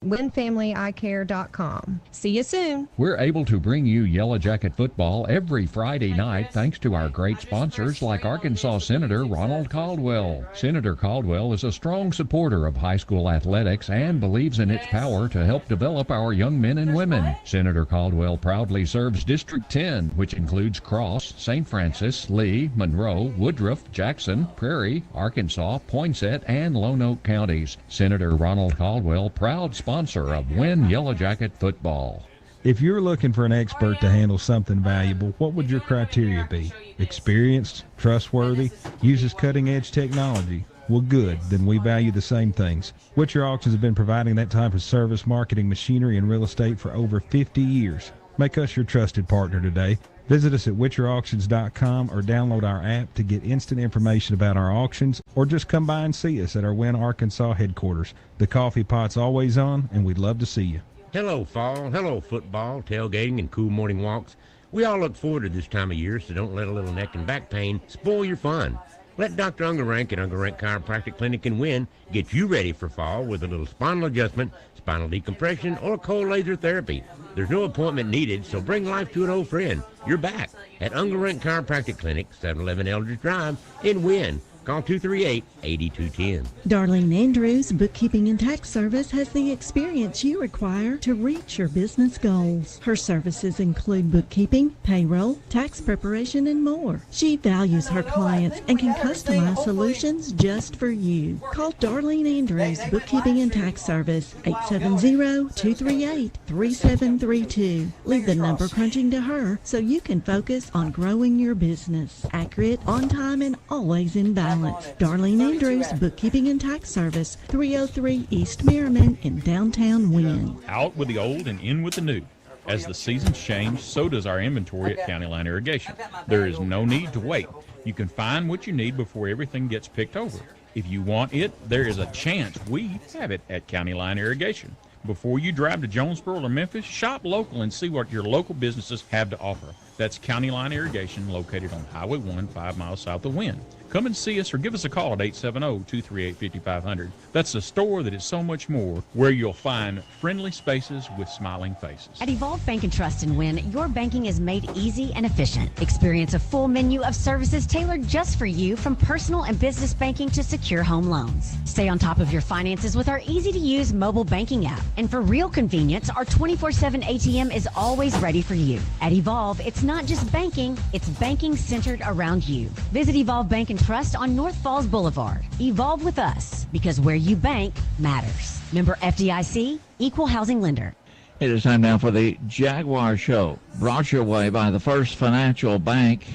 WynnFamilyEyeCare.com. See you soon. We're able to bring you Yellow Jacket football every Friday night thanks to our great sponsors like Arkansas Senator Ronald Caldwell. Senator Caldwell is a strong supporter of high school athletics and believes in its power to help develop our young men and women. Senator Caldwell proudly serves District 10, which includes Cross, St. Francis, Lee, Monroe, Woodruff, Jackson, Prairie, Arkansas, Poinsett, and Lone Oak counties. Senator Ronald Caldwell, proud sponsor of Wynne Yellow Jacket football. If you're looking for an expert to handle something valuable, what would your criteria be? Experienced, trustworthy, uses cutting-edge technology? Well, good. Then we value the same things. Witcher Auctions have been providing that type of service, marketing, machinery, and real estate for over 50 years. Make us your trusted partner today. Visit us at WitcherAuctions.com or download our app to get instant information about our auctions, or just come by and see us at our Wynne, Arkansas headquarters. The coffee pot's always on, and we'd love to see you. Hello, fall. Hello, football, tailgating, and cool morning walks. We all look forward to this time of year, so don't let a little neck and back pain spoil your fun. Let Dr. Ungerank at Ungerank Chiropractic Clinic in Wynne get you ready for fall with a little spinal adjustment, spinal decompression, or cold laser therapy. There's no appointment needed, so bring life to an old friend. You're back at Ungerank Chiropractic Clinic, 711 Eldridge Drive in Wynne. Call 238-8210. Darlene Andrews Bookkeeping and Tax Service has the experience you require to reach your business goals. Her services include bookkeeping, payroll, tax preparation, and more. She values her clients and can customize solutions just for you. Call Darlene Andrews Bookkeeping and Tax Service, 870-238-3732. Leave the number crunching to her so you can focus on growing your business. Accurate, on time, and always in balance. Darlene Andrews Bookkeeping and Tax Service, 303 East Merriman in downtown Wynne. Out with the old and in with the new. As the seasons change, so does our inventory at County Line Irrigation. There is no need to wait. You can find what you need before everything gets picked over. If you want it, there is a chance we have it at County Line Irrigation. Before you drive to Jonesboro or Memphis, shop local and see what your local businesses have to offer. That's County Line Irrigation, located on Highway 1, 5 miles south of Wynne. Come and see us or give us a call at 870-238-5500. That's a store that is so much more, where you'll find friendly spaces with smiling faces. At Evolve Bank and Trust in Wynne, your banking is made easy and efficient. Experience a full menu of services tailored just for you, from personal and business banking to secure home loans. Stay on top of your finances with our easy-to-use mobile banking app. And for real convenience, our 24/7 ATM is always ready for you. At Evolve, it's not just banking, it's banking centered around you. Visit Evolve Bank and Trust on North Falls Boulevard. Evolve with us, because where you bank matters. Member FDIC, Equal Housing Lender. It is time now for the Jaguar Show, brought your way by the First Financial Bank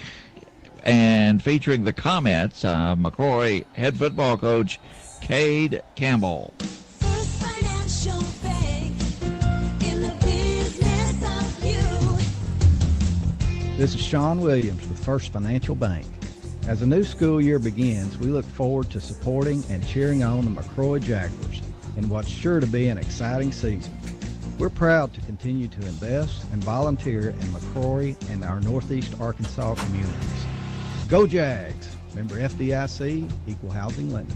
and featuring the comments of McCoy head football coach Cade Campbell. First Financial Bank, in the business of you. This is Sean Williams with First Financial Bank. As the new school year begins, we look forward to supporting and cheering on the McCoy Jaguars in what's sure to be an exciting season. We're proud to continue to invest and volunteer in McCoy and our Northeast Arkansas communities. Go Jags! Member FDIC, Equal Housing Lender.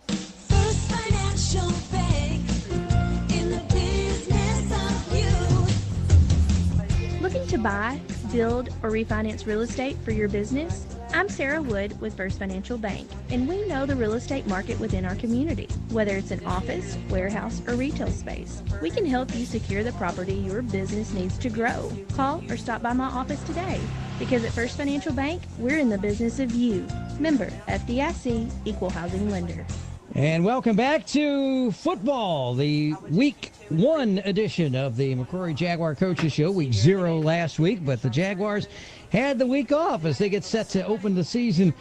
First Financial Bank, in the business of you. Looking to buy, build, or refinance real estate for your business? I'm Sarah Wood with First Financial Bank, and we know the real estate market within our community. Whether it's an office, warehouse, or retail space, we can help you secure the property your business needs to grow. Call or stop by my office today, because at First Financial Bank, we're in the business of you. Member FDIC, Equal Housing Lender. And welcome back to football, the Week 1 edition of the McCoy Jaguar Coaches Show. Week 0 last week, but the Jaguars had the week off as they get set to open the season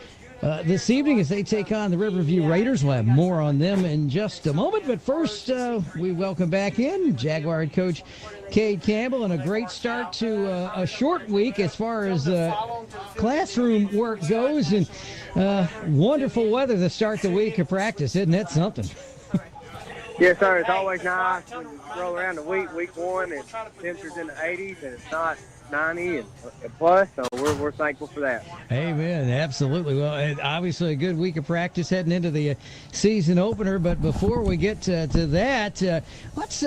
this evening as they take on the Riverview Raiders. We'll have more on them in just a moment, but first we welcome back in Jaguar head coach Cade Campbell, and a great start to a short week as far as classroom work goes, and wonderful weather to start the week of practice. Isn't that something? Yes, sir. It's always nice when you roll around the week 1, and temperatures in the 80s, and it's not 90 and plus, so we're thankful for that. Amen. Absolutely. Well, and obviously a good week of practice heading into the season opener. But before we get to that, let's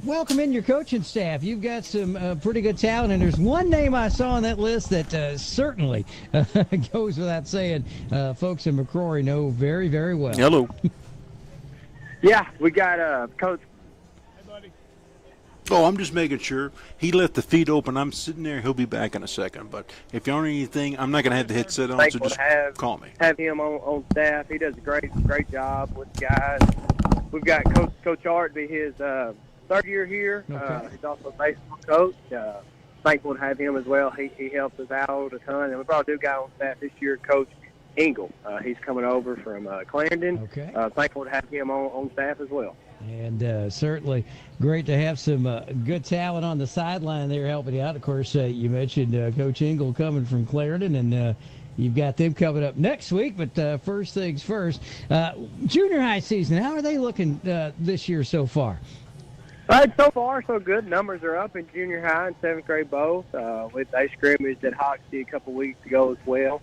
welcome in your coaching staff. You've got some pretty good talent, and there's one name I saw on that list that certainly goes without saying. Folks in McCrory know very, very well. Hello. Yeah, we got Coach. Oh, I'm just making sure. He left the feed open. I'm sitting there. He'll be back in a second. But if you aren't anything, I'm not going to have the headset on, so Thankful just to call me. have him on staff. He does a great job with the guys. We've got Coach Art be his third year here. Okay. He's also a baseball coach. Thankful to have him as well. He helps us out a ton. And we brought a new guy on staff this year, Coach Engel. He's coming over from Clarendon. Okay. Thankful to have him on staff as well. And certainly great to have some good talent on the sideline there helping you out. Of course, you mentioned Coach Engel coming from Clarendon, and you've got them coming up next week. But first things first, junior high season, how are they looking this year so far? So far, so good. Numbers are up in junior high and 7th grade both. They scrimmaged at Hoxie a couple weeks ago as well.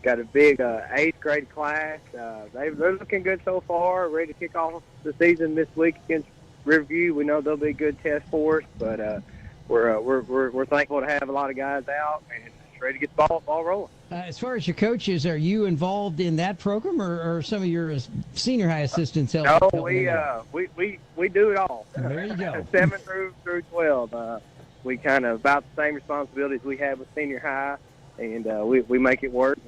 Got a big 8th grade class. They're looking good so far. Ready to kick off the season this week against Riverview. We know they'll be a good test for us, but we're thankful to have a lot of guys out and ready to get the ball rolling. As far as your coaches, are you involved in that program, or some of your senior high assistants help? No, we do it all. There you go. 7 through 12. We kind of about the same responsibilities we have with senior high. And we make it work.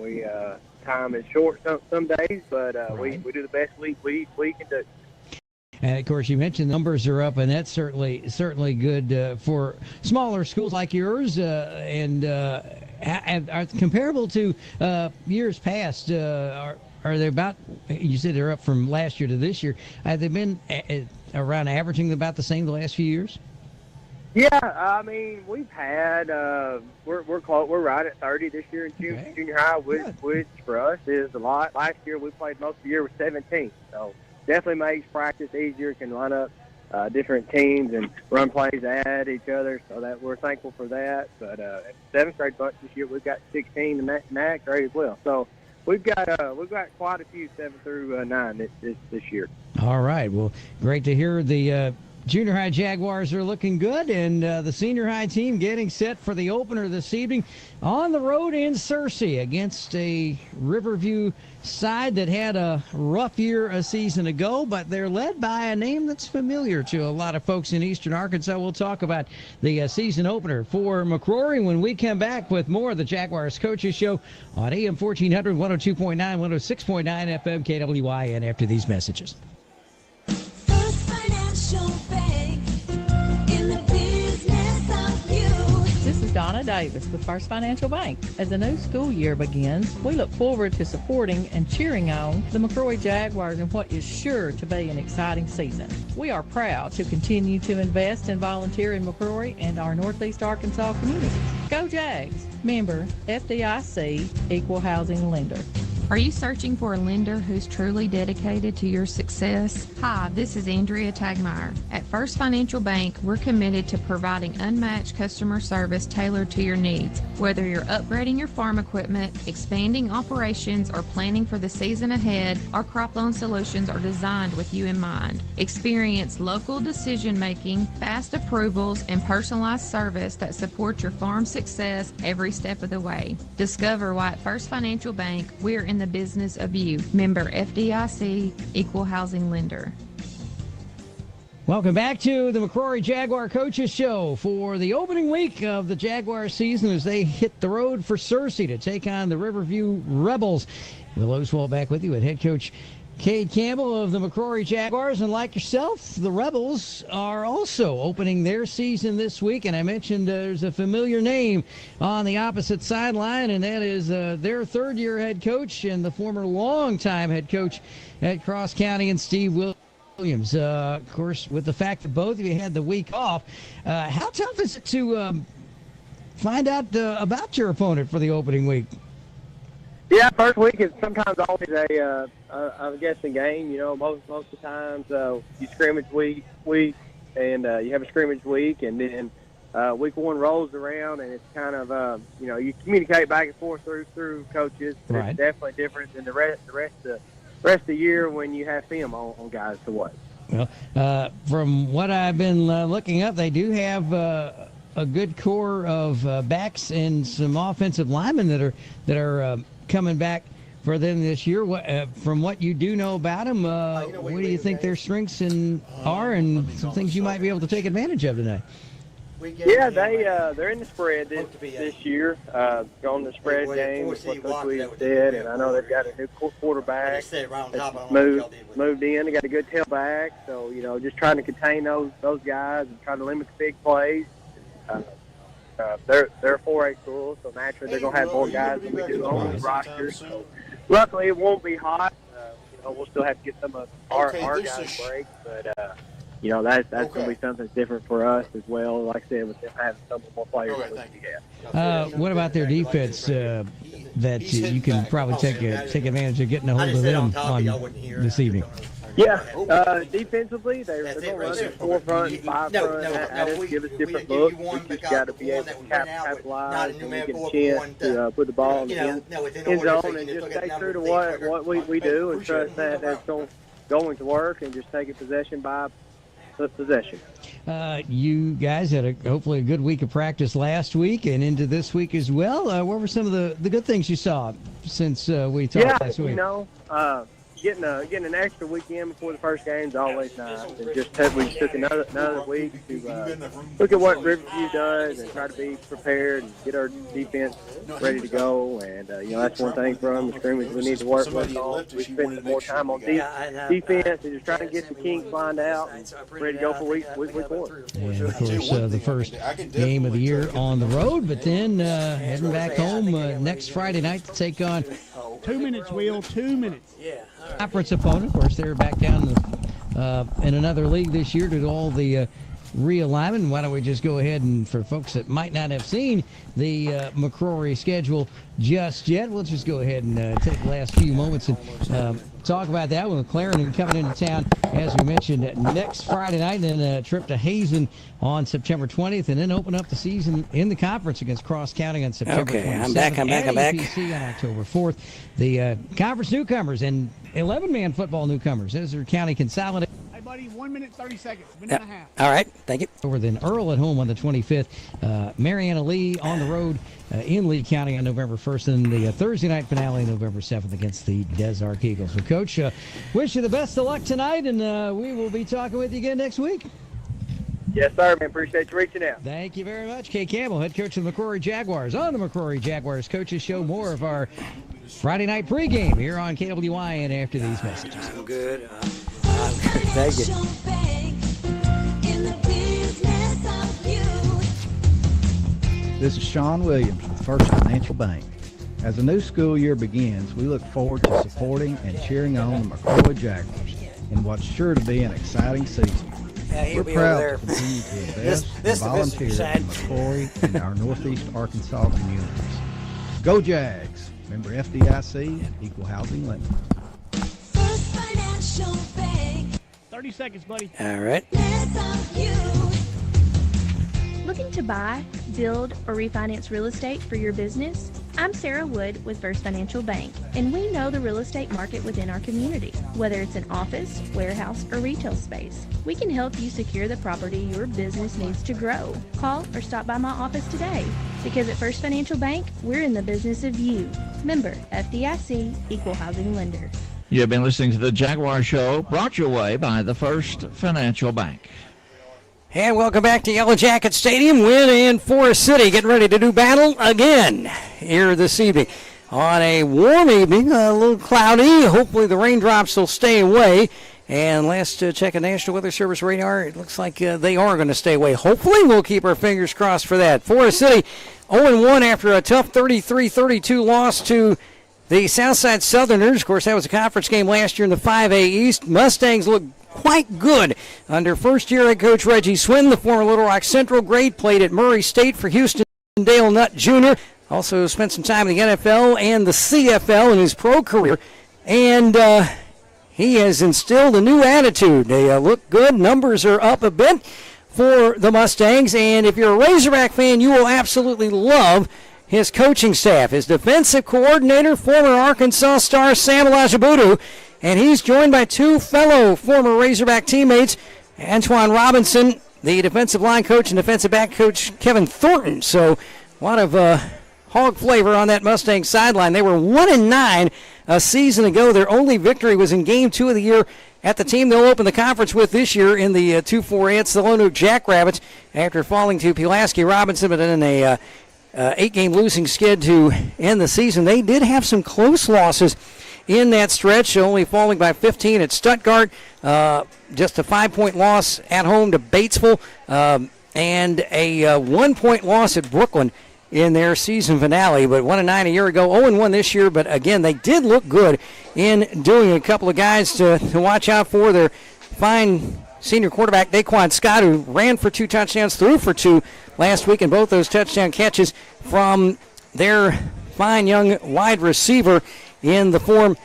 Time is short some days, but we do the best we can do. And of course, you mentioned numbers are up, and that's certainly good for smaller schools like yours, and are comparable to years past. Are they about? You said they're up from last year to this year. Have they been around averaging about the same the last few years? Yeah, I mean, we've had we're close. We're right at 30 this year in junior high, which for us is a lot. Last year we played most of the year with 17, so definitely makes practice easier. Can line up different teams and run plays at each other, so that we're thankful for that. But at 7th grade bunch this year, we've got 16 in that grade as well. So we've got quite a few 7 through 9 this year. All right, well, great to hear the. Junior high Jaguars are looking good, and the senior high team getting set for the opener this evening on the road in Searcy against a Riverview side that had a rough year a season ago, but they're led by a name that's familiar to a lot of folks in eastern Arkansas. We'll talk about the season opener for McCrory when we come back with more of the Jaguars Coaches Show on AM 1400, 102.9, 106.9 FM, KWIN after these messages. This is Donna Davis with First Financial Bank. As the new school year begins, we look forward to supporting and cheering on the McCoy Jaguars in what is sure to be an exciting season. We are proud to continue to invest and volunteer in McCoy and our Northeast Arkansas community. Go Jags! Member FDIC, Equal Housing Lender. Are you searching for a lender who's truly dedicated to your success? Hi, this is Andrea Tagmeyer. At First Financial Bank, we're committed to providing unmatched customer service tailored to your needs. Whether you're upgrading your farm equipment, expanding operations, or planning for the season ahead, our crop loan solutions are designed with you in mind. Experience local decision-making, fast approvals, and personalized service that support your farm success every step of the way. Discover why at First Financial Bank, we're in the business of you. Member FDIC, Equal Housing Lender. Welcome back to the McCrory Jaguar Coaches Show for the opening week of the Jaguar season as they hit the road for Searcy to take on the Riverview Rebels. Will Oswald back with you with head coach Cade Campbell of the McCrory Jaguars. And like yourself, the Rebels are also opening their season this week. And I mentioned there's a familiar name on the opposite sideline, and that is their third-year head coach and the former longtime head coach at Cross County, and Steve Williams. Of course, with the fact that both of you had the week off, how tough is it to find out about your opponent for the opening week? Yeah, first week is sometimes always a guessing game. You know, most of the times you scrimmage week, and you have a scrimmage week, and then week one rolls around, and it's kind of you communicate back and forth through coaches. Right. It's definitely different than the rest of the year when you have film on guys to watch. Well, from what I've been looking up, they do have a good core of backs and some offensive linemen that are coming back for them this year. From what you do know about them, what do you think their strengths are, and some things you might be able to take advantage of tonight? Yeah, they're in the spread this year. On the spread game, with what Coach Williams said, and I know they've got a new quarterback that's moved in. They got a good tailback, so just trying to contain those guys and trying to limit the big plays. They're a 4A school, so naturally they're gonna have more guys than we do on the roster. So luckily, it won't be hot. We'll still have to get some of our guys breaks, but that's going to be something different for us as well. Like I said, with them having some more players than we have. What about their defense that you can probably take advantage of getting a hold of them on this evening? Yeah, defensively, they're going to run it 4 front and 5 front at us, give us different looks. We just got to be able to capitalize and get a chance to put the ball in the end zone and just stay true to what we do and trust that that's going to work and just take it possession by possession. You guys had hopefully a good week of practice last week and into this week as well. What were some of the good things you saw since we talked last week? Getting an extra weekend before the first game is always nice. And we took another week to look at what Riverview does and try to be prepared and get our defense ready to go. And that's one thing from the scrimmage we need to work with on. We spend more time on defense and just trying to get the kinks lined out and ready to go for week 4. And of course, the first game of the year on the road, but then heading back home next Friday night to take on 2 minutes, Will. 2 minutes. Yeah. Conference opponent. Of course, they're back down in another league this year due to all the realignment. Why don't we just go ahead and, for folks that might not have seen the McCrory schedule just yet, we'll just go ahead and take the last few moments and talk about that with Clarendon coming into town, as we mentioned, next Friday night, and then a trip to Hazen on September 20th, and then open up the season in the conference against Cross County on September 27th. I'm back. APC on October 4th. The conference newcomers and 11-man football newcomers as their county consolidated. Hey, buddy, 1 minute, 30 seconds. Minute and a half. All right, thank you. Over then Earl at home on the 25th. Mariana Lee on the road in Lee County on November 1st, and the Thursday night finale November 7th against the Des Arc Eagles. So, Coach, wish you the best of luck tonight, and we will be talking with you again next week. Yes, sir, man. Appreciate you reaching out. Thank you very much. Kay Campbell, head coach of the McCrory Jaguars, on the McCrory Jaguars Coaches Show. More of our Friday night pregame here on KWYN after these messages. I'm good. Thank you. This is Sean Williams with First Financial Bank. As the new school year begins, we look forward to supporting and cheering on the McCoy Jaguars in what's sure to be an exciting season. We're proud to continue to invest and volunteer in McCoy and our Northeast Arkansas communities. Go Jags! Member FDIC, Equal Housing Lender. First Financial Bank. 30 seconds, buddy. All right. Looking to buy, build, or refinance real estate for your business? I'm Sarah Wood with First Financial Bank, and we know the real estate market within our community. Whether it's an office, warehouse, or retail space, we can help you secure the property your business needs to grow. Call or stop by my office today, because at First Financial Bank, we're in the business of you. Member FDIC, Equal Housing Lender. You've been listening to the Jaguar Show, brought your way by the First Financial Bank. And welcome back to Yellow Jacket Stadium. Wynne and Forrest City getting ready to do battle again here this evening. On a warm evening, a little cloudy. Hopefully the raindrops will stay away. And last check of National Weather Service radar, it looks like they are going to stay away. Hopefully we'll keep our fingers crossed for that. Forrest City 0-1 after a tough 33-32 loss to the Southside Southerners. Of course, that was a conference game last year in the 5A East. Mustangs look quite good under first-year head coach Reggie Swin, the former Little Rock Central grade, played at Murray State for Houston Dale Nutt Jr., also spent some time in the NFL and the CFL in his pro career, and he has instilled a new attitude. They look good. Numbers are up a bit for the Mustangs. And if you're a Razorback fan, you will absolutely love his coaching staff. His defensive coordinator, former Arkansas star Sam Elajabudu, and he's joined by two fellow former Razorback teammates, Antoine Robinson, the defensive line coach, and defensive back coach Kevin Thornton. So a lot of hog flavor on that Mustang sideline. They were 1-9 a season ago. Their only victory was in Game 2 of the year at the team they'll open the conference with this year in the 2-4A. It's the Lone Oak Jackrabbits after falling to Pulaski Robinson, but in a 8-game losing skid to end the season. They did have some close losses in that stretch, only falling by 15 at Stuttgart, just a 5-point loss at home to Batesville, and a 1-point loss at Brooklyn in their season finale. But 1-9 a year ago, 0-1 this year. But again, they did look good in doing. A couple of guys to watch out for. Their fine senior quarterback Daquan Scott, who ran for 2 touchdowns, threw for 2 last week, and both those touchdown catches from their fine young wide receiver in the form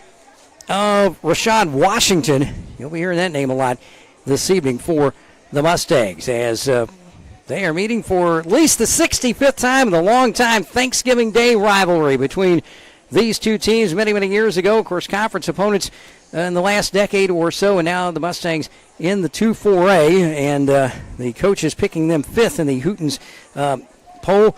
of Rashad Washington. You'll be hearing that name a lot this evening for the Mustangs, as they are meeting for at least the 65th time in the long-time Thanksgiving Day rivalry between these two teams many, many years ago. Of course, conference opponents in the last decade or so, and now the Mustangs in the 2-4A, and the coach is picking them 5th in the Hootens poll,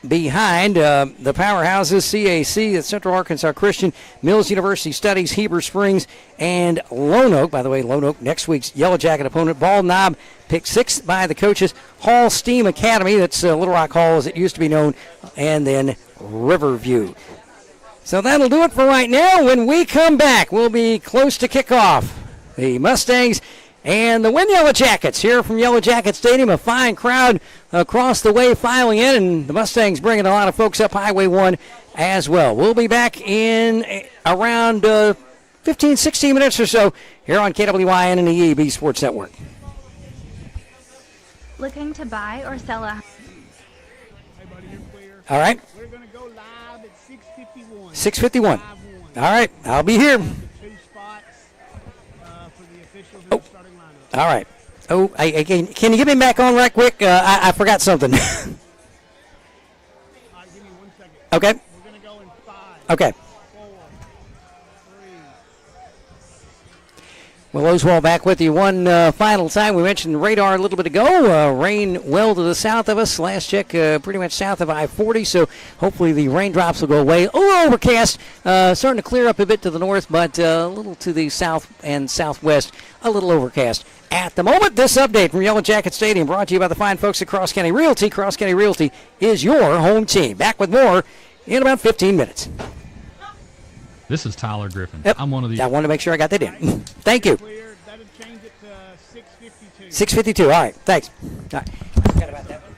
behind the powerhouses CAC, the Central Arkansas Christian, Mills University Studies, Heber Springs, and Lone Oak. By the way, Lone Oak, next week's Yellow Jacket opponent. Bald Knob picked 6th by the coaches. Hall Steam Academy, that's Little Rock Hall as it used to be known, and then Riverview. So that'll do it for right now. When we come back, we'll be close to kickoff. The Mustangs and the Wynne Yellow Jackets here from Yellow Jacket Stadium. A fine crowd across the way filing in, and the Mustangs bringing a lot of folks up Highway 1 as well. We'll be back in around 15, 16 minutes or so here on KWYN and the EAB Sports Network. Looking to buy or sell a... All right. We're going to go live at 6:51. 6:51. All right. I'll be here. 2 spots for the officials in the starting lineup. All right. Oh, can you get me back on right quick? I forgot something. All right, give me 1 second. Okay. We're going to go in 5. Okay. 4, 3. Well, Oswald back with you one final time. We mentioned radar a little bit ago. Rain well to the south of us. Last check, pretty much south of I-40, so hopefully the raindrops will go away. A little overcast, starting to clear up a bit to the north, but a little to the south and southwest, a little overcast. At the moment, this update from Yellow Jacket Stadium brought to you by the fine folks at Cross County Realty. Cross County Realty is your home team. Back with more in about 15 minutes. This is Tyler Griffin. Yep. I'm one of the... I wanted to make sure I got that in. Thank you. Clear. That'll change it to 6:52. 6:52. All right. Thanks. All right. Forgot about that one.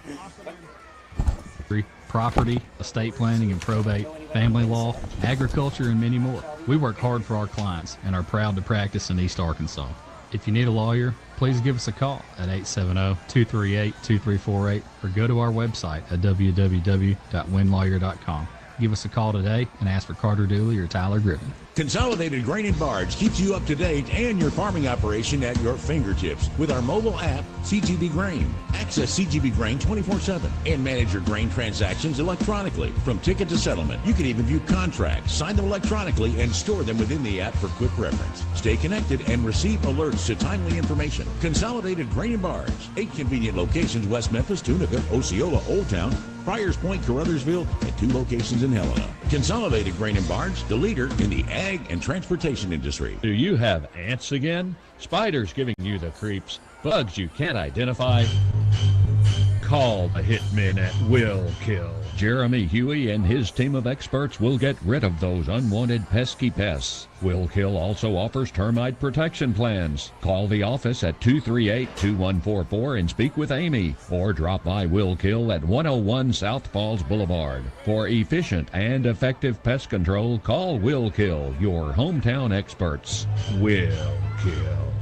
Property, estate planning and probate, family law, agriculture, and many more. We work hard for our clients and are proud to practice in East Arkansas. If you need a lawyer, please give us a call at 870-238-2348 or go to our website at www.winlawyer.com. Give us a call today and ask for Carter Dooley or Tyler Griffin. Consolidated Grain and Barge keeps you up to date and your farming operation at your fingertips with our mobile app, CGB Grain. Access CGB Grain 24/7 and manage your grain transactions electronically. From ticket to settlement, you can even view contracts, sign them electronically, and store them within the app for quick reference. Stay connected and receive alerts to timely information. Consolidated Grain and Barge. 8 convenient locations: West Memphis, Tunica, Osceola, Old Town, Friars Point, Carruthersville, and 2 locations in Helena. Consolidated Grain and Barge, the leader in the ag and transportation industry. Do you have ants again? Spiders giving you the creeps? Bugs you can't identify? Call the hitmen at Will Kill. Jeremy Huey and his team of experts will get rid of those unwanted pesky pests. Will Kill also offers termite protection plans. Call the office at 238-2144 and speak with Amy, or drop by Will Kill at 101 South Falls Boulevard. For efficient and effective pest control, call Will Kill, your hometown experts. Will Kill.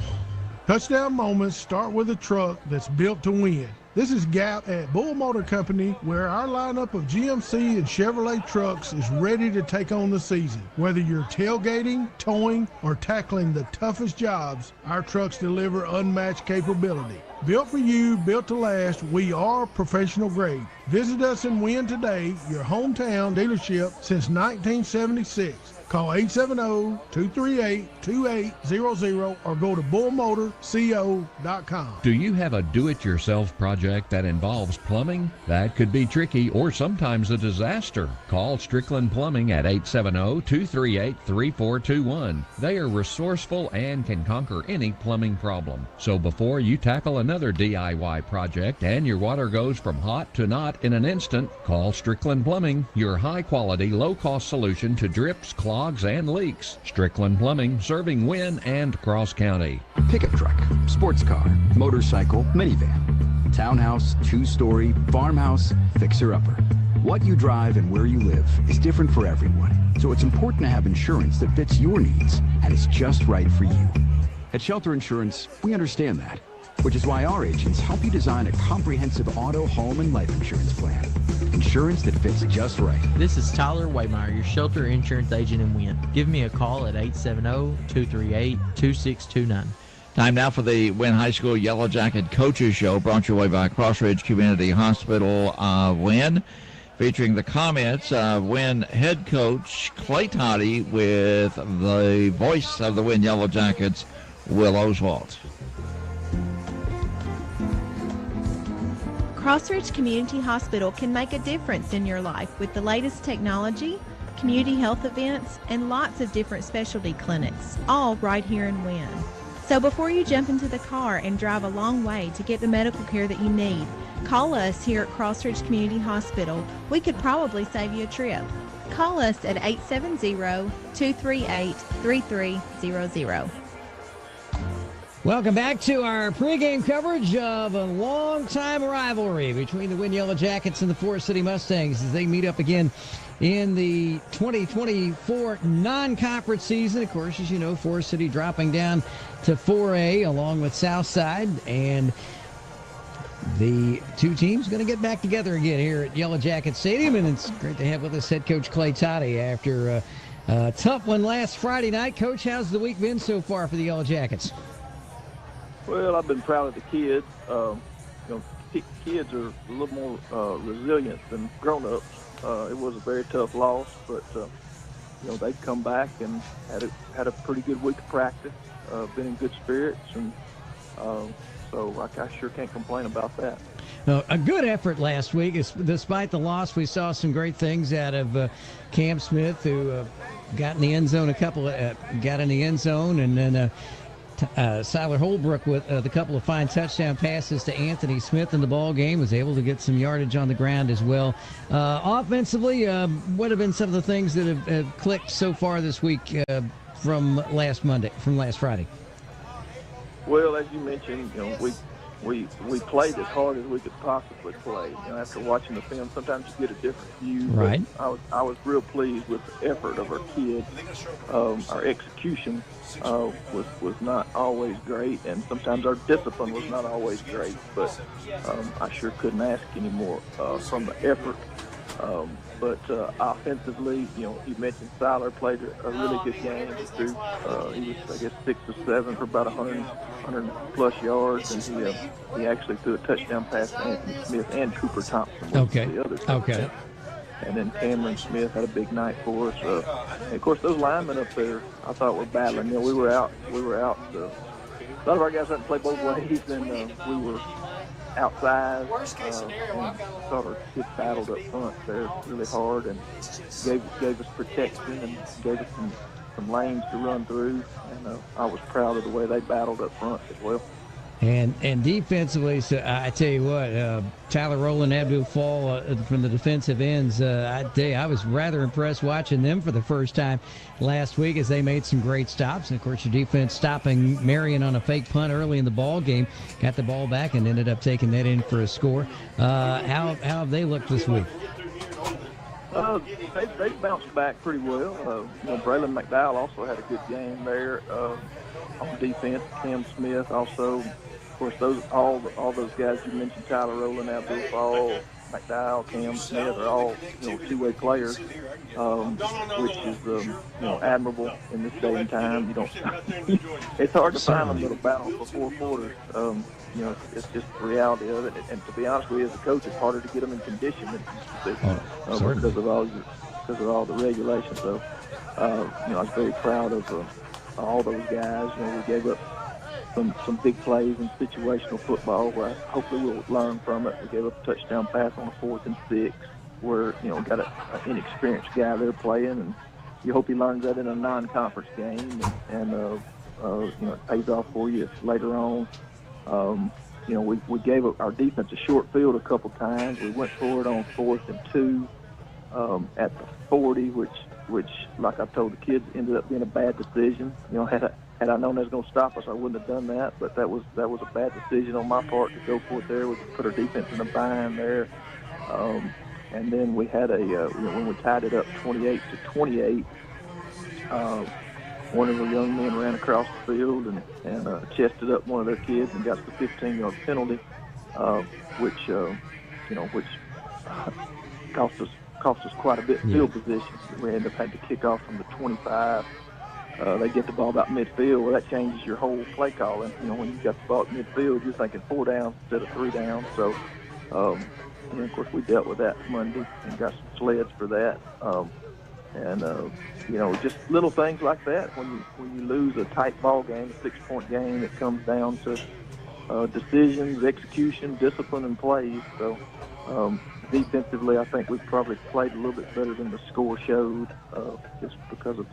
Touchdown moments start with a truck that's built to win. This is Gap at Bull Motor Company, where our lineup of GMC and Chevrolet trucks is ready to take on the season. Whether you're tailgating, towing, or tackling the toughest jobs, our trucks deliver unmatched capability. Built for you, built to last, we are professional grade. Visit us in Wynne today, your hometown dealership since 1976. Call 870-238-2800 or go to bullmotorco.com. Do you have a do-it-yourself project that involves plumbing? That could be tricky or sometimes a disaster. Call Strickland Plumbing at 870-238-3421. They are resourceful and can conquer any plumbing problem. So before you tackle another DIY project and your water goes from hot to not in an instant, call Strickland Plumbing, your high-quality, low-cost solution to drips, clogs, and leaks. Strickland Plumbing, serving Wynne and Cross County. Pickup truck, sports car, motorcycle, minivan, townhouse, two-story, farmhouse, fixer-upper. What you drive and where you live is different for everyone, so it's important to have insurance that fits your needs and is just right for you. At Shelter Insurance, we understand that, which is why our agents help you design a comprehensive auto, home, and life insurance plan. Insurance that fits just right. This is Tyler Waymeyer, your Shelter Insurance agent in Wynne. Give me a call at 870-238-2629. Time now for the Wynne High School Yellow Jacket Coaches Show, brought your way by Crossridge Community Hospital of Wynne, featuring the comments of Wynne head coach Clay Tody with the voice of the Wynne Yellow Jackets, Will Oswald. Crossridge Community Hospital can make a difference in your life with the latest technology, community health events, and lots of different specialty clinics, all right here in Wynne. So before you jump into the car and drive a long way to get the medical care that you need, call us here at Crossridge Community Hospital. We could probably save you a trip. Call us at 870-238-3300. Welcome back to our pregame coverage of a long-time rivalry between the Wynne Yellow Jackets and the Forrest City Mustangs as they meet up again in the 2024 non-conference season. Of course, as you know, Forrest City dropping down to 4A along with Southside, and the two teams going to get back together again here at Yellow Jacket Stadium, and it's great to have with us head coach Clay Tody after a tough one last Friday night. Coach, how's the week been so far for the Yellow Jackets? Well, I've been proud of the kids. Kids are a little more resilient than grown-ups. It was a very tough loss, but they come back and had a pretty good week of practice. Been in good spirits, and so I sure can't complain about that. A good effort last week. Despite the loss, we saw some great things out of Cam Smith, who got in the end zone and then. Siler Holbrook with the couple of fine touchdown passes to Anthony Smith in the ball game, was able to get some yardage on the ground as well. Offensively, what have been some of the things that have clicked so far this week from last Friday? Well, as you mentioned, we played as hard as we could possibly play. After watching the film, sometimes you get a different view. Right. I was real pleased with the effort of our kids. Our execution was not always great, and sometimes our discipline was not always great. But I sure couldn't ask any more from the effort. But offensively, you mentioned Siler played a really good game. He was, 6 or 7 for about 100 plus yards, and he actually threw a touchdown pass to Anthony Smith and Cooper Thompson. Okay. The other Okay. And then Cameron Smith had a big night for us. And of course, those linemen up there, I thought were battling. We were out. A lot of our guys had to play both ways, and we were outside. And thought our kids battled up front there really hard, and gave us protection and gave us some lanes to run through. And I was proud of the way they battled up front as well. And defensively, so I tell you what, Tyler Rowland, Abdul Fall from the defensive ends, I tell you, I was rather impressed watching them for the first time last week as they made some great stops. And, of course, your defense stopping Marion on a fake punt early in the ball game, got the ball back and ended up taking that in for a score. How have they looked this week? They bounced back pretty well. Braylon McDowell also had a good game there on defense. Cam Smith also. Of course, all those guys you mentioned, Tyler Rowland, Abdul Fall, McDowell, Cam Smith are all, two-way players, which is, admirable in this day and time. You don't. It's hard to find them that'll battle for 4 quarters. It's just the reality of it. And to be honest with you, as a coach, it's harder to get them in condition than because of all the regulations. So, I was very proud of all those guys. We gave up some big plays in situational football where hopefully we'll learn from it. We gave up a touchdown pass on a 4th and 6 where, got an inexperienced guy there playing, and you hope he learns that in a non-conference game, and it pays off for you later on. We gave up our defense a short field a couple times. We went for it on 4th and 2 at the 40, which, like I told the kids, ended up being a bad decision. Had I known that was going to stop us, I wouldn't have done that. But that was a bad decision on my part to go for it there. We put our defense in a bind there. And then we had when we tied it up 28-28, one of the young men ran across the field and chested up one of their kids and got the 15-yard penalty, which cost us quite a bit of field position. We ended up having to kick off from the 25. They get the ball about midfield. Well, that changes your whole play calling. When you got the ball at midfield, you're thinking 4 downs instead of 3 downs. So, of course, we dealt with that Monday and got some sleds for that. Just little things like that. When you lose a tight ball game, a 6-point game, it comes down to decisions, execution, discipline, and plays. So, defensively, I think we probably played a little bit better than the score showed, just because of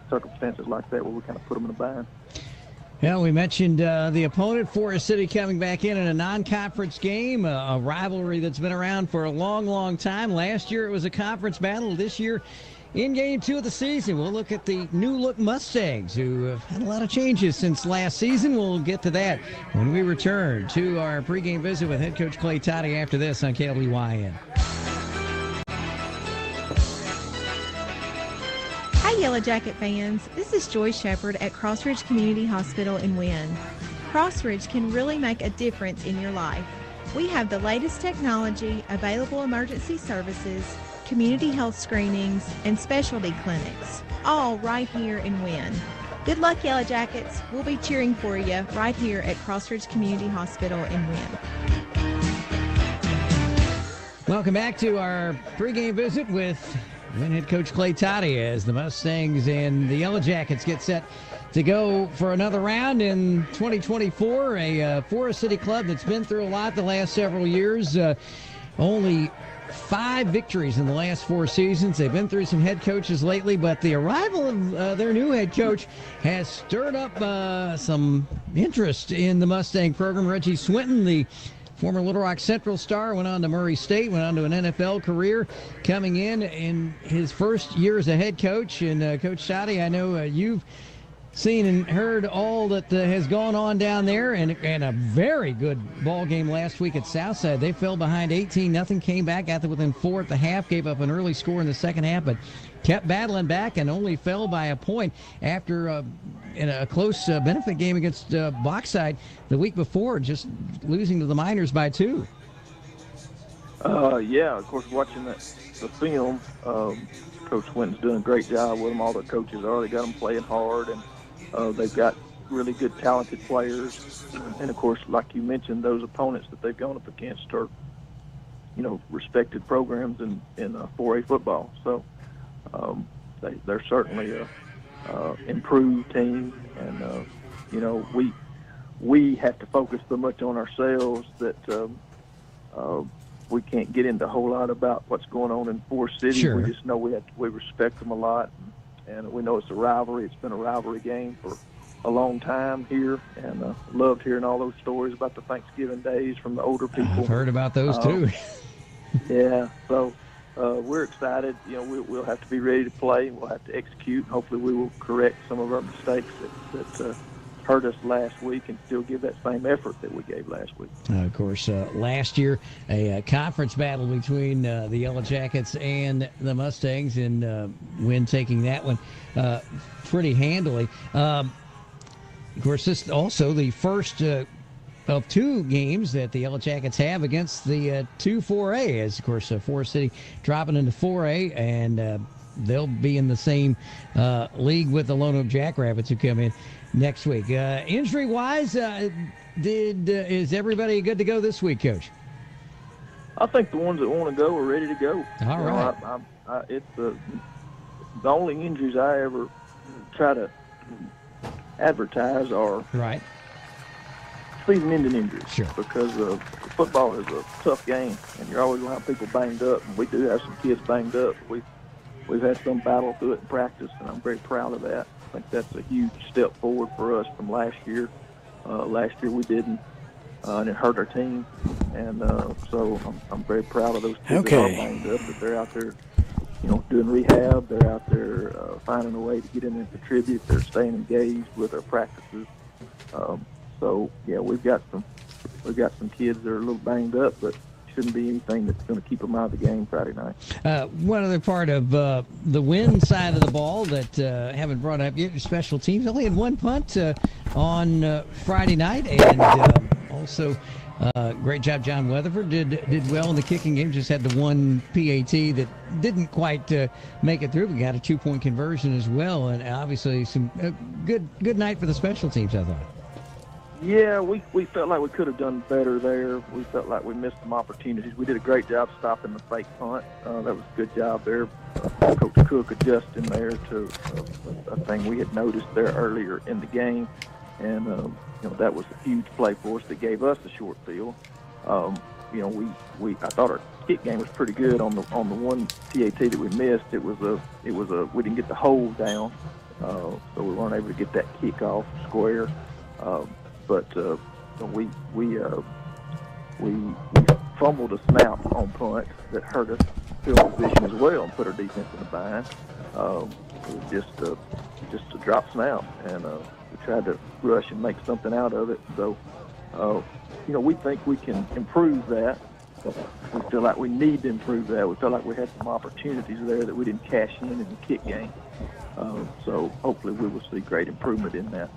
circumstances like that where we kind of put them in a bind. Yeah, we mentioned the opponent, Forrest City, coming back in a non-conference game, a rivalry that's been around for a long, long time. Last year it was a conference battle. This year, in Game 2 of the season, we'll look at the new-look Mustangs, who have had a lot of changes since last season. We'll get to that when we return to our pregame visit with head coach Clay Tody after this on KLBYN. Hi, Yellow Jacket fans. This is Joy Shepard at Crossridge Community Hospital in Wynne. Crossridge can really make a difference in your life. We have the latest technology, available emergency services, community health screenings, and specialty clinics, all right here in Wynne. Good luck, Yellow Jackets. We'll be cheering for you right here at Crossridge Community Hospital in Wynne. Welcome back to our pregame visit with Wynne head coach Clay Tody as the Mustangs and the Yellow Jackets get set to go for another round in 2024. A Forrest City club that's been through a lot the last several years. Only 5 victories in the last 4 seasons. They've been through some head coaches lately, but the arrival of their new head coach has stirred up some interest in the Mustang program. Reggie Swinton, the former Little Rock Central star, went on to Murray State, went on to an NFL career, coming in his first year as a head coach. And Coach Tody, I know you've seen and heard all that has gone on down there, and a very good ball game last week at Southside. They fell behind 18-0, came back, got to within 4 at the half, gave up an early score in the second half, but kept battling back and only fell by a point after in a close benefit game against Bauxite the week before, just losing to the Miners by 2. Yeah, of course, watching the film, Coach Winton's doing a great job with them. All the coaches are. They got them playing hard, and they've got really good, talented players. And, of course, like you mentioned, those opponents that they've gone up against are, respected programs in 4A football. So they're certainly a improved team. And, we have to focus so much on ourselves that we can't get into a whole lot about what's going on in Forrest City. Sure. We just know we respect them a lot. And we know it's a rivalry. It's been a rivalry game for a long time here, and loved hearing all those stories about the Thanksgiving days from the older people. I've heard about those too. Yeah, so we're excited. We'll have to be ready to play. We'll have to execute. Hopefully we will correct some of our mistakes that hurt us last week and still give that same effort that we gave last week. Of course, last year, a conference battle between the Yellow Jackets and the Mustangs, and Wynne taking that one pretty handily. Of course, this is also the first of two games that the Yellow Jackets have against the 2 4A, as of course Forrest City dropping into 4A, and they'll be in the same league with the Lone Oak Jackrabbits, who come in next week. Injury wise, is everybody good to go this week, Coach? I think the ones that want to go are ready to go. All right. It's the only injuries I ever try to advertise are right season-ending injuries. Sure. Because football is a tough game, and you're always going to have people banged up. And we do have some kids banged up. We've had some battle through it in practice, and I'm very proud of that. I think that's a huge step forward for us from last year. Last year we didn't, and it hurt our team. And so I'm very proud of those kids that are banged up, that they're out there, doing rehab. They're out there finding a way to get in and contribute. They're staying engaged with our practices. So yeah, we've got some kids that are a little banged up, but shouldn't be anything that's going to keep them out of the game Friday night. One other part of the Wynne side of the ball that haven't brought up yet, special teams only had one punt on Friday night, and also great job. John Weatherford did well in the kicking game. Just had the one PAT that didn't quite make it through. We got a 2-point conversion as well, and obviously some good night for the special teams, I thought. Yeah, we felt like we could have done better there. We felt like we missed some opportunities. We did a great job stopping the fake punt. That was a good job there. Coach Cook adjusting there to a thing we had noticed there earlier in the game, and that was a huge play for us that gave us a short field. I thought our kick game was pretty good on the one PAT that we missed. It was we didn't get the hold down, so we weren't able to get that kickoff square. But we fumbled a snap on punt that hurt us field position as well and put our defense in a bind. It was just a drop snap, and we tried to rush and make something out of it. So, we think we can improve that. We feel like we need to improve that. We feel like we had some opportunities there that we didn't cash in the kick game. So hopefully we will see great improvement in that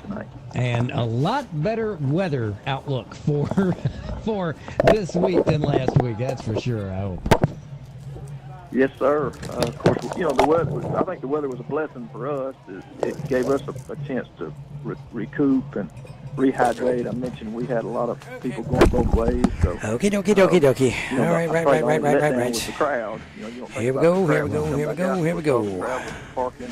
tonight. And a lot better weather outlook for this week than last week. That's for sure, I hope. Yes, sir. Of course, the weather. I think the weather was a blessing for us. It gave us a chance to recoup and rehydrate. I mentioned we had a lot of people going both ways. So Okie dokie. All right. With the crowd. Here we go. Parking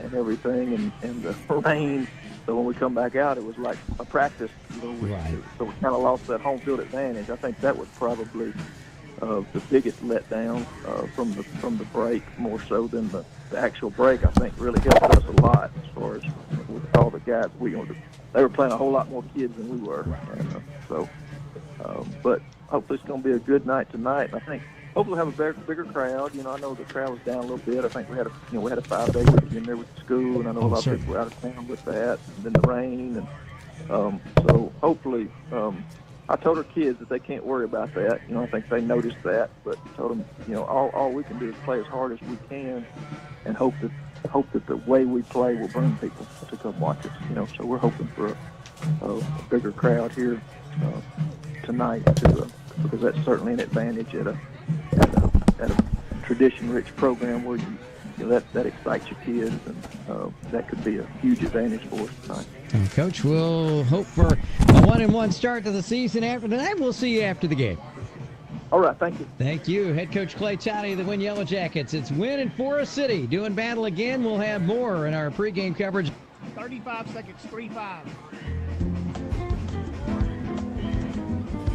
and everything, and the rain. So when we come back out, it was like a practice. Right. So we kind of lost that home field advantage. I think that was probably the biggest letdown from the break, more so than the actual break. I think really helped us a lot as far as with all the guys. They were playing a whole lot more kids than we were, and but hopefully it's going to be a good night tonight. And I think hopefully we'll have a bigger crowd. I know the crowd was down a little bit. I think we had a 5-day weekend there with the school, and I know a lot of people were out of town with that, and then the rain, and so hopefully. I told our kids that they can't worry about that. I think they noticed that, but told them, all we can do is play as hard as we can, and hope that the way we play will bring people to come watch us. So we're hoping for a bigger crowd here tonight, because that's certainly an advantage at a tradition-rich program where that excites your kids, and that could be a huge advantage for us tonight. And Coach, we'll hope for a 1-1 start to the season after tonight. We'll see you after the game. All right, thank you. Thank you. Head Coach Clay Tody of the Wynne Yellow Jackets. It's Wynne in Forrest City doing battle again. We'll have more in our pregame coverage. 35 seconds, 3-5.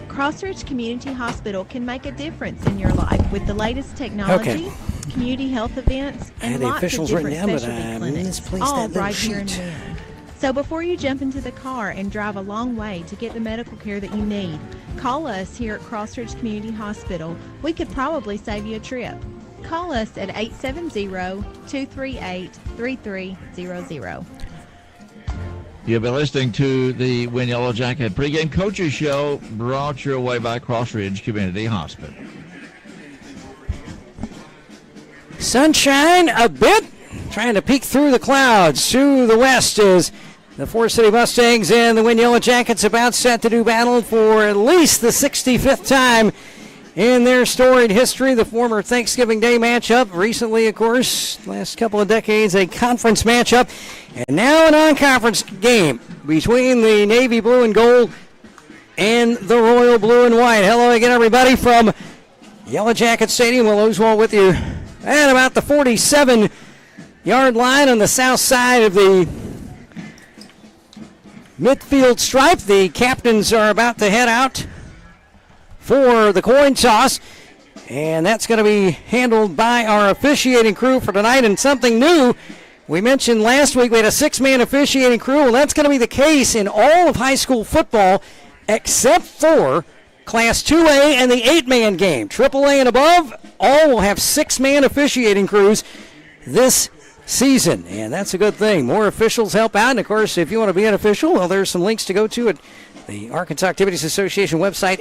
Crossridge Community Hospital can make a difference in your life with the latest technology, community health events, and lots of different specialty clinics, all right here in Wynne. So before you jump into the car and drive a long way to get the medical care that you need, call us here at Crossridge Community Hospital. We could probably save you a trip. Call us at 870-238-3300. You've been listening to the Wynne Yellow Jacket Pregame Coaches Show, brought your way by Crossridge Community Hospital. Sunshine a bit, trying to peek through the clouds. To the west is The Forrest City Mustangs and the Wynne Yellow Jackets about set to do battle for at least the 65th time in their storied history. The former Thanksgiving Day matchup, recently, of course, last couple of decades, a conference matchup, and now a non-conference game between the Navy Blue and Gold and the Royal Blue and White. Hello again, everybody, from Yellow Jacket Stadium. Will Oswald with you at about the 47-yard line on the south side of the midfield stripe. The captains are about to head out for the coin toss, and that's going to be handled by our officiating crew for tonight. And something new, we mentioned last week we had a 6-man officiating crew. Well, that's going to be the case in all of high school football except for Class 2A and the 8-man game. AAA and above, all will have 6-man officiating crews this season, and that's a good thing. More officials help out, and of course, if you want to be an official, well, there's some links to go to at the Arkansas Activities Association website,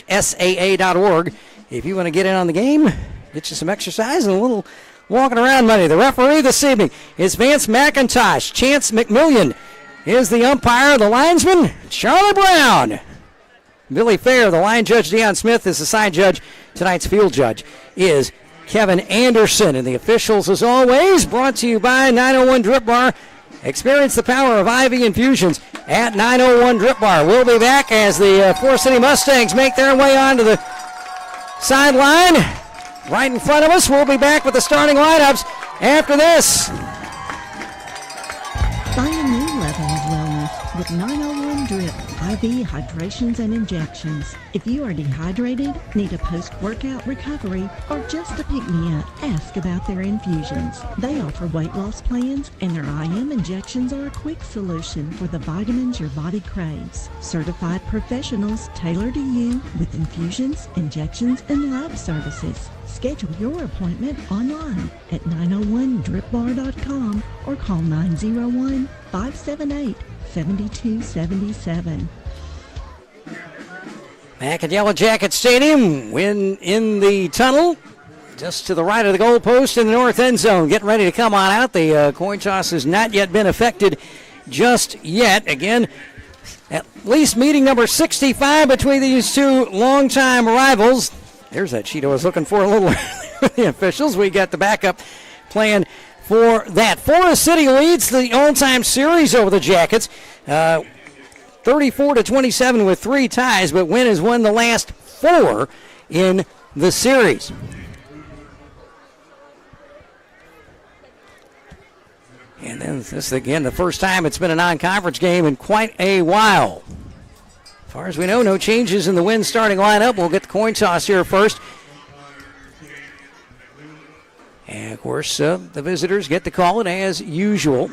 ahsaa.org. If you want to get in on the game, get you some exercise and a little walking around money. The referee this evening is Vance McIntosh. Chance McMillian is the umpire. The linesman, Charlie Brown. Billy Fair, the line judge. Deion Smith is the side judge. Tonight's field judge is Kevin Anderson. And the officials, as always, brought to you by 901 Drip Bar. Experience the power of IV infusions at 901 Drip Bar. We'll be back as the Forrest City Mustangs make their way onto the sideline. Right in front of us, we'll be back with the starting lineups after this. Find a new level of wellness with 901 Drip IV hydrations and injections. If you are dehydrated, need a post-workout recovery, or just a pick-me-up, ask about their infusions. They offer weight loss plans, and their IM injections are a quick solution for the vitamins your body craves. Certified professionals tailored to you with infusions, injections, and lab services. Schedule your appointment online at 901dripbar.com or call 901-578-7277. Back at Yellow Jacket Stadium, Wynne in the tunnel, just to the right of the goalpost in the north end zone. Getting ready to come on out. The coin toss has not yet been effected just yet. Again, at least meeting number 65 between these two longtime rivals. There's that sheet I was looking for a little earlier. The officials, we got the backup plan for that. Forrest City leads the all-time series over the Jackets, 34-27 with 3 ties, but Wynne has won the last 4 in the series. And then this is, again, the first time it's been a non-conference game in quite a while. As far as we know, no changes in the Wynne starting lineup. We'll get the coin toss here first. And, of course, the visitors get to call it as usual.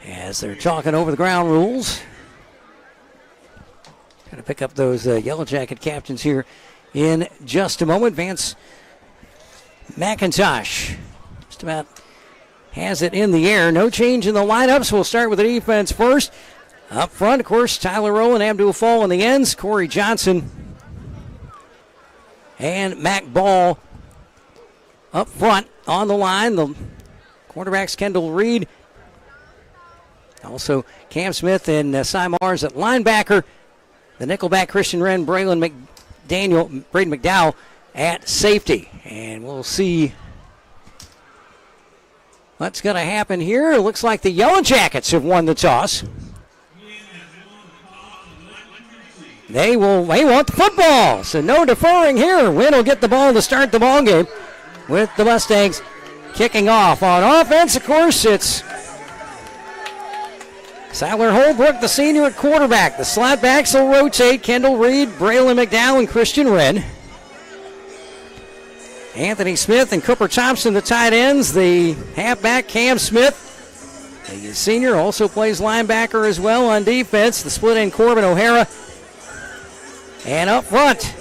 As they're talking over the ground rules. Going to pick up those Yellow Jacket captains here in just a moment. Vance McIntosh just about has it in the air. No change in the lineups. We'll start with the defense first. Up front, of course, Tyler Rowland, Abdul Fall in the ends. Corey Johnson and Mac Ball up front on the line. The quarterbacks, Kendall Reed. Also, Cam Smith and Cy Mars at linebacker. The nickelback, Christian Wren, Braden McDowell at safety. And we'll see what's going to happen here. It looks like the Yellow Jackets have won the toss. They want the football, so no deferring here. Wynne will get the ball to start the ball game with the Mustangs kicking off. On offense, of course, it's Siler Holbrook, the senior at quarterback. The slot backs will rotate. Kendall Reed, Braylon McDowell, and Christian Wren. Anthony Smith and Cooper Thompson, the tight ends. The halfback, Cam Smith, the senior, also plays linebacker as well on defense. The split end, Corbin O'Hara. And up front,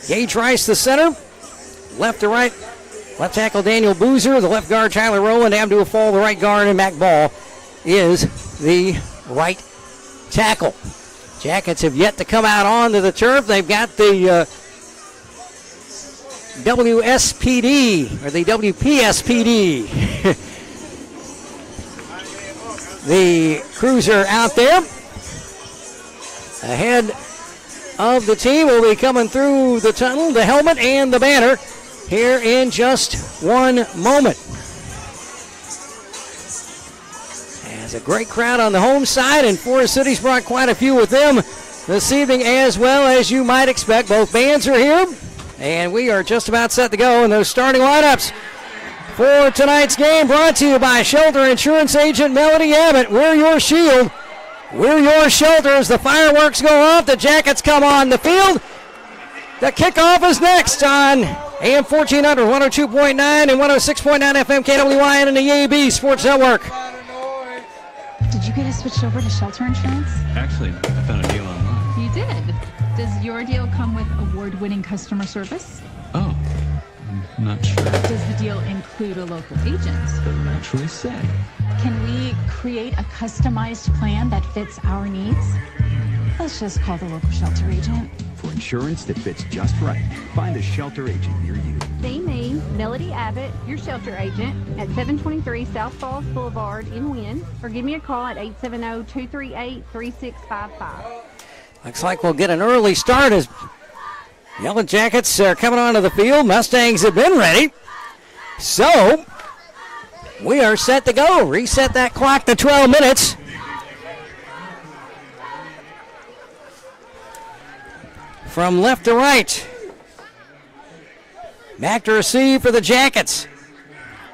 Gage Rice, the center. Left to right, left tackle Daniel Boozer. The left guard, Tyler Rowland. Abdul Fall, the right guard. And Mac Ball is the right tackle. Jackets have yet to come out onto the turf. They've got the WSPD, or the WPSPD. The cruiser out there. Ahead of the team will be coming through the tunnel, the helmet and the banner here in just one moment. There's a great crowd on the home side, and Forest City's brought quite a few with them this evening as well, as you might expect. Both bands are here, and we are just about set to go in those starting lineups for tonight's game, brought to you by Shelter Insurance Agent Melody Abbott. We're your shield. We're your shelter as the fireworks go off. The Jackets come on the field. The kickoff is next on AM 1400, 102.9 and 106.9 FM KWYN and the EAB Sports Network. Did you get us switched over to Shelter Insurance? Actually, I found a deal online. You did. Does your deal come with award-winning customer service? Oh, I'm not sure. Does the deal include a local agent? Doesn't actually say. Can we create a customized plan that fits our needs? Let's just call the local shelter agent. For insurance that fits just right, find a shelter agent near you. See me, Melody Abbott, your shelter agent, at 723 South Falls Boulevard in Wynne, or give me a call at 870-238-3655. Looks like we'll get an early start as Yellow Jackets are coming onto the field. Mustangs have been ready. So, we are set to go. Reset that clock to 12 minutes. From left to right. Back to receive for the Jackets.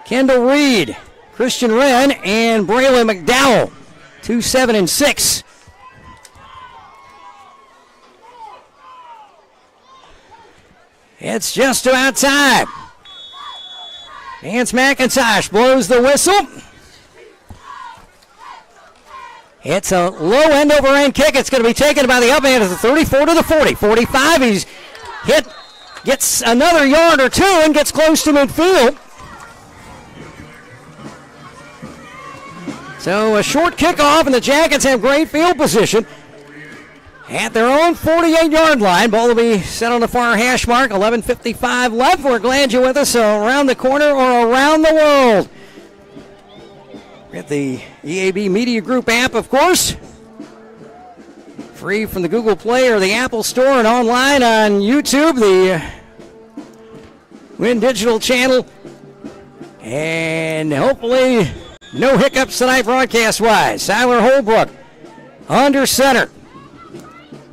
Kendall Reed, Christian Wren, and Braylon McDowell. 2, 7, and 6. It's just about time. Vance McIntosh blows the whistle. It's a low end over end kick. It's going to be taken by the up end of the 34 to the 40. 45, he's hit, gets another yard or two and gets close to midfield. So a short kickoff, and the Jackets have great field position at their own 48-yard line. Ball will be set on the far hash mark. 11:55 left. We're glad you're with us around the corner or around the world. At the EAB Media Group app, of course. Free from the Google Play or the Apple Store, and online on YouTube, the Wynne Digital channel. And hopefully no hiccups tonight broadcast-wise. Siler Holbrook under center.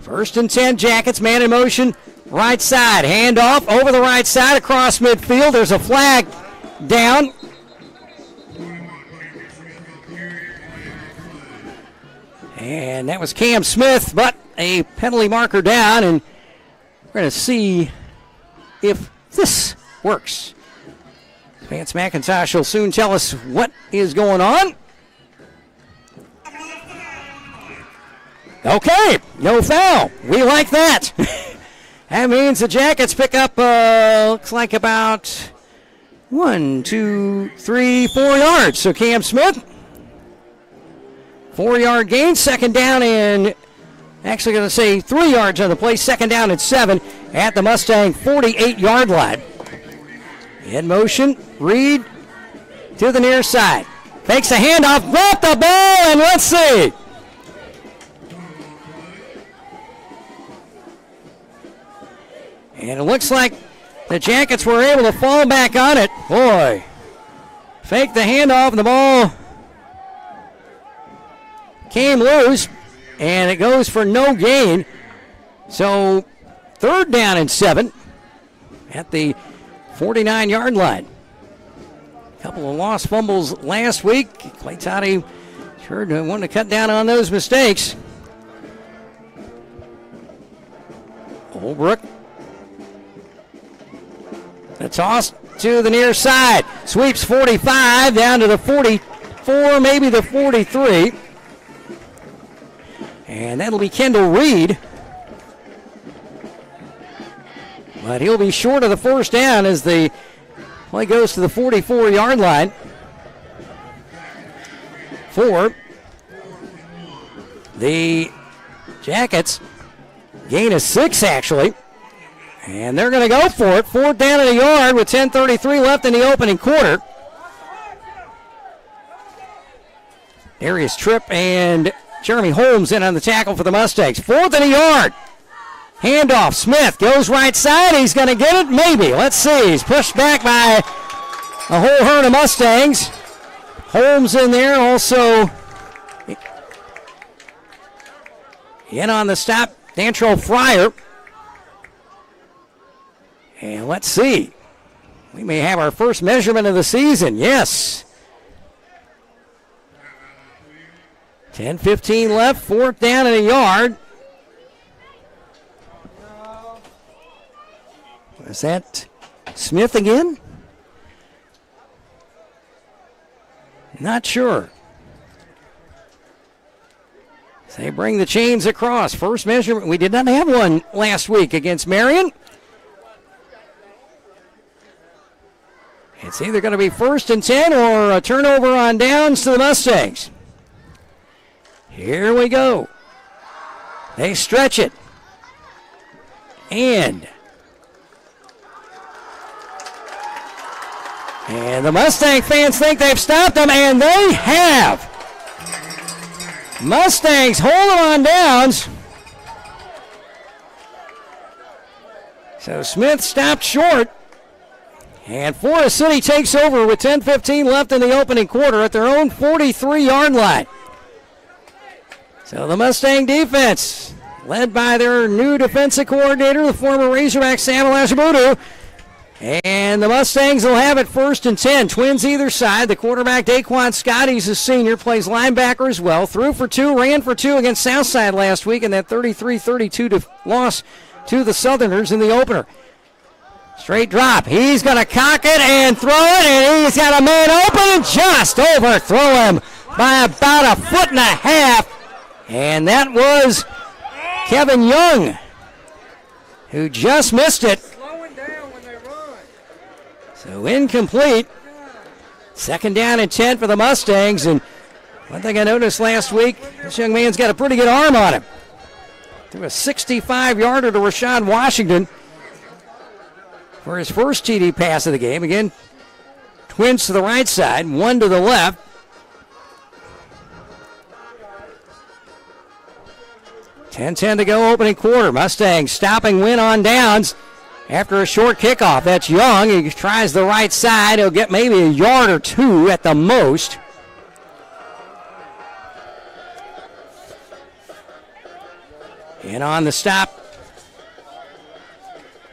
1st and 10, Jackets, man in motion, right side. Handoff over the right side across midfield. There's a flag down. And that was Cam Smith, but a penalty marker down, and we're going to see if this works. Vance McIntosh will soon tell us what is going on. Okay, no foul. We like that. That means the Jackets pick up, looks like about 1, 2, 3, 4 yards. So Cam Smith, 4-yard gain, 2nd down, and actually going to say 3 yards on the play, 2nd down and 7 at the Mustang 48-yard line. In motion, Reed to the near side. Takes a handoff, dropped the ball, and let's see. And it looks like the Jackets were able to fall back on it. Boy, fake the handoff, and the ball came loose, and it goes for no gain. So 3rd down and 7 at the 49-yard line. A couple of lost fumbles last week. Clay Tody sure wanted to cut down on those mistakes. Holbrook. The toss to the near side. Sweeps 45 down to the 44, maybe the 43. And that'll be Kendall Reed. But he'll be short of the 1st down as the play goes to the 44-yard line. For the Jackets, gain of 6 actually And they're going to go for it. 4th down at a yard with 10:33 left in the opening quarter. Darius Tripp and Jeremy Holmes in on the tackle for the Mustangs. 4th and a yard. Handoff. Smith goes right side. He's going to get it. Maybe. Let's see. He's pushed back by a whole herd of Mustangs. Holmes in there also. In on the stop, Dantrell Fryer. And let's see. We may have our first measurement of the season. Yes. 10:15 left, 4th down and a yard. Was that Smith again? Not sure. They bring the chains across. First measurement. We did not have one last week against Marion. It's either going to be 1st and 10 or a turnover on downs to the Mustangs. Here we go. They stretch it. And the Mustang fans think they've stopped them, and they have. Mustangs hold them on downs. So Smith stopped short. And Forrest City takes over with 10:15 left in the opening quarter at their own 43-yard line. So the Mustang defense, led by their new defensive coordinator, the former Razorback Samuel Ashabudu. And the Mustangs will have it 1st and 10. Twins either side. The quarterback, Daquan Scott, he's a senior, plays linebacker as well. Threw for 2, ran for 2 against Southside last week in that 33-32 loss to the Southerners in the opener. Straight drop. He's going to cock it and throw it, and he's got a man open and just overthrow him by about 1.5 feet. And that was Kevin Young, who just missed it. So incomplete. 2nd down and 10 for the Mustangs. And one thing I noticed last week, this young man's got a pretty good arm on him. Threw a 65-yarder to Rashad Washington for his first TD pass of the game. Again, Twins to the right side, 1 to the left. .10 to go, opening quarter. Mustangs stopping Wynne on downs after a short kickoff. That's Young. He tries the right side. He'll get maybe a yard or 2 at the most. And on the stop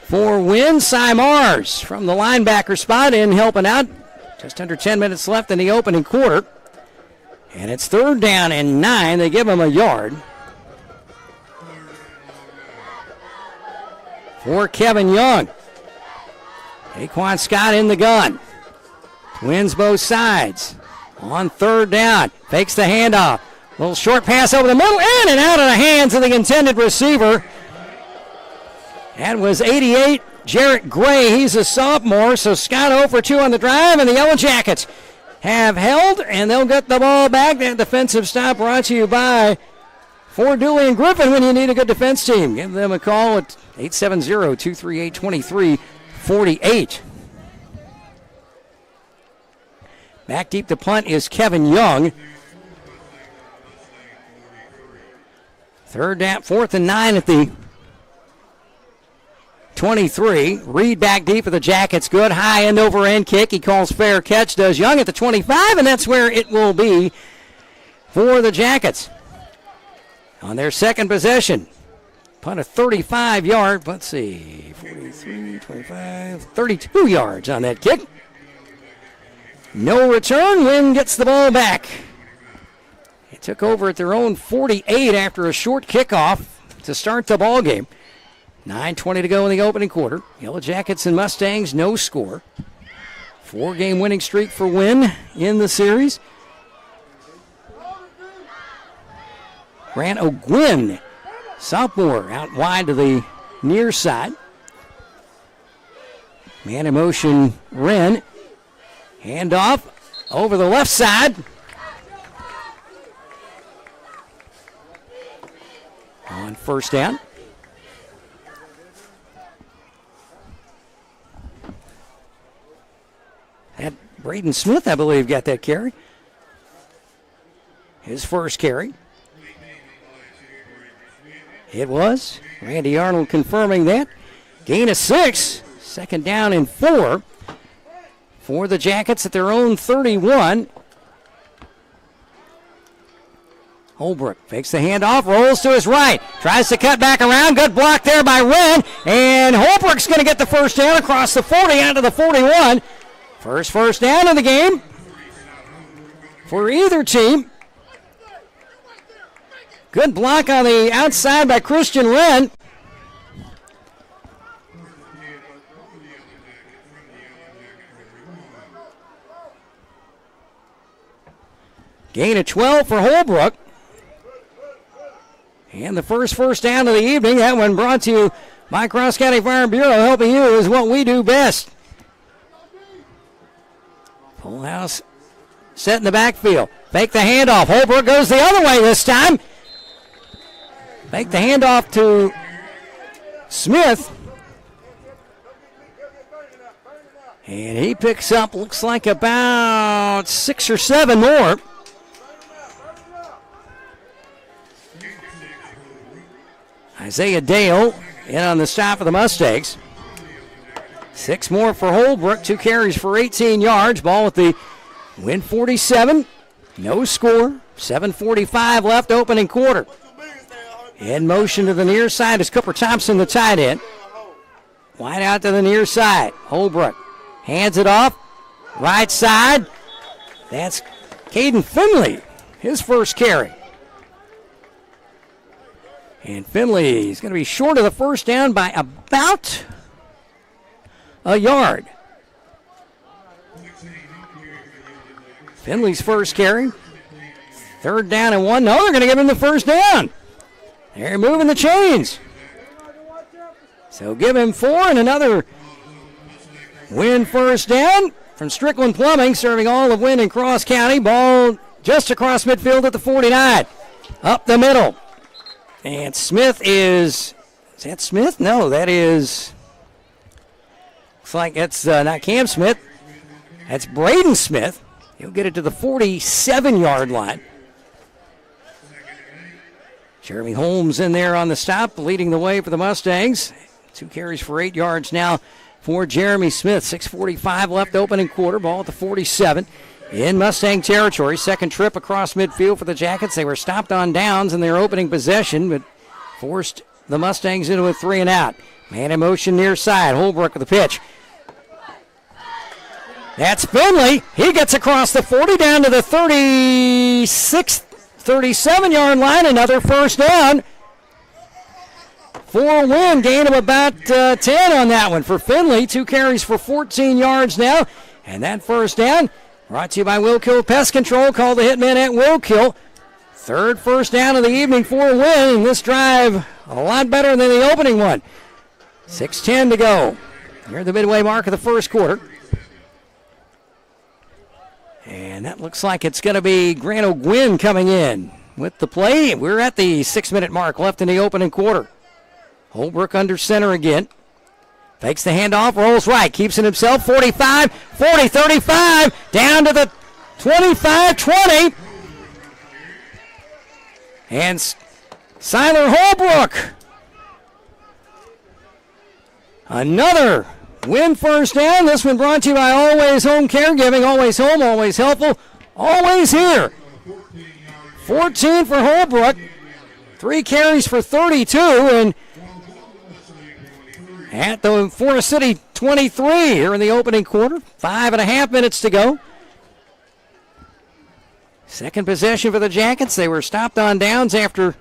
for Wynne, Cy Mars from the linebacker spot in helping out. Just under 10 minutes left in the opening quarter. And it's 3rd down and 9. They give him a yard. For Kevin Young. Daquan Scott in the gun. Twins both sides. On 3rd down. Fakes the handoff. Little short pass over the middle. In and out of the hands of the intended receiver. That was 88, Jarrett Gray. He's a sophomore. So Scott 0 for 2 on the drive. And the Yellow Jackets have held. And they'll get the ball back. That defensive stop brought to you by Ford Dooley and Griffin when you need a good defense team. Give them a call at 870-238-2348. Back deep to punt is Kevin Young. 4th and 9 at the 23. Reed back deep for the Jackets. Good high end over end kick. He calls fair catch. Does Young at the 25, and that's where it will be for the Jackets. On their second possession. Punt a 35-yard, let's see, 43, 25, 32 yards on that kick. No return. Wynne gets the ball back. It took over at their own 48 after a short kickoff to start the ball game. 9:20 to go in the opening quarter. Yellow Jackets and Mustangs, no score. 4-game winning streak for Wynne in the series. Grant O'Gwynn, sophomore, out wide to the near side. Man in motion, Wren. Handoff over the left side. On 1st down. Braden Smith, I believe, got that carry. His first carry. It was. Randy Arnold confirming that. Gain of 6. Second down and 4 for the Jackets at their own 31. Holbrook fakes the handoff, rolls to his right, tries to cut back around. Good block there by Wynne, and Holbrook's going to get the first down across the 40 out to the 41. First down of the game for either team. Good block on the outside by Christian Wren. Gain of 12 for Holbrook. And the first down of the evening, that one brought to you by Cross County Fire and Bureau. Helping you is what we do best. Full house set in the backfield. Fake the handoff. Holbrook goes the other way this time. Fake the handoff to Smith. And he picks up, looks like about 6 or 7 more. Isaiah Dale in on the stop of the Mustangs. 6 more for Holbrook, 2 carries for 18 yards. Ball at the Wynne 47. No score. 7:45 left, opening quarter. In motion to the near side is Cooper Thompson, the tight end. Wide out to the near side. Holbrook hands it off. Right side. That's Caden Finley, his first carry. And Finley is going to be short of the first down by about a yard. Finley's first carry. 3rd down and 1. No, they're going to give him the first down. They're moving the chains. So give him 4 and another Wynne first down from Strickland Plumbing, serving all of Wynne and Cross County. Ball just across midfield at the 49. Up the middle. And Smith is that Smith? No, that is, looks like that's not Cam Smith. That's Braden Smith. He'll get it to the 47-yard line. Jeremy Holmes in there on the stop, leading the way for the Mustangs. 2 carries for 8 yards now for Jeremy Smith. 6:45 left, opening quarter. Ball at the 47 in Mustang territory. Second trip across midfield for the Jackets. They were stopped on downs in their opening possession, but forced the Mustangs into a 3 and out. Man in motion near side. Holbrook with the pitch. That's Finley. He gets across the 40 down to the 37-yard line. Another first down for Wynne. Gain of about 10 on that one for Finley. 2 carries for 14 yards now. And that first down brought to you by Willkill Pest Control. Call the hitman at Willkill. 3rd first down of the evening for Wynne. This drive a lot better than the opening one. 6:10 to go. Near the midway mark of the first quarter. And that looks like it's going to be Grant O'Gwynn coming in with the play. We're at the 6-minute mark left in the opening quarter. Holbrook under center again. Fakes the handoff, rolls right, keeps it himself. 45, 40, 35, down to the 25, 20. And Siler Holbrook. Another Wynne first down. This one brought to you by Always Home Caregiving. Always home, always helpful, always here. 14 for Holbrook. 3 carries for 32. And at the Forest City 23 here in the opening quarter. 5.5 minutes to go. Second possession for the Jackets. They were stopped on downs after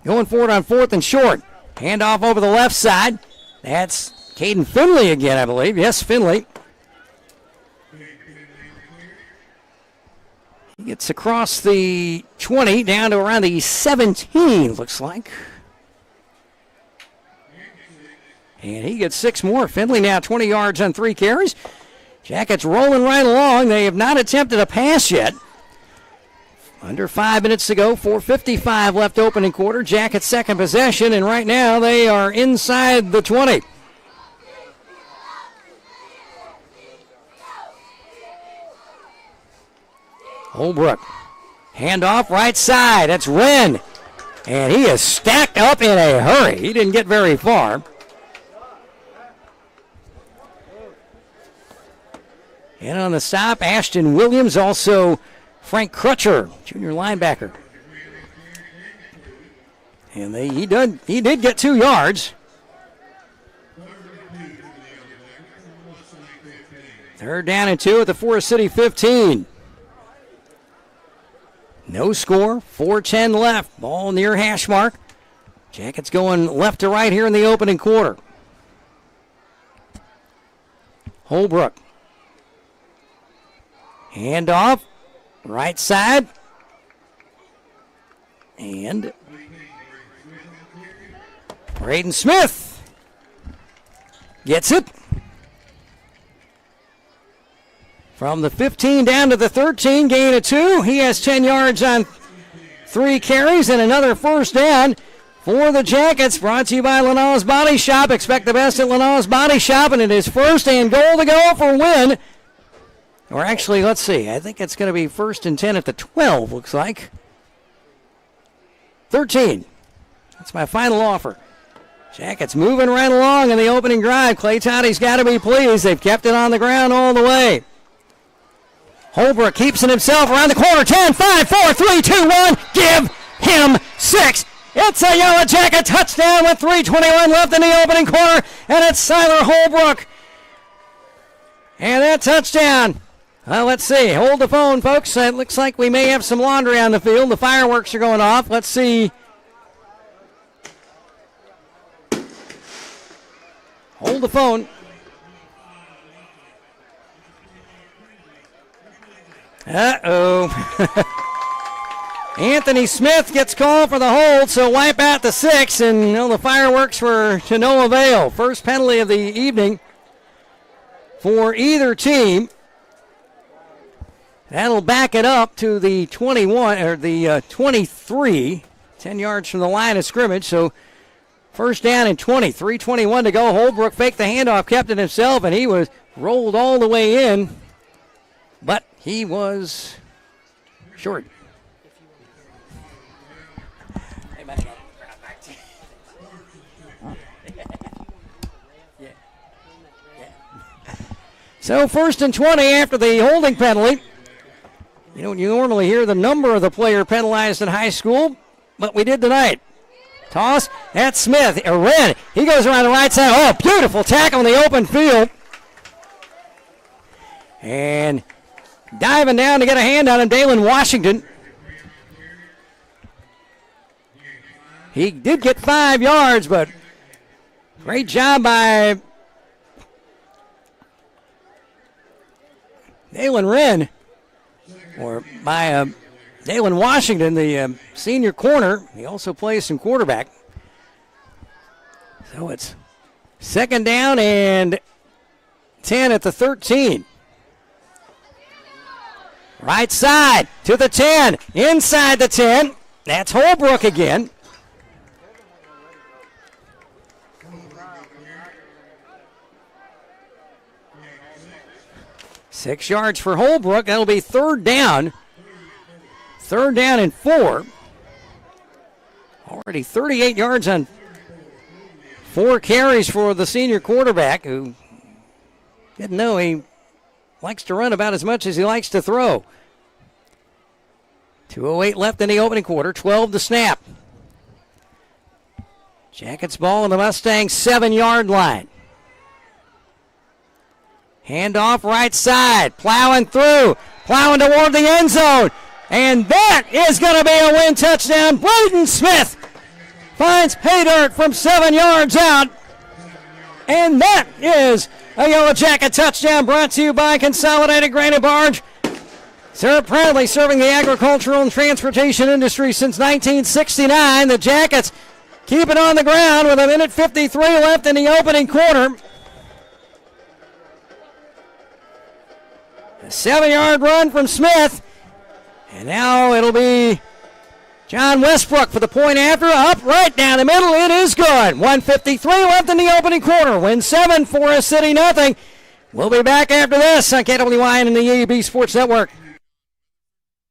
going forward on 4th and short. Handoff over the left side. That's Caden Finley again, I believe. Yes, Finley. He gets across the 20 down to around the 17, looks like. And he gets 6 more. Finley now 20 yards on 3 carries. Jackets rolling right along. They have not attempted a pass yet. Under 5 minutes to go. 4:55 left opening quarter. Jackets second possession, and right now they are inside the 20. Holbrook. Handoff right side. That's Wynne. And he is stacked up in a hurry. He didn't get very far. And on the stop, Ashton Williams, also Frank Crutcher, junior linebacker. And he did get 2 yards. Third down and 2 at the Forest City 15. No score, 4:10 left. Ball near hash mark. Jackets going left to right here in the opening quarter. Holbrook. Handoff, right side. And Braden Smith gets it. From the 15 down to the 13, gain of 2. He has 10 yards on 3 carries and another first down for the Jackets. Brought to you by Lanaw's Body Shop. Expect the best at Lanaw's Body Shop, and it is first and goal to go for Wynne. Or actually, let's see. I think it's going to be first and 10 at the 12, looks like. 13. That's my final offer. Jackets moving right along in the opening drive. Clay Tody's got to be pleased. They've kept it on the ground all the way. Holbrook keeps it himself around the corner. 10, 5, 4, 3, 2, 1. Give him 6. It's a Yellow Jacket touchdown with 3:21 left in the opening quarter. And it's Siler Holbrook. And that touchdown. Well, let's see. Hold the phone, folks. It looks like we may have some laundry on the field. The fireworks are going off. Let's see. Hold the phone. Uh-oh. Anthony Smith gets called for the hold, so wipe out the 6, and the fireworks were to no avail. First penalty of the evening for either team. That'll back it up to the 21 or the 23, 10 yards from the line of scrimmage. So first down and 20, 3:21 to go. Holbrook faked the handoff, kept it himself, and he was rolled all the way in, but he was short. So first and 20 after the holding penalty. You don't normally hear the number of the player penalized in high school, but we did tonight. Toss, that's Smith, Wynne. He goes around the right side. Oh, beautiful tackle in the open field. And diving down to get a hand on him, Dalen Washington. He did get 5 yards, but great job by Dalen Wren, or by Dalen Washington, the senior corner. He also plays some quarterback. So it's second down and 10 at the 13. Right side to the 10, inside the 10. That's Holbrook again. Six yards for Holbrook. That'll be third down. Third down and 4. Already 38 yards on 4 carries for the senior quarterback, who didn't know he likes to run about as much as he likes to throw. 2:08 left in the opening quarter. 12 to snap. Jackets ball on the Mustangs 7-yard line. Handoff right side, plowing through, plowing toward the end zone. And that is going to be a Wynne touchdown. Braden Smith finds pay dirt from 7 yards out. And that is a Yellow Jacket touchdown, brought to you by Consolidated Grain and Barge. They're proudly serving the agricultural and transportation industry since 1969. The Jackets keep it on the ground with 1:53 left in the opening quarter. A 7-yard run from Smith. And now it'll be John Westbrook for the point after. Up right down the middle. It is good. 1:53 left in the opening quarter. Wynne 7, Forrest City nothing. We'll be back after this on KWIN and the EAB Sports Network.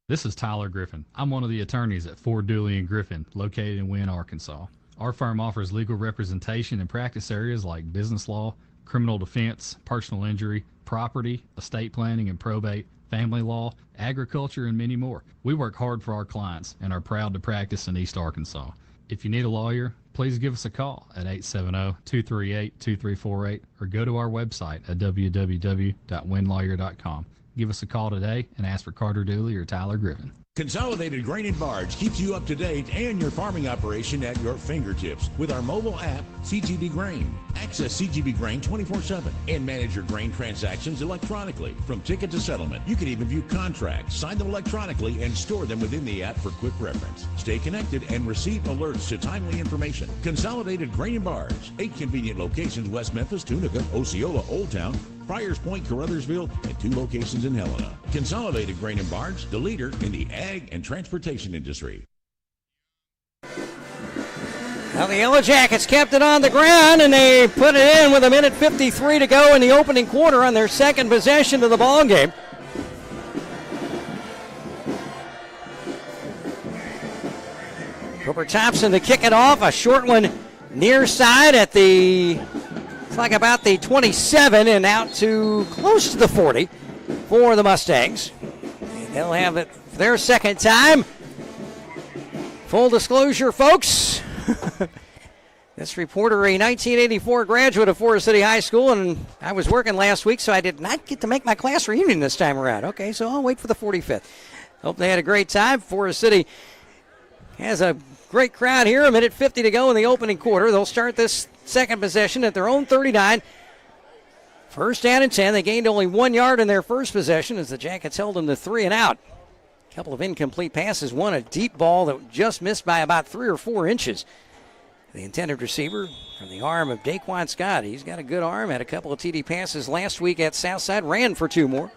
This is Tyler Griffin. I'm one of the attorneys at Ford Dooley & Griffin, located in Wynne, Arkansas. Our firm offers legal representation in practice areas like business law, criminal defense, personal injury, property, estate planning and probate, family law, agriculture, and many more. We work hard for our clients and are proud to practice in East Arkansas. If you need a lawyer, please give us a call at 870-238-2348 or go to our website at www.winlawyer.com. Give us a call today and ask for Carter Dooley or Tyler Griffin. Consolidated Grain and Barge keeps you up to date and your farming operation at your fingertips with our mobile app, CGB Grain. Access CGB Grain 24/7 and manage your grain transactions electronically. From ticket to settlement, you can even view contracts, sign them electronically, and store them within the app for quick reference. Stay connected and receive alerts to timely information. Consolidated Grain and Barge, 8 convenient locations: West Memphis, Tunica, Osceola, Old Town, Friars Point, Carruthersville, and 2 locations in Helena. Consolidated Grain and Barge, the leader in the ag and transportation industry. Now the Yellow Jackets kept it on the ground, and they put it in with 1:53 to go in the opening quarter on their second possession of the ball game. Cooper Thompson to kick it off, a short one near side at the, it's like about the 27 and out to close to the 40 for the Mustangs. And they'll have it for their second time. Full disclosure, folks. This reporter, a 1984 graduate of Forrest City High School, and I was working last week, so I did not get to make my class reunion this time around. Okay, so I'll wait for the 45th. Hope they had a great time. Forrest City has a great crowd here. 1:50 to go in the opening quarter. They'll start this second possession at their own 39. First down and 10. They gained only 1 yard in their first possession as the Jackets held them to 3 and out. A couple of incomplete passes. One, a deep ball that just missed by about 3 or 4 inches. The intended receiver from the arm of Daquan Scott. He's got a good arm. Had a couple of TD passes last week at Southside. Ran for 2 more.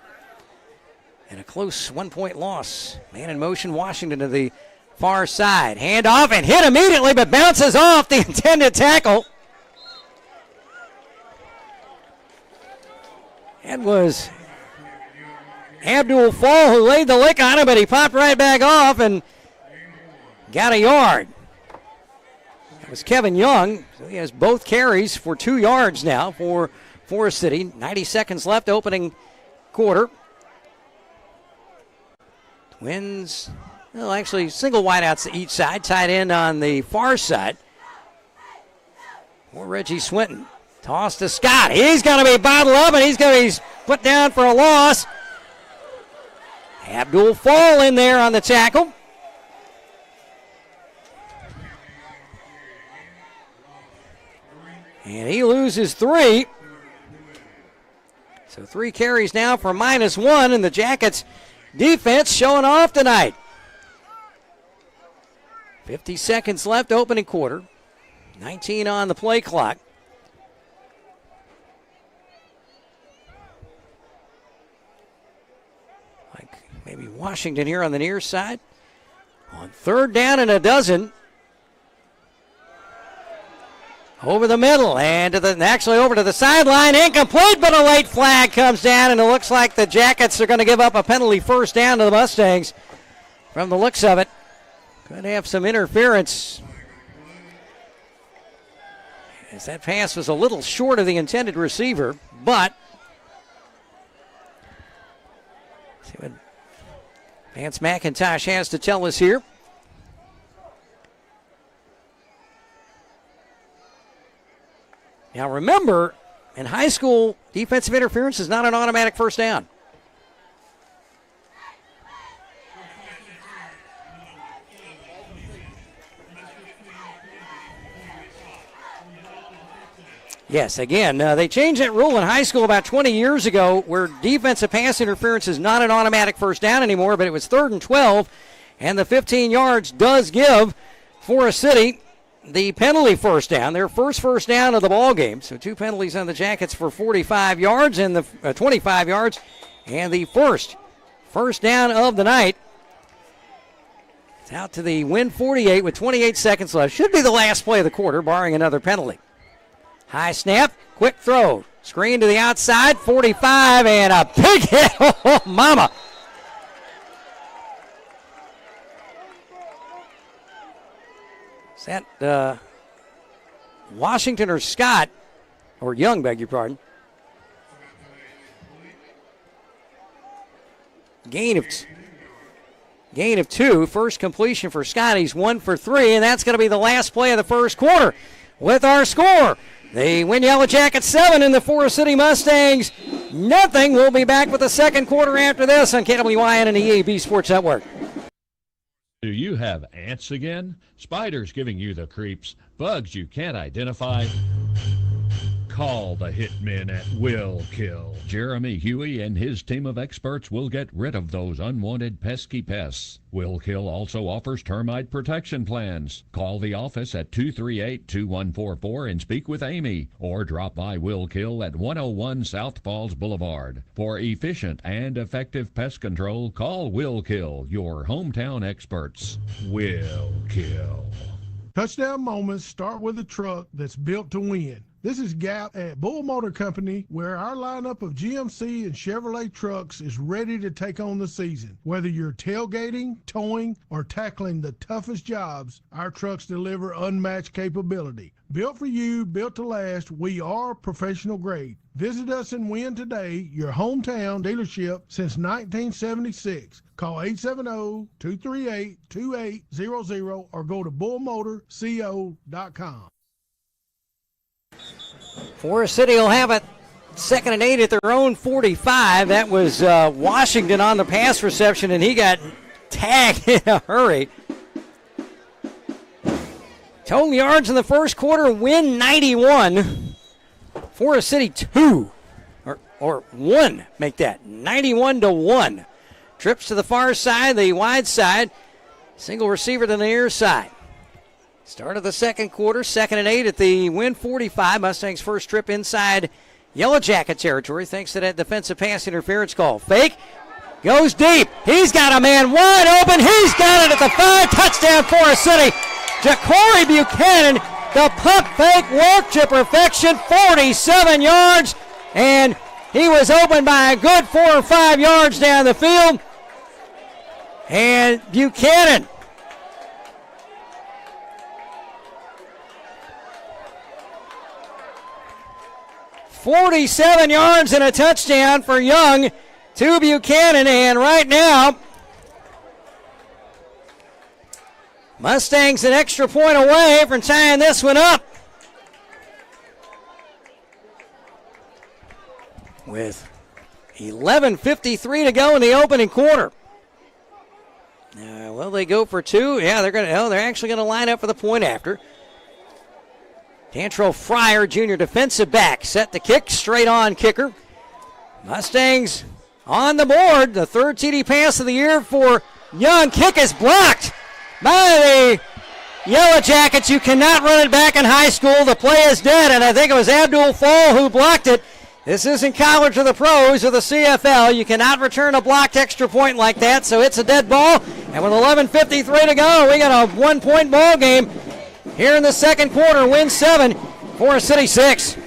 And a close 1-point loss. Man in motion, Washington to the far side. Hand off and hit immediately, but bounces off the intended tackle. That was Abdul Fall who laid the lick on him, but he popped right back off and got a yard. That was Kevin Young. So he has both carries for 2 yards now for Forrest City. 90 seconds left, opening quarter. Twins, well, actually single wideouts to each side, tight end on the far side. For Reggie Swinton. Toss to Scott. He's going to be bottled up, and he's going to be put down for a loss. Abdul Fall in there on the tackle. And he loses 3. So 3 carries now for -1, and the Jackets defense showing off tonight. 50 seconds left, opening quarter. 19 on the play clock. Like maybe Washington here on the near side. On 3rd down and a dozen. Over the middle and actually over to the sideline. Incomplete, but a late flag comes down, and it looks like the Jackets are going to give up a penalty first down to the Mustangs. From the looks of it, could have some interference. As that pass was a little short of the intended receiver, but see what Vance McIntosh has to tell us here. Now remember, in high school, defensive interference is not an automatic first down. Yes, again, they changed that rule in high school about 20 years ago where defensive pass interference is not an automatic first down anymore, but it was 3rd and 12, and the 15 yards does give Forrest City the penalty first down, their first down of the ball game. So 2 penalties on the Jackets for 45 yards and the 25 yards, and the first down of the night. It's out to the Wynne 48 with 28 seconds left. Should be the last play of the quarter, barring another penalty. High snap, quick throw, screen to the outside, 45, and a big hit. Oh, mama. Is that Washington or Scott? Or Young, beg your pardon. Gain of 2. First completion for Scott. He's 1 for 3, and that's going to be the last play of the first quarter. With our score, the Wynne Yellow Jackets 7 and the Forest City Mustangs nothing. We'll be back with the second quarter after this on KWYN and the EAB Sports Network. Do you have ants again? Spiders giving you the creeps? Bugs you can't identify? Call the hitmen at Will Kill. Jeremy Huey and his team of experts will get rid of those unwanted pesky pests. Will Kill also offers termite protection plans. Call the office at 238-2144 and speak with Amy, or drop by Will Kill at 101 South Falls Boulevard. For efficient and effective pest control, call Will Kill, your hometown experts. Will Kill. Touchdown moments start with a truck that's built to win. This is Gap at Bull Motor Company, where our lineup of GMC and Chevrolet trucks is ready to take on the season. Whether you're tailgating, towing, or tackling the toughest jobs, our trucks deliver unmatched capability. Built for you, built to last, we are professional grade. Visit us in Wynne today, your hometown dealership since 1976. Call 870-238-2800 or go to bullmotorco.com. Forest City will have it 2nd and 8 at their own 45. That was Washington on the pass reception, and he got tagged in a hurry. Total yards in the first quarter, Wynne 91. Forest City 2, or 1, make that, 91-1. Trips to the far side, the wide side. Single receiver to the near side. Start of the second quarter, 2nd and 8 at the Wynne 45. Mustangs' first trip inside Yellow Jacket territory thanks to that defensive pass interference call. Fake, goes deep. He's got a man wide open. He's got it at the 5. Touchdown, Forest City. Ja'Cory Buchanan, the pump fake work to perfection, 47 yards. And he was open by a good 4 or 5 yards down the field. And Buchanan, 47 yards and a touchdown for Young to Buchanan. And right now, Mustangs an extra point away from tying this one up. With 11:53 to go in the opening quarter. Will they go for 2? Yeah, they're actually going to line up for the point after. Tantro Fryer, junior defensive back, set to kick, straight on kicker. Mustangs on the board. The third TD pass of the year for Young. Kick is blocked by the Yellow Jackets. You cannot run it back in high school. The play is dead, and I think it was Abdul Fall who blocked it. This isn't college or the pros or the CFL. You cannot return a blocked extra point like that, so it's a dead ball. And with 11:53 to go, we got a 1-point ball game here in the second quarter. Wynne 7, Forest City 6.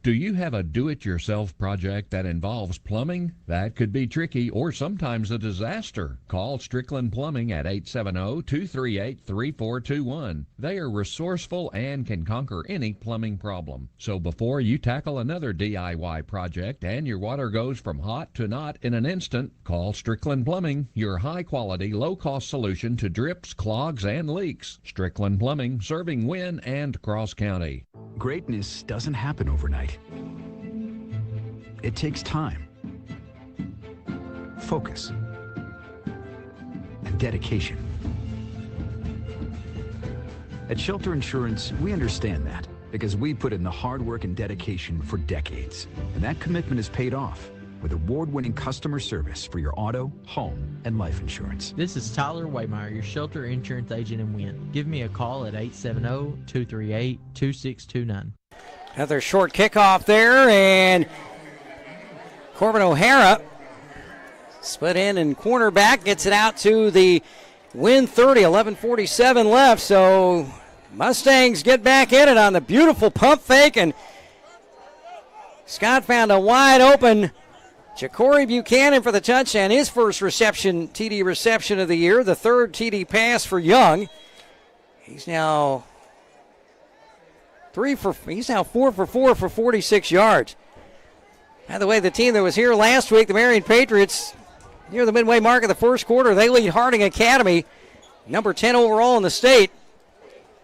Do you have a do-it-yourself project that involves plumbing? That could be tricky or sometimes a disaster. Call Strickland Plumbing at 870-238-3421. They are resourceful and can conquer any plumbing problem. So before you tackle another DIY project and your water goes from hot to not in an instant, call Strickland Plumbing, your high-quality, low-cost solution to drips, clogs, and leaks. Strickland Plumbing, serving Wynne and Cross County. Greatness doesn't happen overnight. It takes time, focus, and dedication. At Shelter Insurance, we understand that because we put in the hard work and dedication for decades. And that commitment is paid off with award-winning customer service for your auto, home, and life insurance. This is Tyler Waymeyer, your shelter insurance agent in Wynne. Give me a call at 870-238-2629. Another short kickoff there, and Corbin O'Hara split in and cornerback gets it out to the Wynne 30, 11:47 left. So Mustangs get back in it on the beautiful pump fake, and Scott found a wide open Jacory Buchanan for the touchdown, his first reception, TD reception of the year, the third TD pass for Young. He's now 4 for 4 for 46 yards. By the way, the team that was here last week, the Marion Patriots, near the midway mark of the first quarter, they lead Harding Academy, number 10 overall in the state,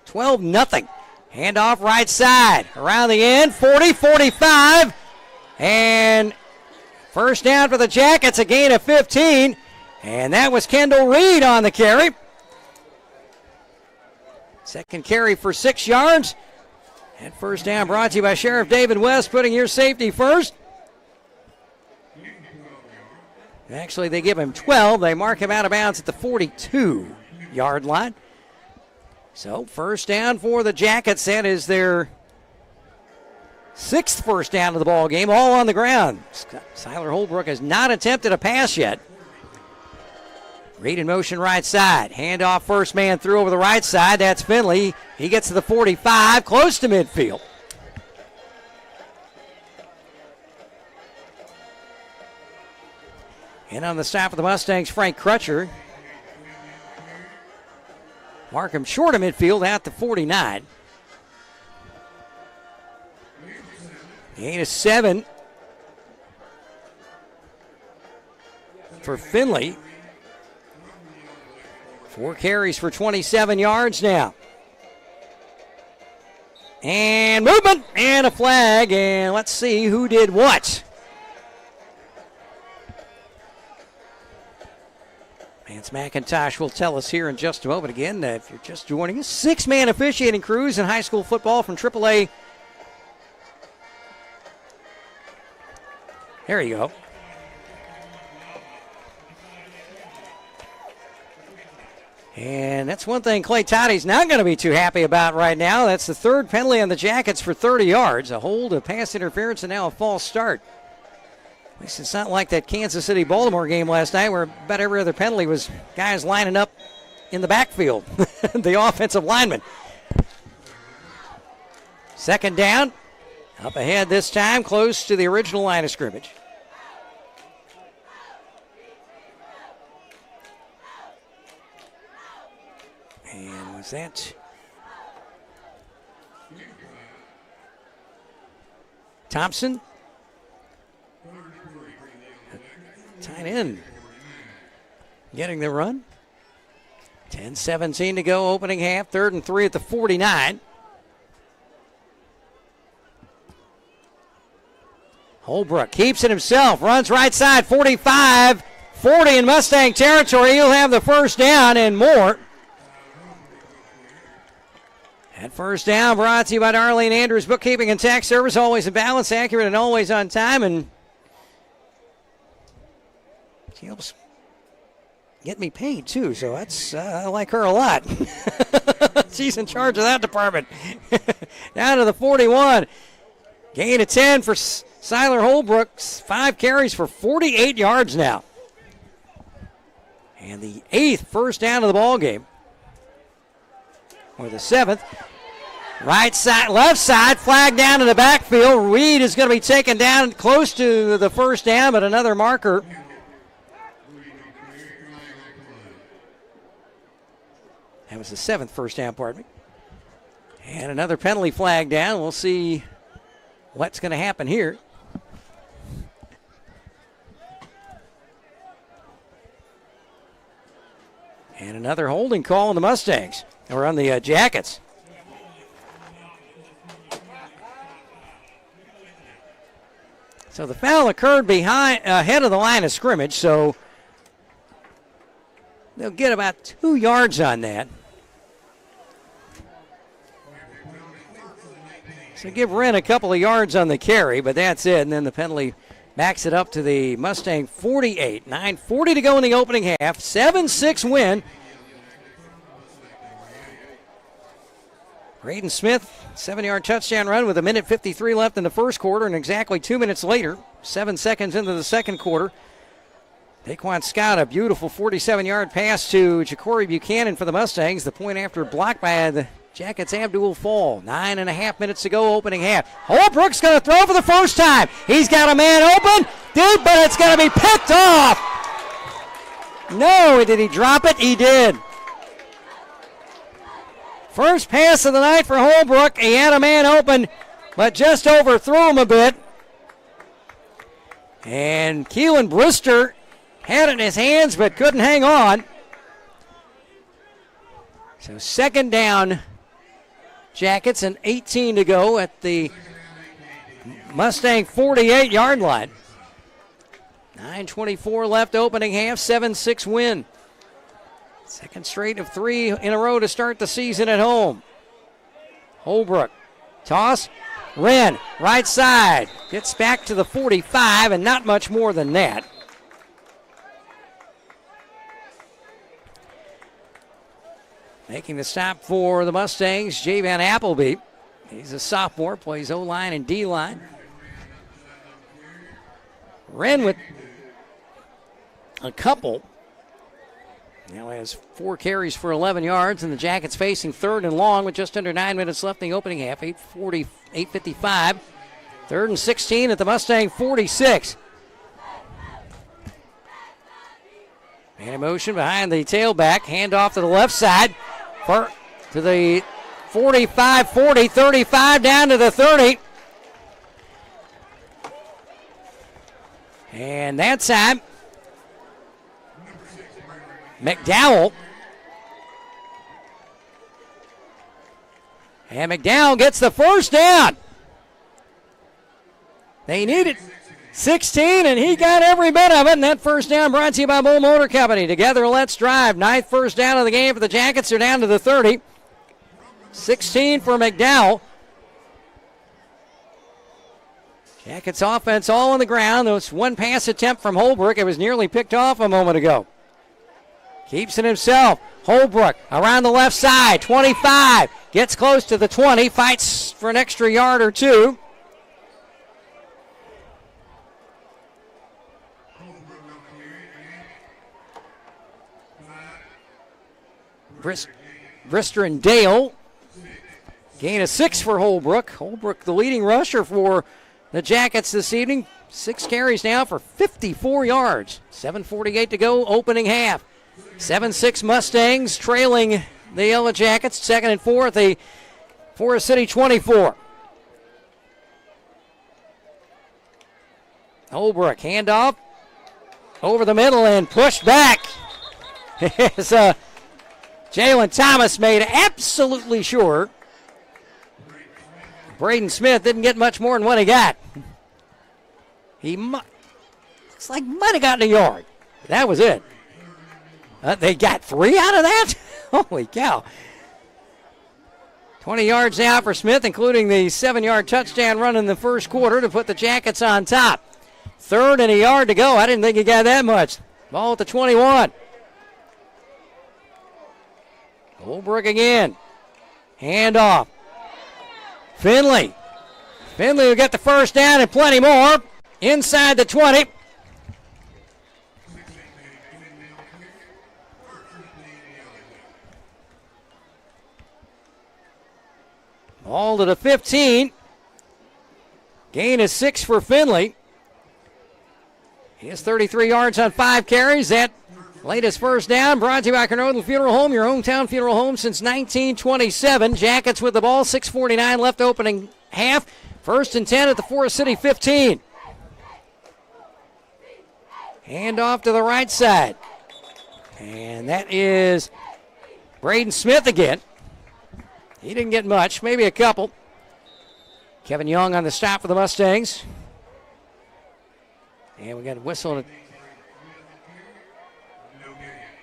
12-0. Handoff right side, around the end, 40, 45, and first down for the Jackets, a gain of 15, and that was Kendall Reed on the carry. Second carry for 6 yards, and first down brought to you by Sheriff David West, putting your safety first. Actually, they give him 12. They mark him out of bounds at the 42-yard line. So first down for the Jackets. That is their 6th first down of the ball game, all on the ground. Skylar Holbrook has not attempted a pass yet. Reed in motion right side. Handoff first man through over the right side. That's Finley. He gets to the 45, close to midfield. And on the stop of the Mustangs, Frank Crutcher. Mark him short of midfield at the 49. Gain of 7 for Finley. 4 carries for 27 yards now. And movement and a flag, and let's see who did what. Vance McIntosh will tell us here in just a moment. Again, if you're just joining us, 6-man officiating crews in high school football from AAA. There you go. And that's one thing Clay Tody's not going to be too happy about right now. That's the 3rd penalty on the Jackets for 30 yards. A hold, a pass interference, and now a false start. At least it's not like that Kansas City-Baltimore game last night where about every other penalty was guys lining up in the backfield, the offensive linemen. Second down, up ahead this time, close to the original line of scrimmage. And was that Thompson? Tight end getting the run. 10-17 to go, opening half, 3rd and 3 at the 49. Holbrook keeps it himself, runs right side, 45, 40 in Mustang territory. He'll have the first down and more. That first down brought to you by Darlene Andrews Bookkeeping and Tax Service, always in balance, accurate, and always on time. And she helps get me paid, too, so that's I like her a lot. She's in charge of that department. Down to the 41. Gain of 10 for Skylar Holbrook. 5 carries for 48 yards now. And the 8th first down of the ball game. Or the 7th. Right side, left side, flag down to the backfield. Reed is going to be taken down close to the first down, but another marker. That was the 7th first down, pardon me. And another penalty flag down. We'll see what's going to happen here. And another holding call on the Mustangs, or on the Jackets. So the foul occurred ahead of the line of scrimmage, so they'll get about 2 yards on that. So give Wynne a couple of yards on the carry, but that's it. And then the penalty backs it up to the Mustang 48. 9:40 to go in the opening half. 7-6 win. Braden Smith, 7-yard touchdown run with 1:53 left in the first quarter, and exactly 2 minutes later, 7 seconds into the second quarter, Daquan Scott, a beautiful 47-yard pass to Jacory Buchanan for the Mustangs. The point after blocked by the Jackets have dual fall. 9.5 minutes to go, opening half. Holbrook's going to throw for the first time. He's got a man open, deep, but it's going to be picked off. No, did he drop it? He did. First pass of the night for Holbrook. He had a man open, but just overthrew him a bit. And Keelan Brister had it in his hands, but couldn't hang on. So second down, Jackets, and 18 to go at the Mustang 48-yard line. 9:24 left, opening half, 7-6 win. Second straight of 3 in a row to start the season at home. Holbrook, toss, Wynne, right side. Gets back to the 45, and not much more than that. Making the stop for the Mustangs, Javan Appleby. He's a sophomore, plays O-line and D-line. Wynne with a couple. Now has 4 carries for 11 yards, and the Jackets facing third and long with just under 9 minutes left in the opening half. 8:55. Third and 16 at the Mustang 46. Man in motion behind the tailback. Handoff to the left side. To the 45, 40, 35, down to the 30. And that time, McDowell. And McDowell gets the first down. They needed 16, and he got every bit of it. And that first down brought to you by Bull Motor Company. Together, let's drive. 9th first down of the game for the Jackets. They're down to the 30. 16 for McDowell. Jackets offense all on the ground. There was one pass attempt from Holbrook. It was nearly picked off a moment ago. Keeps it himself. Holbrook around the left side. 25. Gets close to the 20. Fights for an extra yard or two. Brister and Dale. Gain of 6 for Holbrook. Holbrook, the leading rusher for the Jackets this evening. 6 carries now for 54 yards. 7:48 to go, opening half. 7-6 Mustangs trailing the Yellow Jackets. 2nd and 4 at the Forest City 24. Holbrook, handoff over the middle and pushed back. As Jalen Thomas made absolutely sure Braden Smith didn't get much more than what he got. He looks like might have gotten a yard. That was it. They got 3 out of that? Holy cow. 20 yards now for Smith, including the 7-yard touchdown run in the first quarter to put the Jackets on top. 3rd and a yard to go. I didn't think he got that much. Ball at the 21. Holbrook again. Handoff. Finley. Finley will get the first down and plenty more. Inside the 20. Ball to the 15. Gain is 6 for Finley. He has 33 yards on 5 carries. That latest first down brought to you by Kernodle Funeral Home, your hometown funeral home since 1927. Jackets with the ball, 6:49 left opening half. 1st and 10 at the Forest City 15. Hand off to the right side. And that is Braden Smith again. He didn't get much, maybe a couple. Kevin Young on the stop for the Mustangs. And we got a whistle.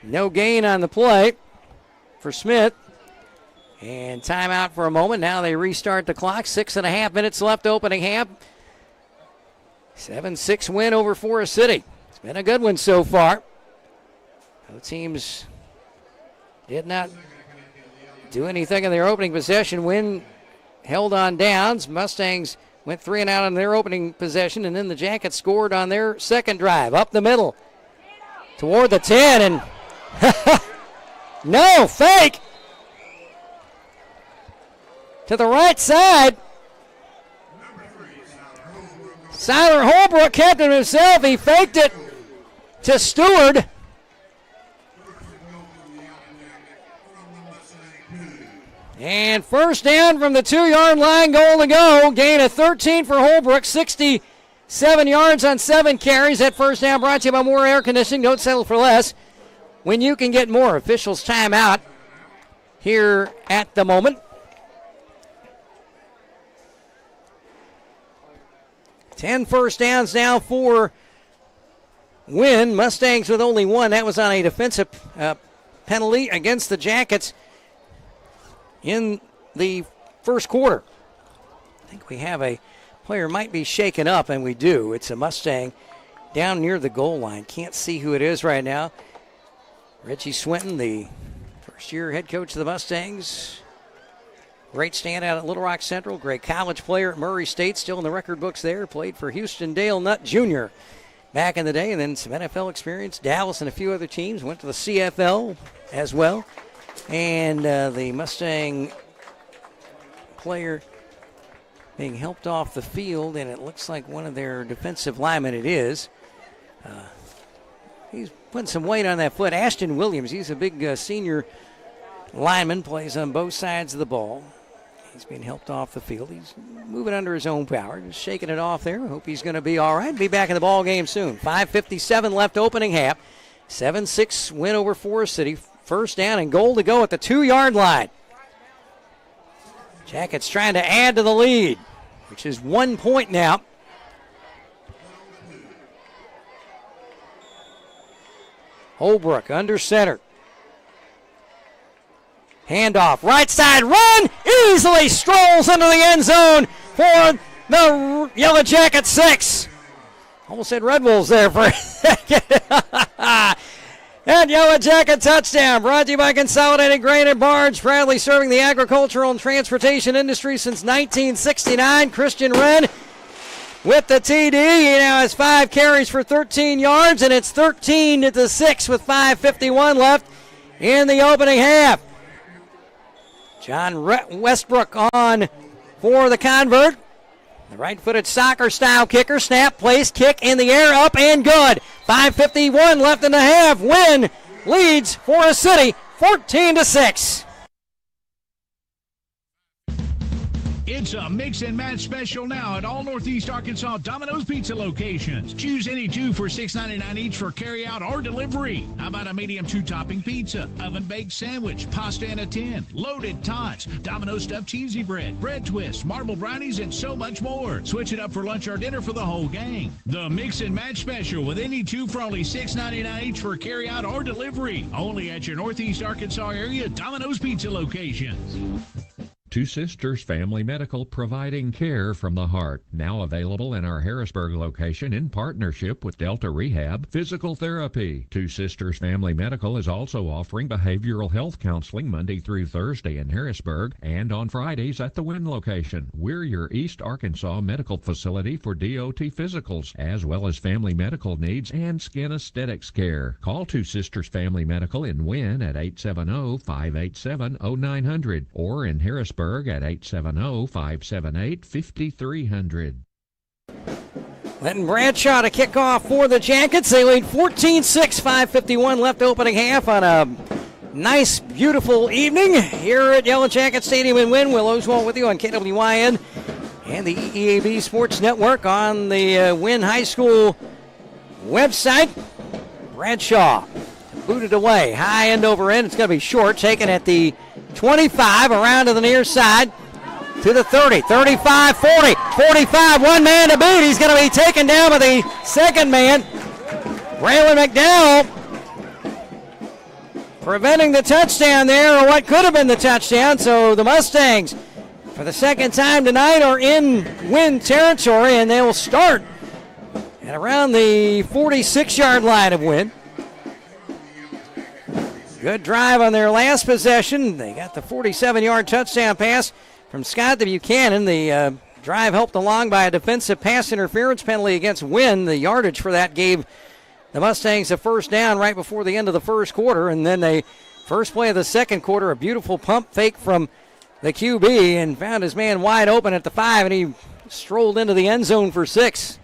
No gain on the play for Smith. And timeout for a moment. Now they restart the clock. 6.5 minutes left opening half. 7-6 win over Forest City. It's been a good one so far. Both teams did not do anything in their opening possession. Wynne held on downs. Mustangs went 3 and out on their opening possession, and then the Jackets scored on their second drive. Up the middle toward the 10, and no, fake. to the right side. Siler Holbrook kept it himself. He faked it to Stewart. And first down from the 2-yard line, goal to go. Gain of 13 for Holbrook, 67 yards on 7 carries. That first down brought to you by More Air Conditioning. Don't settle for less when you can get more. Officials timeout here at the moment. 10 first downs now for Wynne. Mustangs with only 1. That was on a defensive penalty against the Jackets in the first quarter. I think we have a player might be shaken up, and we do. It's a Mustang down near the goal line. Can't see who it is right now. Reggie Swinton, the first-year head coach of the Mustangs. Great standout at Little Rock Central. Great college player at Murray State. Still in the record books there. Played for Houston Dale Nutt Jr. back in the day, and then some NFL experience. Dallas and a few other teams. Went to the CFL as well. And the Mustang player being helped off the field, and it looks like one of their defensive linemen it is. He's putting some weight on that foot. Ashton Williams, he's a big senior lineman, plays on both sides of the ball. He's being helped off the field. He's moving under his own power, just shaking it off there. Hope he's going to be all right. Be back in the ball game soon. 5:57 left opening half. 7-6 win over Forrest City. First down and goal to go at the 2-yard line. Jackets trying to add to the lead, which is 1 point now. Holbrook under center. Handoff, right side, run, easily strolls into the end zone for the Yellow Jackets 6. Almost said Red Wolves there for a second. And Yellow Jacket touchdown, brought to you by Consolidated Grain and Barge, proudly serving the agricultural and transportation industry since 1969. Christian Wren with the TD. He now has 5 carries for 13 yards, and it's 13-6 with 5:51 left in the opening half. John Westbrook on for the convert. The right-footed soccer-style kicker, snap, place, kick in the air, up and good. 5:51 left in the half. Wynne leads Forrest City 14-6. It's a mix and match special now at all Northeast Arkansas Domino's Pizza locations. Choose any 2 for $6.99 each for carry-out or delivery. How about a medium 2-topping pizza, oven-baked sandwich, pasta in a tin, loaded tots, Domino's stuffed cheesy bread, bread twists, marble brownies, and so much more. Switch it up for lunch or dinner for the whole gang. The mix and match special with any 2 for only $6.99 each for carry-out or delivery. Only at your Northeast Arkansas area Domino's Pizza locations. Two Sisters Family Medical, providing care from the heart. Now available in our Harrisburg location in partnership with Delta Rehab Physical Therapy. Two Sisters Family Medical is also offering behavioral health counseling Monday through Thursday in Harrisburg and on Fridays at the Wynne location. We're your East Arkansas medical facility for DOT physicals, as well as family medical needs and skin aesthetics care. Call Two Sisters Family Medical in Wynne at 870-587-0900 or in Harrisburg at 870-578-5300. Letting Bradshaw to kick off for the Jackets. They lead 14-6, 5:51 left opening half on a nice, beautiful evening here at Yellow Jacket Stadium in Wynne. Will Oswald with you on KWYN and the EAB Sports Network on the Wynne High School website. Bradshaw booted away, high end over end. It's going to be short, taken at the 25, around to the near side, to the 30, 35, 40, 45, one man to beat. He's going to be taken down by the second man, Braylon McDowell, preventing the touchdown there, or what could have been the touchdown. So the Mustangs, for the second time tonight, are in Wynne territory, and they will start at around the 46-yard line of Wynne. Good drive on their last possession. They got the 47-yard touchdown pass from Scott Buchanan. The drive helped along by a defensive pass interference penalty against Wynne. The yardage for that gave the Mustangs a first down right before the end of the first quarter. And then the first play of the second quarter, a beautiful pump fake from the QB, and found his man wide open at the 5, and he strolled into the end zone for 6.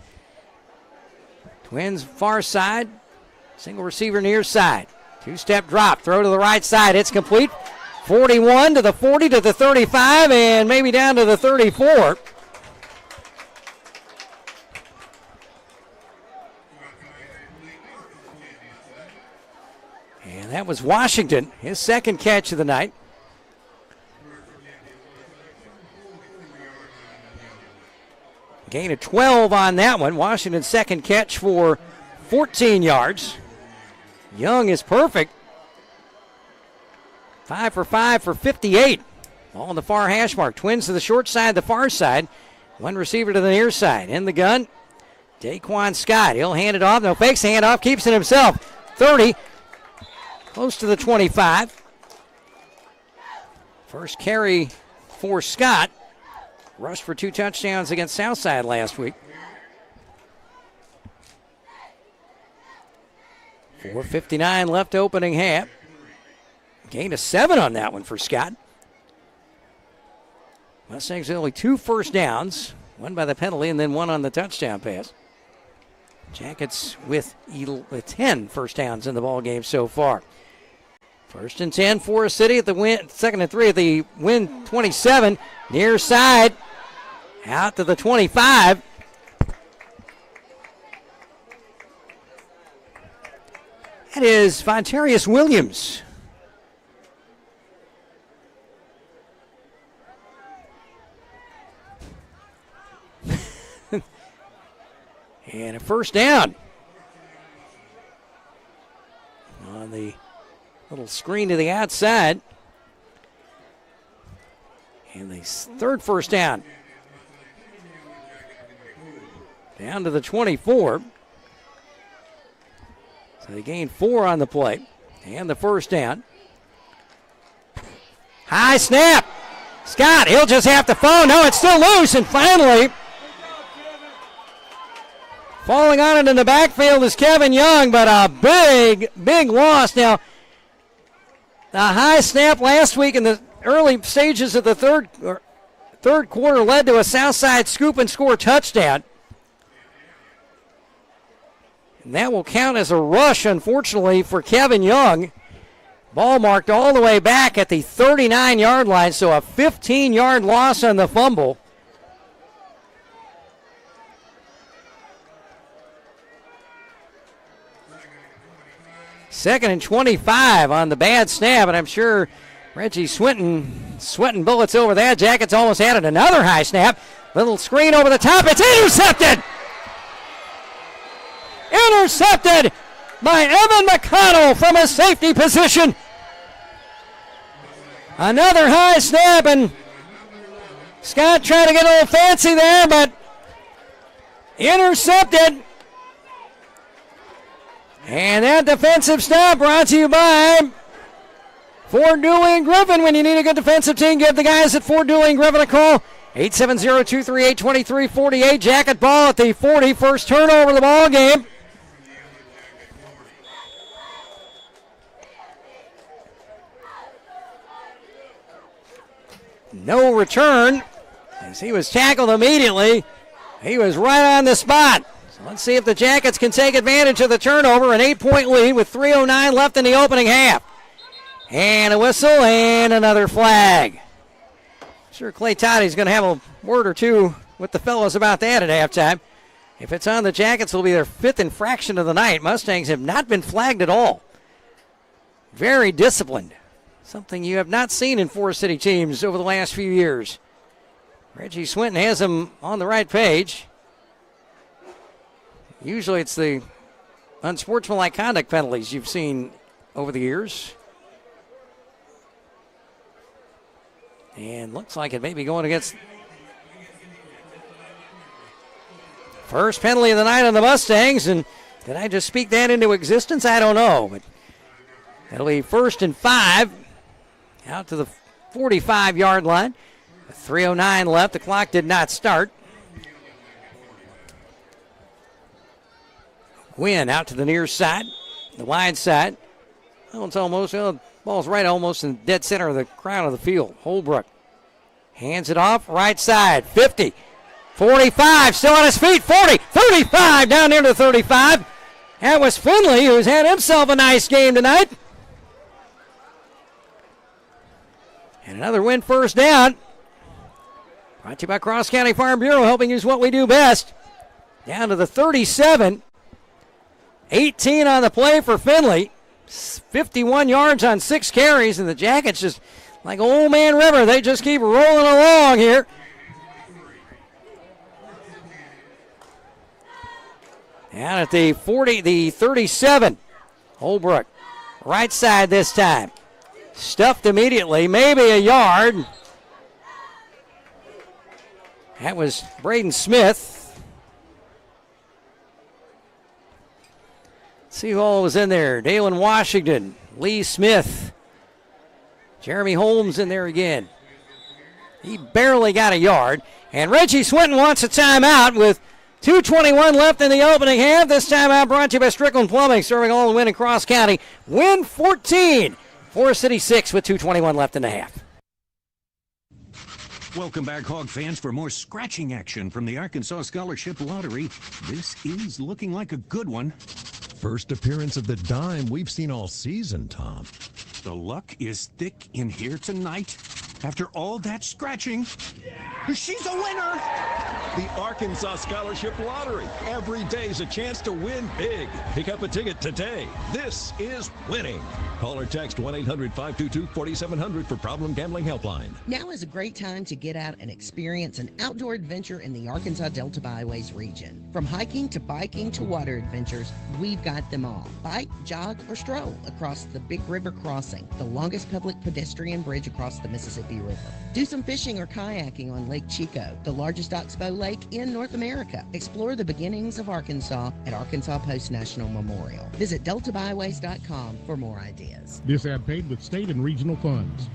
Twins far side, single receiver near side. 2-step drop, throw to the right side. It's complete. 41 to the 40 to the 35, and maybe down to the 34. And that was Washington, his second catch of the night. Gain of 12 on that one. Washington's second catch for 14 yards. Young is perfect. 5 for 5 for 58. All on the far hash mark. Twins to the short side, the far side. One receiver to the near side. In the gun, Daquan Scott. He'll hand it off. No fakes, hand off, keeps it himself. 30, close to the 25. First carry for Scott. Rushed for 2 touchdowns against Southside last week. 4:59 left opening half. Gain of 7 on that one for Scott. Mustangs only 2 first downs. One by the penalty and then one on the touchdown pass. Jackets with 10 first downs in the ball game so far. 1st and 10, Forrest City at the Wynne. 2nd and 3 at the Wynne 27. Near side. Out to the 25. That is Vontarius Williams. And a first down. On the little screen to the outside. And the 3rd first down. Down to the 24. So they gained 4 on the play. And the first down. High snap. Scott, he'll just have to fall. No, it's still loose. And finally, falling on it in the backfield is Kevin Young, but a big, big loss. Now, the high snap last week in the early stages of the third quarter led to a Southside scoop and score touchdown. And that will count as a rush, unfortunately, for Kevin Young. Ball marked all the way back at the 39-yard line, so a 15-yard loss on the fumble. Second and 25 on the bad snap, and I'm sure Reggie Swinton sweating bullets over that. Jackets almost added another high snap. Little screen over the top. It's intercepted! Intercepted by Evan McConnell from a safety position. Another high snap, and Scott trying to get a little fancy there, but intercepted. And that defensive stop brought to you by Ford Dooley and Griffin. When you need a good defensive team, give the guys at Ford Dooley and Griffin a call. 870-238-2348. Jacket ball at the 40. First turnover of the ball game. No return, as he was tackled immediately. He was right on the spot. So let's see if the Jackets can take advantage of the turnover. An 8-point lead with 3:09 left in the opening half. And a whistle and another flag. Sure, Clay Tody's going to have a word or two with the fellows about that at halftime. If it's on the Jackets, it'll be their 5th infraction of the night. Mustangs have not been flagged at all. Very disciplined. Something you have not seen in Forest City teams over the last few years. Reggie Swinton has them on the right page. Usually it's the unsportsmanlike conduct penalties you've seen over the years. And looks like it may be going against first penalty of the night on the Mustangs. And did I just speak that into existence? I don't know. But it'll be 1st and 5. Out to the 45-yard line. 3:09 left. The clock did not start. Wynne out to the near side, the wide side. Oh, it's almost, the ball's right almost in the dead center of the crown of the field. Holbrook Hands it off, right side, 50, 45, still on his feet, 40, 35, down near the 35. That was Finley, who's had himself a nice game tonight. And another Wynne first down. Brought to you by Cross County Farm Bureau, helping use what we do best. Down to the 37. 18 on the play for Finley. 51 yards on 6 carries, and the Jackets just like Old Man River. They just keep rolling along here. Down at the 40, the 37. Holbrook, right side this time. Stuffed immediately, maybe a yard. That was Braden Smith. Let's see who all was in there. Dalen Washington, Lee Smith, Jeremy Holmes in there again. He barely got a yard. And Reggie Swinton wants a timeout with 2:21 left in the opening half. This timeout brought to you by Strickland Plumbing, serving all the Wynne and Cross County. Wynne 14, Forrest City 6 with 2:21 left in the half. Welcome back, Hog fans, for more scratching action from the Arkansas Scholarship Lottery. This is looking like a good one. First appearance of the dime we've seen all season, Tom. The luck is thick in here tonight. After all that scratching, she's a winner! The Arkansas Scholarship Lottery. Every day's a chance to win big. Pick up a ticket today. This is winning. Call or text 1-800-522-4700 for Problem Gambling Helpline. Now is a great time to get out and experience an outdoor adventure in the Arkansas Delta Byways region. From hiking to biking to water adventures, we've got them all. Bike, jog, or stroll across the Big River Crossing, the longest public pedestrian bridge across the Mississippi River. Do some fishing or kayaking on Lake Chico, the largest oxbow lake in North America. Explore the beginnings of Arkansas at Arkansas Post National Memorial. Visit deltabyways.com for more ideas. This ad paid with state and regional funds.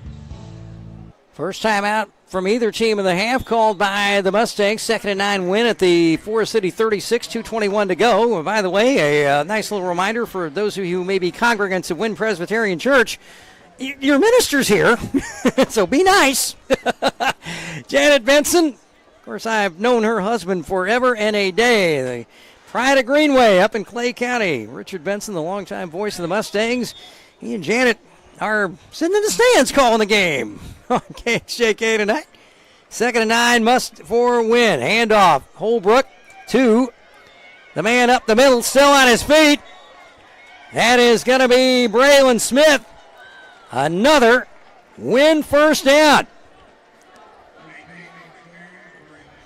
First time out from either team in the half called by the Mustangs. 2nd and 9 Wynne at the Forest City 36, 2:21 to go. And by the way, a nice little reminder for those of you who may be congregants of Wynne Presbyterian Church. Your minister's here, so be nice. Janet Benson, of course, I've known her husband forever and a day. The pride of Greenway up in Clay County. Richard Benson, the longtime voice of the Mustangs. He and Janet are sitting in the stands calling the game on KXJK tonight. 2nd and 9 for Wynne. Handoff. Holbrook to the man up the middle, still on his feet. That is going to be Braylon Smith. Another Wynne first down.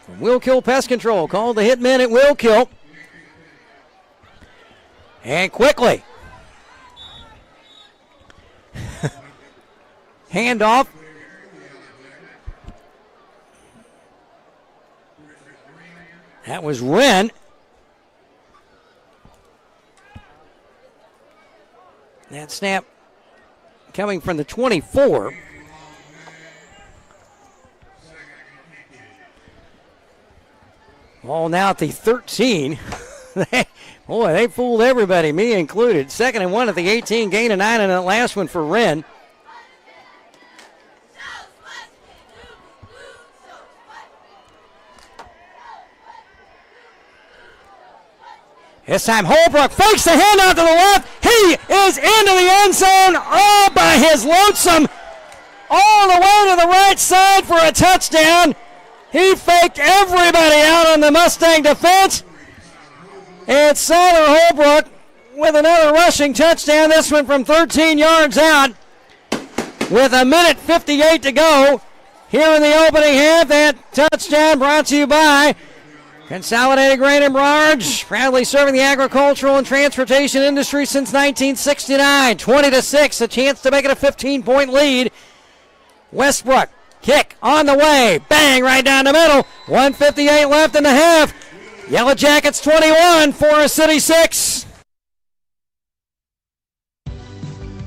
From Will Kill Pest Control. Called the hitmen at Will Kill. And quickly. Handoff. That was Wynne. That snap coming from the 24. Ball now at the 13. Boy, they fooled everybody, me included. 2nd and 1 at the 18, gain of 9 in that last one for Wynne. This time Holbrook fakes the handout to the left. He is into the end zone all by his lonesome. All the way to the right side for a touchdown. He faked everybody out on the Mustang defense. And Tyler Holbrook with another rushing touchdown. This one from 13 yards out with 1:58 to go. Here in the opening half, that touchdown brought to you by Consolidated Grain and Barge, proudly serving the agricultural and transportation industry since 1969. 20-6, a chance to make it a 15-point lead. Westbrook, kick on the way. Bang, right down the middle. 1:58 left in the half. Yellow Jackets 21, Forest City 6.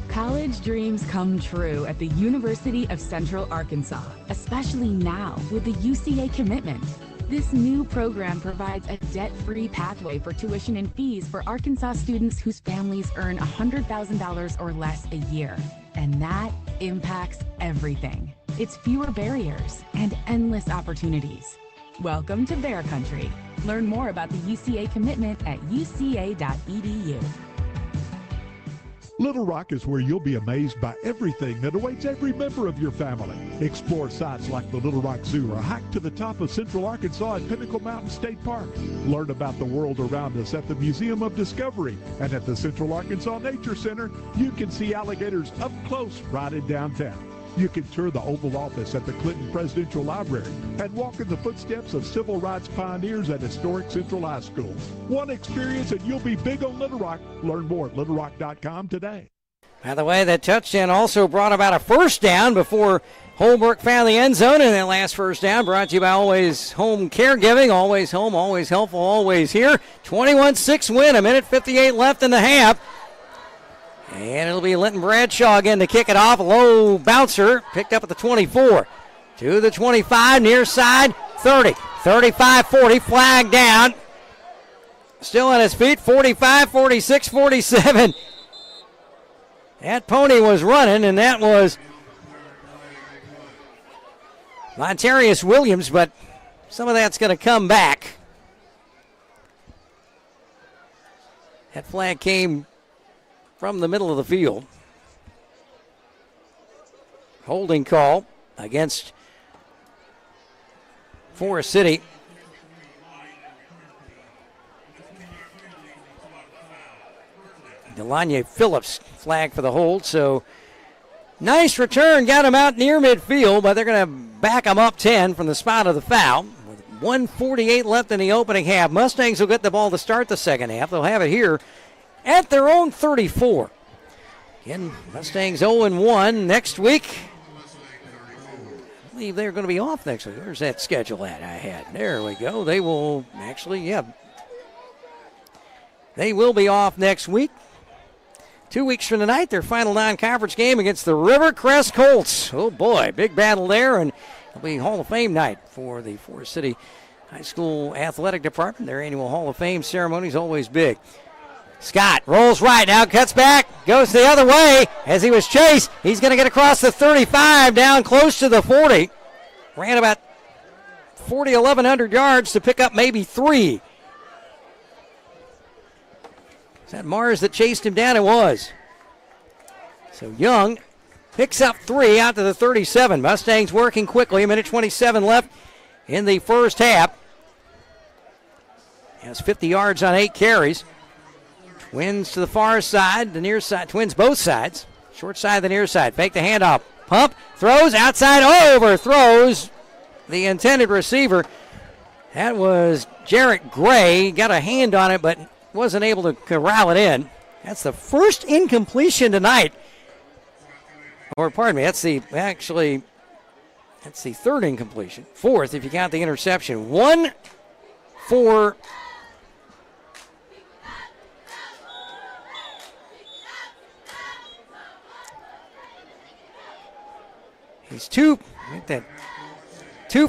College dreams come true at the University of Central Arkansas, especially now with the UCA commitment. This new program provides a debt-free pathway for tuition and fees for Arkansas students whose families earn $100,000 or less a year. And that impacts everything. It's fewer barriers and endless opportunities. Welcome to Bear Country. Learn more about the UCA commitment at uca.edu. Little Rock is where you'll be amazed by everything that awaits every member of your family. Explore sites like the Little Rock Zoo or hike to the top of Central Arkansas at Pinnacle Mountain State Park. Learn about the world around us at the Museum of Discovery. And at the Central Arkansas Nature Center, you can see alligators up close right in downtown. You can tour the Oval Office at the Clinton Presidential Library and walk in the footsteps of civil rights pioneers at historic Central High School. One experience and you'll be big on Little Rock. Learn more at littlerock.com today. By the way, that touchdown also brought about a first down before Holbrook found the end zone, and that last first down brought to you by Always Home Caregiving. Always home, always helpful, always here. 21-6 win, 1:58 left in the half. And it'll be Linton Bradshaw again to kick it off. A low bouncer, picked up at the 24. To the 25, near side, 30. 35, 40, flag down. Still on his feet, 45, 46, 47. That pony was running, and that was Montarius Williams, but some of that's going to come back. That flag came from the middle of the field. Holding call against Forrest City. Delanya Phillips flag for the hold, so nice return, got him out near midfield, but they're going to back him up 10 from the spot of the foul. With 1:48 left in the opening half, Mustangs will get the ball to start the second half. They'll have it here at their own 34. Again, Mustangs 0-1 next week. I believe they're going to be off next week. Where's that schedule at I had? There we go. They will actually, they will be off next week. 2 weeks from tonight, their final non-conference game against the Rivercrest Colts. Oh boy, big battle there, and it'll be Hall of Fame night for the Forest City High School Athletic Department. Their annual Hall of Fame ceremony is always big. Scott rolls right, now cuts back, goes the other way as he was chased. He's going to get across the 35, down close to the 40. Ran about 1,100 yards to pick up maybe 3. Is that Mars that chased him down? It was. So Young picks up 3 out to the 37. Mustangs working quickly, 1:27 left in the first half. Has 50 yards on 8 carries. Twins to the far side, the near side, twins both sides. Short side, the near side. Fake the handoff. Pump, throws, outside, overthrows the intended receiver. That was Jarrett Gray. Got a hand on it, but wasn't able to corral it in. That's the first incompletion tonight. Or pardon me, that's the third incompletion. Fourth if you count the interception. 1 for he's 2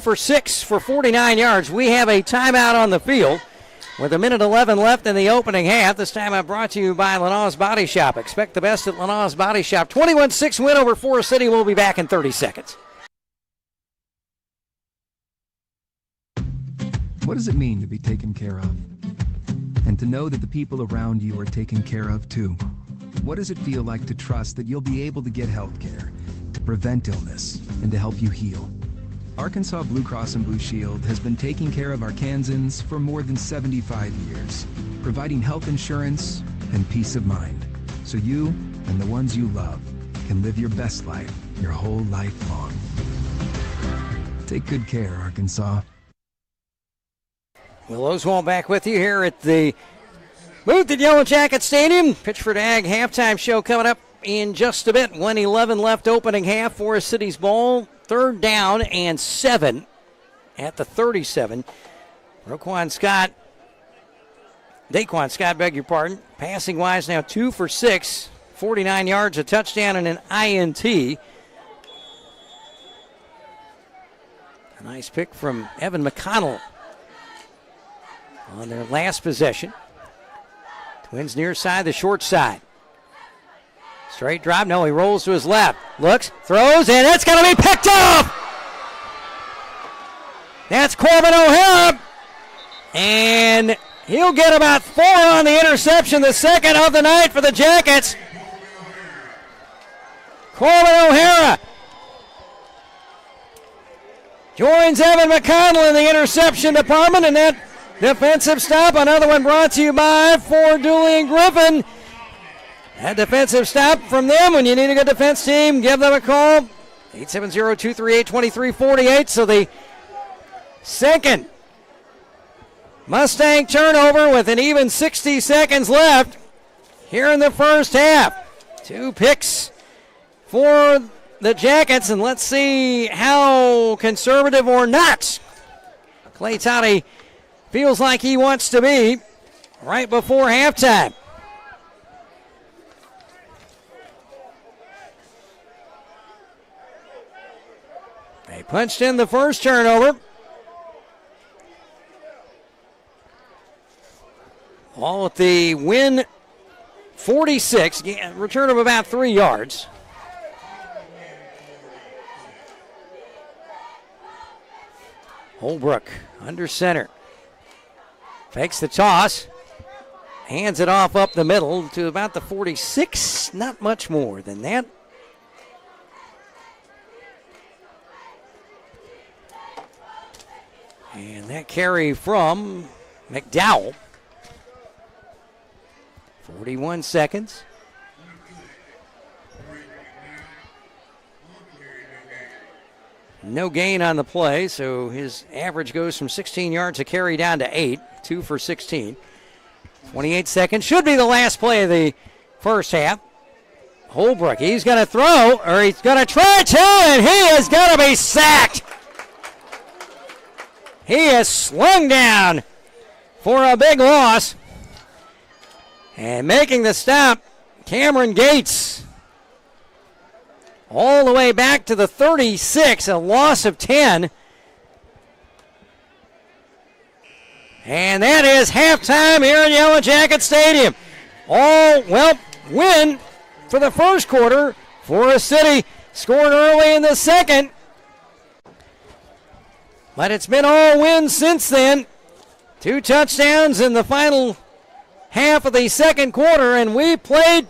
for 6 for 49 yards. We have a timeout on the field with 1:11 left in the opening half. This timeout brought to you by Lanaw's Body Shop. Expect the best at Lanaw's Body Shop. 21-6 win over Forest City. We'll be back in 30 seconds. What does it mean to be taken care of? And to know that the people around you are taken care of too? What does it feel like to trust that you'll be able to get health care, to prevent illness, and to help you heal? Arkansas Blue Cross and Blue Shield has been taking care of Arkansans for more than 75 years, providing health insurance and peace of mind, so you and the ones you love can live your best life your whole life long. Take good care, Arkansas. Will Oswald back with you here at the booth at Yellow Jacket Stadium. Pitchford Ag halftime show coming up in just a bit. 1:11 left opening half. Forest City's ball. 3rd down and 7 at the 37. Daquan Scott, beg your pardon. Passing wise now 2 for 6. 49 yards, a touchdown, and an INT. A nice pick from Evan McConnell on their last possession. Twins near side, the short side. Straight drop. No, he rolls to his left. Looks, throws, and it's going to be picked off. That's Corbin O'Hara. And he'll get about 4 on the interception, the second of the night for the Jackets. Corbin O'Hara joins Evan McConnell in the interception department, and that defensive stop, another one brought to you by Ford Dooley and Griffin. That defensive stop from them, when you need a good defense team, give them a call. 870-238-2348. So the second Mustang turnover with an even 60 seconds left here in the first half. 2 picks for the Jackets, and let's see how conservative or not Clay Tody feels like he wants to be right before halftime. They punched in the first turnover. All at the Wynne 46, return of about 3 yards. Holbrook under center. Fakes the toss. Hands it off up the middle to about the 46. Not much more than that. And that carry from McDowell. 41 seconds. No gain on the play, so his average goes from 16 yards a carry down to 8. 2 for 16. 28 seconds. Should be the last play of the first half. Holbrook, he's going to throw, or he's going to try to, and he is going to be sacked. He is slung down for a big loss. And making the stop, Cameron Gates. All the way back to the 36, a loss of 10. And that is halftime here in Yellow Jacket Stadium. Wynne for the first quarter. Forrest City scored early in the second. But it's been all Wynne since then. 2 touchdowns in the final half of the second quarter, and we played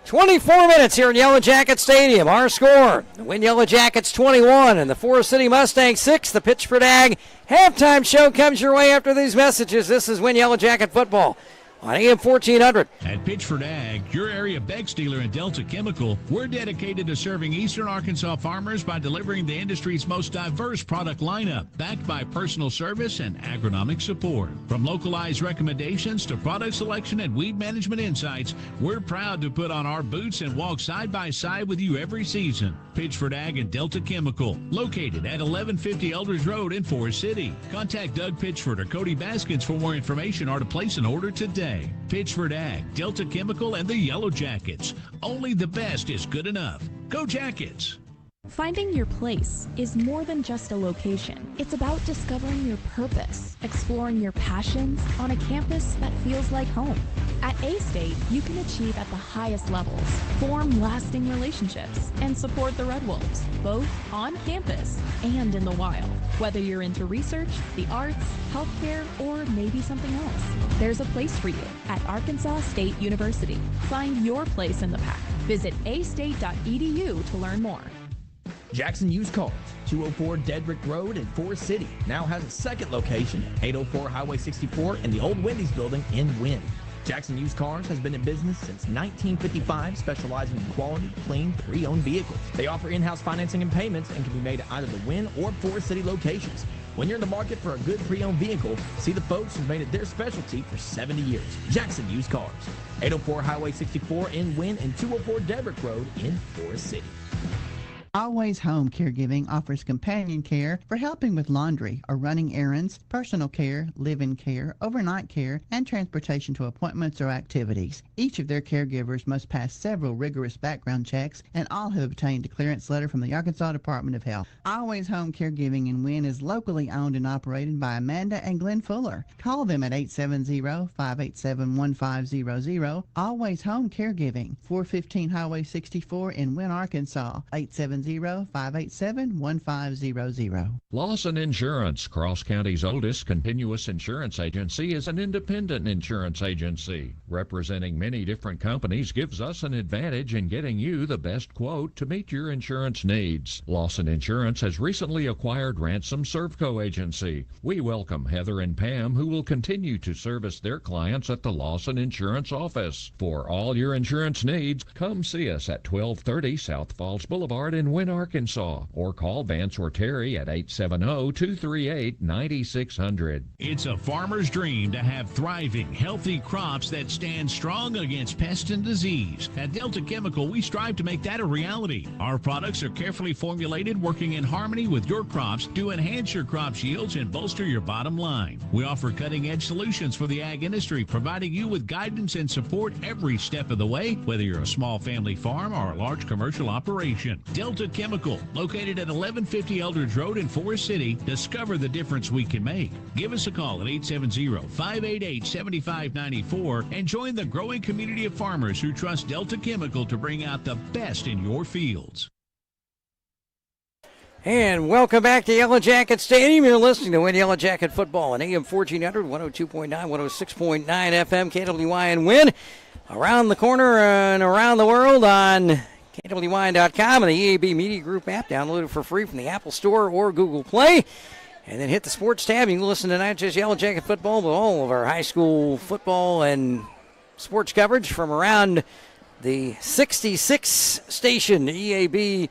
24 minutes here in Yellow Jacket Stadium. Our score, the Wynne Yellow Jackets 21 and the Forrest City Mustangs 6. The Pittsford Ag halftime show comes your way after these messages. This is Wynne Yellow Jacket football on AM 1400. At Pittsford Ag, your area Bex dealer and Delta Chemical, we're dedicated to serving Eastern Arkansas farmers by delivering the industry's most diverse product lineup, backed by personal service and agronomic support. From localized recommendations to product selection and weed management insights, we're proud to put on our boots and walk side by side with you every season. Pittsford Ag and Delta Chemical, located at 1150 Elders Road in Forest City. Contact Doug Pitchford or Cody Baskins for more information or to place an order today. Pittsford Ag, Delta Chemical, and the Yellow Jackets. Only the best is good enough. Go Jackets! Finding your place is more than just a location. It's about discovering your purpose, exploring your passions on a campus that feels like home. At A-State, you can achieve at the highest levels, form lasting relationships, and support the Red Wolves, both on campus and in the wild. Whether you're into research, the arts, healthcare, or maybe something else, there's a place for you at Arkansas State University. Find your place in the pack. Visit astate.edu to learn more. Jackson Used Cars, 204 Dedrick Road in Forest City, now has a second location at 804 Highway 64 in the old Wendy's building in Wynne. Jackson Used Cars has been in business since 1955, specializing in quality, clean, pre-owned vehicles. They offer in-house financing and payments and can be made at either the Wynne or Forest City locations. When you're in the market for a good pre-owned vehicle, see the folks who've made it their specialty for 70 years. Jackson Used Cars, 804 Highway 64 in Wynne and 204 Dedrick Road in Forest City. Always Home Caregiving offers companion care for helping with laundry or running errands, personal care, live-in care, overnight care, and transportation to appointments or activities. Each of their caregivers must pass several rigorous background checks, and all have obtained a clearance letter from the Arkansas Department of Health. Always Home Caregiving in Wynne is locally owned and operated by Amanda and Glenn Fuller. Call them at 870-587-1500. Always Home Caregiving, 415 Highway 64 in Wynne, Arkansas. 870-587-1500. Lawson Insurance, Cross County's oldest continuous insurance agency, is an independent insurance agency. Representing many different companies gives us an advantage in getting you the best quote to meet your insurance needs. Lawson Insurance has recently acquired Ransom Servco Agency. We welcome Heather and Pam, who will continue to service their clients at the Lawson Insurance office. For all your insurance needs, come see us at 1230 South Falls Boulevard in Wynne, Arkansas, or call Vance or Terry at 870-238-9600. It's a farmer's dream to have thriving, healthy crops that stand strong against pest and disease. At Delta Chemical, we strive to make that a reality. Our products are carefully formulated, working in harmony with your crops to enhance your crop's yields and bolster your bottom line. We offer cutting-edge solutions for the ag industry, providing you with guidance and support every step of the way, whether you're a small family farm or a large commercial operation. Delta Chemical, located at 1150 Eldridge Road in Forrest City. Discover the difference we can make. Give us a call at 870-588-7594 and join the growing community of farmers who trust Delta Chemical to bring out the best in your fields. And welcome back to Yellow Jacket Stadium. You're listening to Wynne Yellow Jacket Football on AM 1400, 102.9, 106.9 FM, KWY and Wynne. Around the corner and around the world on KWY.com and the EAB Media Group app. Download it for free from the Apple Store or Google Play. And then hit the sports tab. You can listen to not just Yellow Jacket Football, but all of our high school football and sports coverage from around the 66 station EAB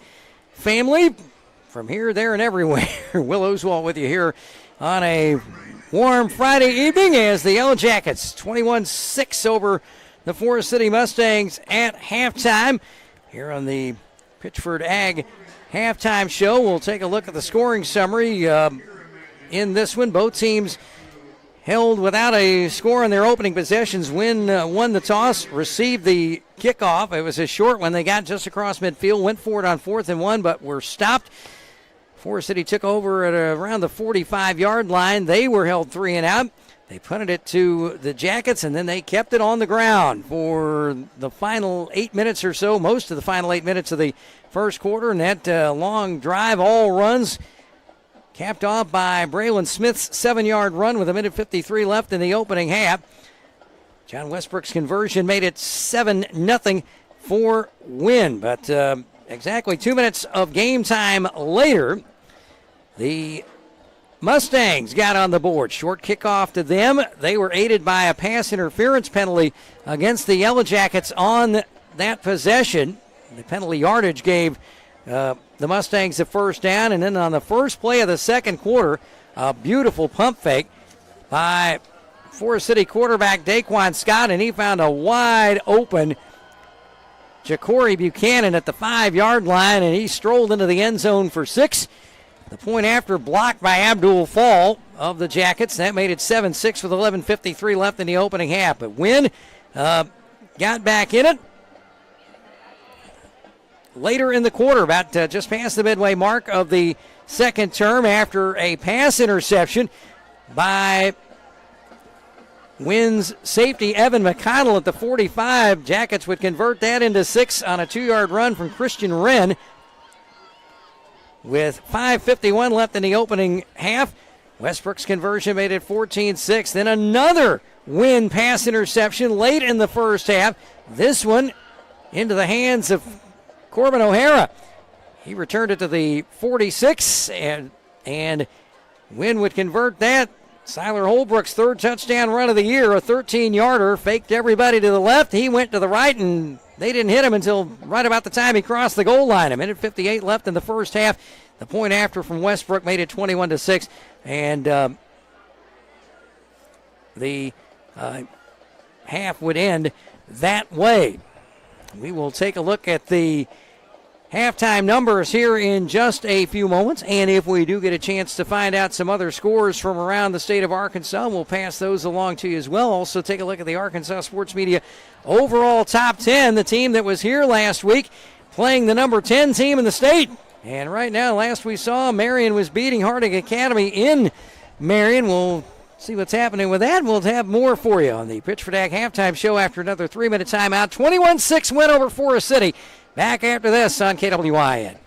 family. From here, there, and everywhere. Will Oswald with you here on a warm Friday evening as the Yellow Jackets 21-6 over the Forrest City Mustangs at halftime. Here on the Pitchford Ag halftime show, we'll take a look at the scoring summary in this one. Both teams held without a score in their opening possessions. Wynne won the toss, received the kickoff. It was a short one. They got just across midfield, went for it on 4th and 1, but were stopped. Forrest City took over at around the 45-yard line. They were held 3 and out. They punted it to the Jackets, and then they kept it on the ground for the final 8 minutes or so, most of the final 8 minutes of the first quarter. And that long drive, all runs, capped off by Braylon Smith's 7-yard run with 1:53 left in the opening half. John Westbrook's conversion made it 7-0 for Wynne. But exactly 2 minutes of game time later, the Mustangs got on the board. Short kickoff to them. They were aided by a pass interference penalty against the Yellow Jackets on that possession. The penalty yardage gave the Mustangs the first down, and then on the first play of the second quarter, a beautiful pump fake by Forrest City quarterback Daquan Scott, and he found a wide open Ja'Cory Buchanan at the 5-yard line, and he strolled into the end zone for 6. The point after blocked by Abdul Fall of the Jackets. That made it 7-6 with 11:53 left in the opening half. But Wynne got back in it later in the quarter, about just past the midway mark of the second term, after a pass interception by Wynne's safety Evan McConnell at the 45. Jackets would convert that into 6 on a 2-yard run from Christian Wren. With 5:51 left in the opening half, Westbrook's conversion made it 14-6. Then another Wynne pass interception late in the first half. This one into the hands of Corbin O'Hara. He returned it to the 46, and Wynne would convert that. Siler Holbrook's third touchdown run of the year, a 13-yarder, faked everybody to the left. He went to the right, and they didn't hit him until right about the time he crossed the goal line. 1:58 left in the first half. The point after from Westbrook made it 21-6, and the half would end that way. We will take a look at the halftime numbers here in just a few moments. And if we do get a chance to find out some other scores from around the state of Arkansas, we'll pass those along to you as well. Also, take a look at the Arkansas Sports Media overall top 10, the team that was here last week playing the number 10 team in the state. And right now, last we saw, Marion was beating Harding Academy in Marion. We'll see what's happening with that. We'll have more for you on the Pitchford Ag halftime show after another 3-minute timeout. 21-6 win over Forrest City. Back after this on KWYN.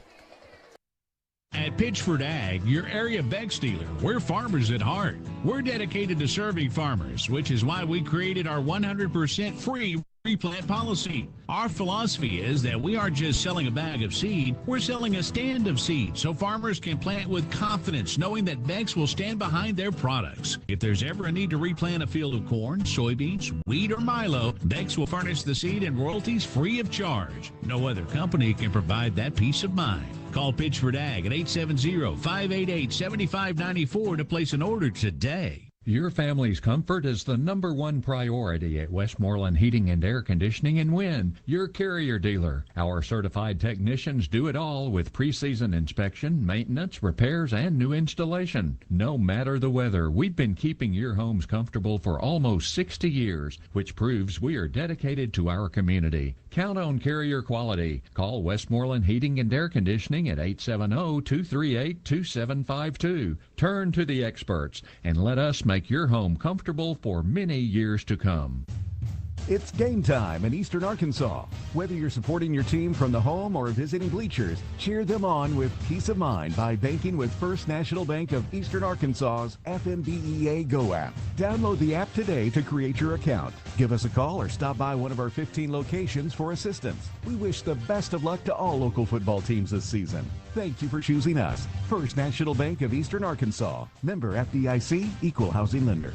At Pitchford Ag, your area Bex dealer, we're farmers at heart. We're dedicated to serving farmers, which is why we created our 100% free replant policy. Our philosophy is that we aren't just selling a bag of seed, we're selling a stand of seed so farmers can plant with confidence knowing that Bex will stand behind their products. If there's ever a need to replant a field of corn, soybeans, wheat, or milo, Bex will furnish the seed and royalties free of charge. No other company can provide that peace of mind. Call Pitchford Ag at 870-588-7594 to place an order today. Your family's comfort is the #1 priority at Westmoreland Heating and Air Conditioning in Wynne, your Carrier dealer. Our certified technicians do it all with pre-season inspection, maintenance, repairs, and new installation. No matter the weather, we've been keeping your homes comfortable for almost 60 years, which proves we are dedicated to our community. Count on Carrier quality. Call Westmoreland Heating and Air Conditioning at 870-238-2752. Turn to the experts and let us make your home comfortable for many years to come. It's game time in Eastern Arkansas. Whether you're supporting your team from the home or visiting bleachers, cheer them on with peace of mind by banking with First National Bank of Eastern Arkansas's FNBEA Go app. Download the app today to create your account. Give us a call or stop by one of our 15 locations for assistance. We wish the best of luck to all local football teams this season. Thank you for choosing us. First National Bank of Eastern Arkansas. Member FDIC, Equal Housing Lender.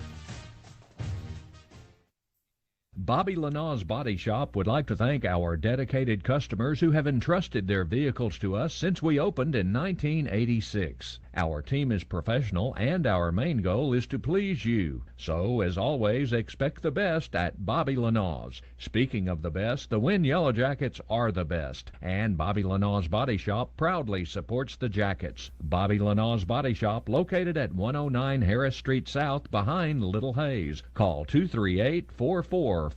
Bobby Lanaw's Body Shop would like to thank our dedicated customers who have entrusted their vehicles to us since we opened in 1986. Our team is professional and our main goal is to please you. So, as always, expect the best at Bobby Lanaw's. Speaking of the best, the Wynne Yellow Jackets are the best, and Bobby Lanaw's Body Shop proudly supports the Jackets. Bobby Lanaw's Body Shop, located at 109 Harris Street South behind Little Hayes. Call 238-4455.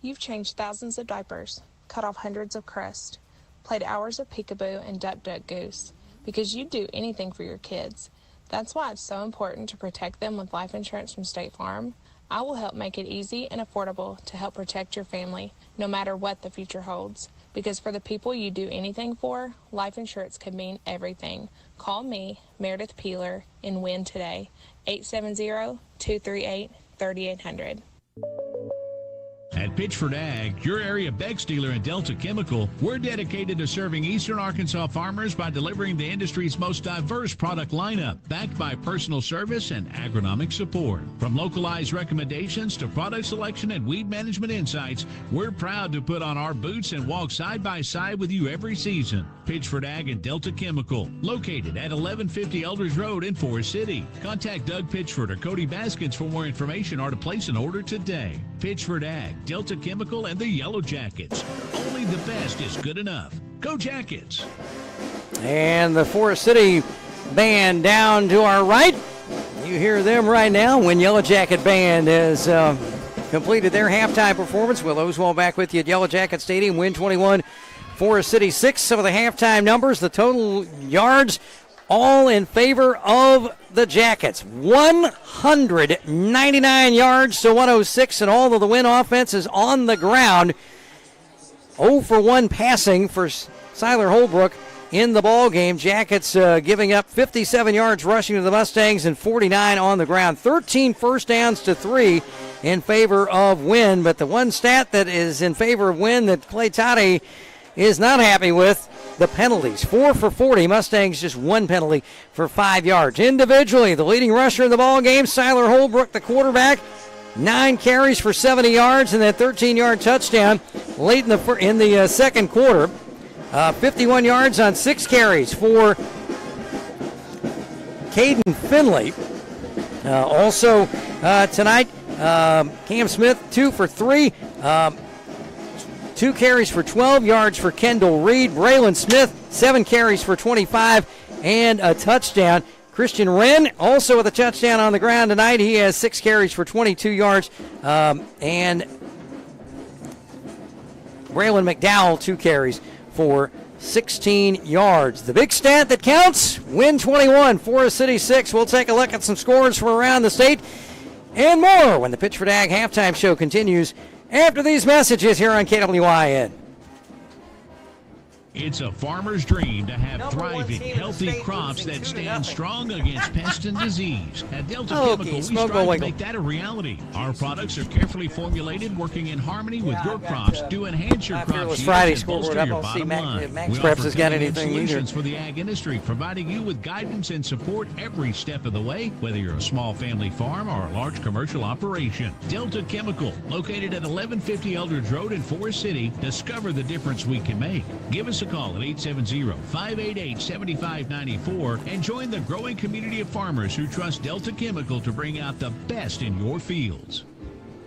You've changed thousands of diapers, cut off hundreds of crusts, played hours of peekaboo and duck goose, because you'd do anything for your kids. That's why it's so important to protect them with life insurance from State Farm. I will help make it easy and affordable to help protect your family, no matter what the future holds. Because for the people you do anything for, life insurance can mean everything. Call me, Meredith Peeler, in Wynne today, 870-238-3800. At Pitchford Ag, your area Bex dealer and Delta Chemical, we're dedicated to serving Eastern Arkansas farmers by delivering the industry's most diverse product lineup, backed by personal service and agronomic support. From localized recommendations to product selection and weed management insights, we're proud to put on our boots and walk side by side with you every season. Pitchford Ag and Delta Chemical, located at 1150 Elders Road in Forrest City. Contact Doug Pitchford or Cody Baskins for more information or to place an order today. Pitchford Ag, Delta Chemical, and the Yellow Jackets. Only the best is good enough. Go Jackets! And the Forrest City band down to our right. You hear them right now. When Yellow Jacket Band has completed their halftime performance. Will Oswald back with you at Yellow Jacket Stadium. Win 21, Forrest City 6. Some of the halftime numbers, the total yards, all in favor of the Jackets. 199 yards to 106, and all of the Wynne offense is on the ground. 0 for 1 passing for Siler Holbrook in the ball game. Jackets giving up 57 yards rushing to the Mustangs and 49 on the ground. 13 first downs to 3 in favor of Wynne, but the one stat that is in favor of Wynne that Clay Tody is not happy with, the penalties. 4 for 40. Mustangs just 1 penalty for 5 yards. Individually, the leading rusher in the ball game, Siler Holbrook, the quarterback, 9 carries for 70 yards and that 13-yard touchdown late in the second quarter. 51 yards on 6 carries for Caden Finley. Also tonight, Cam Smith, 2 for 3. 2 carries for 12 yards for Kendall Reed. Braylon Smith, 7 carries for 25 and a touchdown. Christian Wren also with a touchdown on the ground tonight. He has 6 carries for 22 yards. And Braylon McDowell, 2 carries for 16 yards. The big stat that counts, Wynne 21, Forrest City 6. We'll take a look at some scores from around the state and more when the Pitchford Ag halftime show continues after these messages here on KWYN. It's a farmer's dream to have thriving, healthy crops that stand strong against pest and disease. At Delta Chemical, we strive to make that a reality. Our products are carefully formulated, working in harmony with your crops to enhance your crops Friday and bolster scoreboard. your I don't see bottom line. Max We Preps offer has got cutting-edge anything solutions either. for the ag industry, providing you with guidance and support every step of the way, whether you're a small family farm or a large commercial operation. Delta Chemical, located at 1150 Eldridge Road in Forest City. Discover the difference we can make. Give us a call at 870-588-7594 and join the growing community of farmers who trust Delta Chemical to bring out the best in your fields.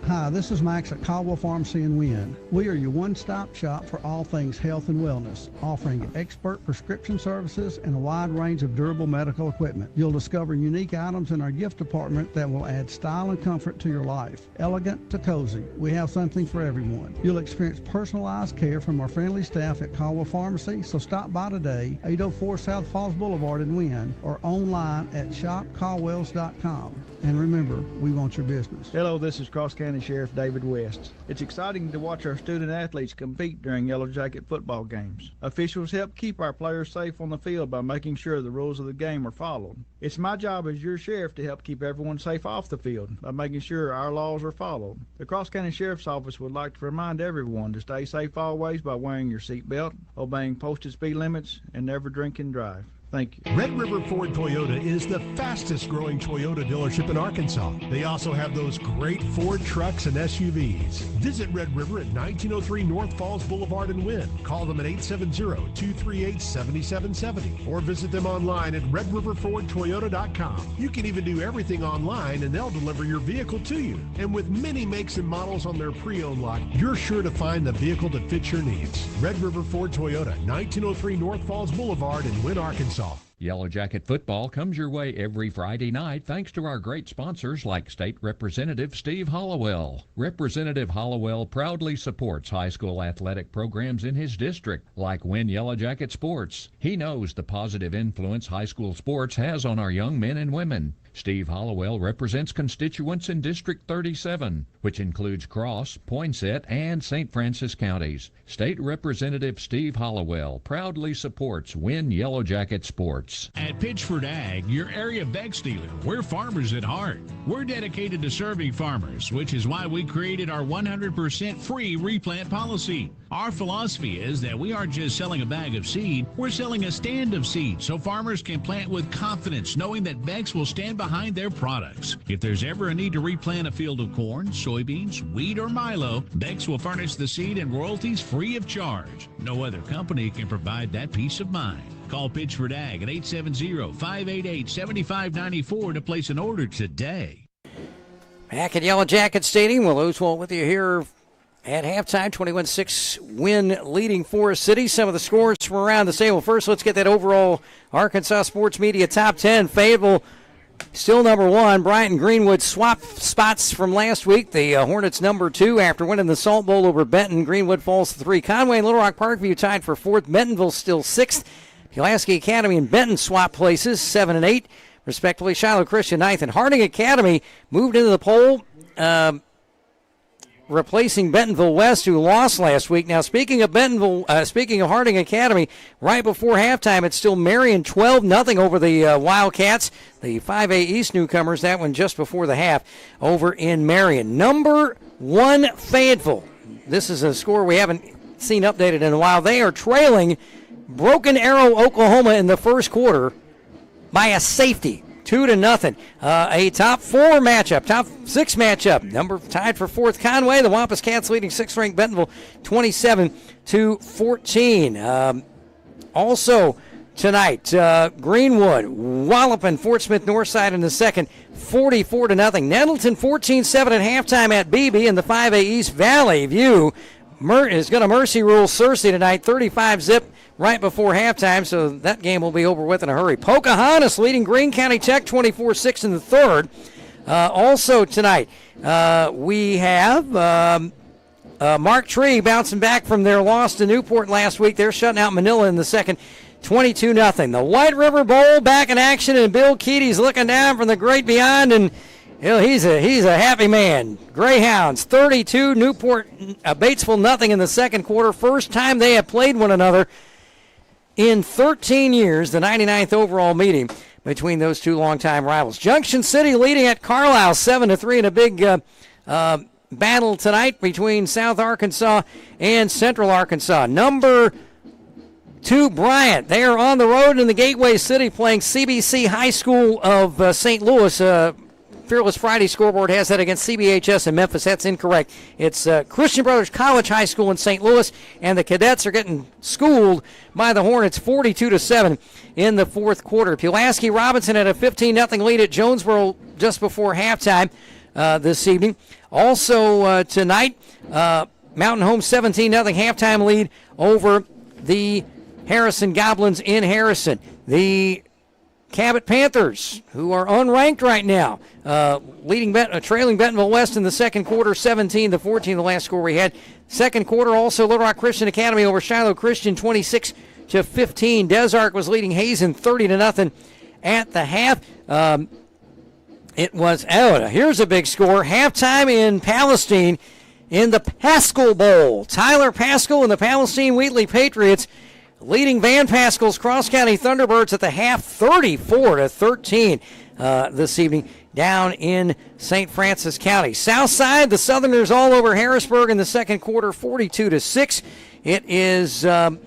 Hi, this is Max at Caldwell Pharmacy in Wynne. We are your one-stop shop for all things health and wellness, offering expert prescription services and a wide range of durable medical equipment. You'll discover unique items in our gift department that will add style and comfort to your life. Elegant to cozy, we have something for everyone. You'll experience personalized care from our friendly staff at Caldwell Pharmacy, so stop by today, 804 South Falls Boulevard in Wynne, or online at shopcaldwells.com. And remember, we want your business. Hello, this is Cross County Sheriff David West. It's exciting to watch our student athletes compete during Yellow Jacket football games. Officials help keep our players safe on the field by making sure the rules of the game are followed. It's my job as your sheriff to help keep everyone safe off the field by making sure our laws are followed. The Cross County Sheriff's Office would like to remind everyone to stay safe always by wearing your seatbelt, obeying posted speed limits, and never drink and drive. Thank you. Red River Ford Toyota is the fastest growing Toyota dealership in Arkansas. They also have those great Ford trucks and SUVs. Visit Red River at 1903 North Falls Boulevard in Wynne. Call them at 870-238-7770 or visit them online at redriverfordtoyota.com. You can even do everything online and they'll deliver your vehicle to you. And with many makes and models on their pre-owned lot, you're sure to find the vehicle that fits your needs. Red River Ford Toyota, 1903 North Falls Boulevard in Wynne, Arkansas. Yellow Jacket football comes your way every Friday night thanks to our great sponsors like State Representative Steve Hollowell. Representative Hollowell proudly supports high school athletic programs in his district like Wynne Yellow Jacket Sports. He knows the positive influence high school sports has on our young men and women. Steve Hollowell represents constituents in District 37, which includes Cross, Poinsett, and St. Francis counties. State Representative Steve Hollowell proudly supports Wynne Yellow Jacket Sports. At Pitchford Ag, your area Bex dealer, we're farmers at heart. We're dedicated to serving farmers, which is why we created our 100% free replant policy. Our philosophy is that we aren't just selling a bag of seed, we're selling a stand of seed so farmers can plant with confidence knowing that Bex will stand behind their products. If there's ever a need to replant a field of corn, soybeans, wheat, or milo, Bex will furnish the seed and royalties free of charge. No other company can provide that peace of mind. Call Pitchford Ag at 870-588-7594 to place an order today. Back at Yellow Jacket Stadium, Will Oswald with you here at halftime. 21-6 Wynne leading Forest City. Some of the scores from around the state. Well, first let's get that overall Arkansas Sports Media Top 10. Fayetteville still number 1. Bryant and Greenwood swapped spots from last week. The Hornets number 2 after winning the Salt Bowl over Benton. Greenwood falls to 3. Conway and Little Rock Parkview tied for 4th. Bentonville still 6th. Pulaski Academy and Benton swap places, 7 and 8, respectively. Shiloh Christian 9th, and Harding Academy moved into the poll, replacing Bentonville West, who lost last week. Now, speaking of Harding Academy, right before halftime, it's still Marion 12-0 over the Wildcats, the 5A East newcomers. That one just before the half over in Marion. Number 1 Fayetteville. This is a score we haven't seen updated in a while. They are trailing Broken Arrow, Oklahoma in the first quarter by a safety, 2-0. A top 4 matchup, top 6 matchup. Number tied for 4th Conway. The Wampus Cats leading 6th ranked Bentonville 27-14. Also tonight, Greenwood walloping Fort Smith Northside in the second, 44-0. Nettleton 14-7 at halftime at BB, in the 5A East Valley View is going to mercy rule Searcy tonight, 35-zip right before halftime, so that game will be over with in a hurry. Pocahontas leading Greene County Tech 24-6 in the third. Also tonight, we have Mark Tree bouncing back from their loss to Newport last week. They're shutting out Manila in the second, 22-0. The White River Bowl back in action, and Bill Keaty's looking down from the great beyond, and he's a happy man. Greyhounds 32, Newport Batesville nothing in the second quarter. First time they have played one another in 13 years, the 99th overall meeting between those two longtime rivals. Junction City leading at Carlisle 7-3 in a big battle tonight between South Arkansas and Central Arkansas. Number 2, Bryant. They are on the road in the Gateway City playing CBC High School of St. Louis. Fearless Friday scoreboard has that against CBHS in Memphis. That's incorrect. It's Christian Brothers College High School in St. Louis, and the Cadets are getting schooled by the Hornets 42-7 in the fourth quarter. Pulaski Robinson had a 15-0 lead at Jonesboro just before halftime this evening. Also tonight, Mountain Home 17-0 halftime lead over the Harrison Goblins in Harrison. The Cabot Panthers, who are unranked right now, trailing Bentonville West in the second quarter, 17-14, the last score we had. Second quarter, also Little Rock Christian Academy over Shiloh Christian, 26-15. Des Arc was leading Hazen 30-0 at the half. Here's a big score. Halftime in Palestine in the Paschal Bowl. Tyler Paschal and the Palestine Wheatley Patriots leading Van Pascal's Cross County Thunderbirds at the half, 34-13 this evening down in St. Francis County. Southside, the Southerners all over Harrisburg in the second quarter, 42-6. It is the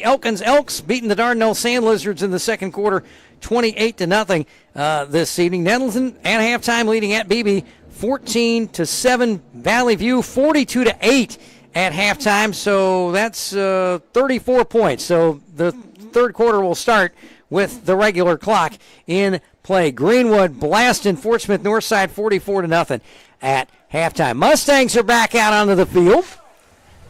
Elkins Elks beating the Dardanelle Sand Lizards in the second quarter, 28-0 this evening. Nettleton at halftime leading at BB, 14-7. Valley View, 42-8. At halftime, so that's 34 points. So the third quarter will start with the regular clock in play. Greenwood blasting Fort Smith Northside 44-0 at halftime. Mustangs are back out onto the field.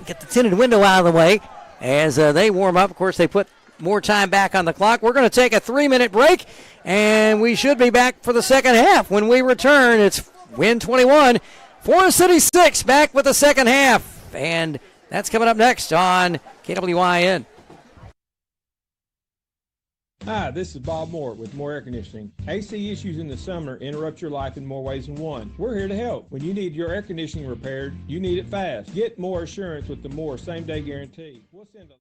Get the tinted window out of the way as they warm up. Of course, they put more time back on the clock. We're going to take a 3-minute break, and we should be back for the second half. When we return, it's Wynne 21, Forest City 6, back with the second half. And that's coming up next on KWYN. Hi, this is Bob Moore with Moore Air Conditioning. AC issues in the summer interrupt your life in more ways than one. We're here to help. When you need your air conditioning repaired, you need it fast. Get more assurance with the Moore same-day guarantee. We'll send a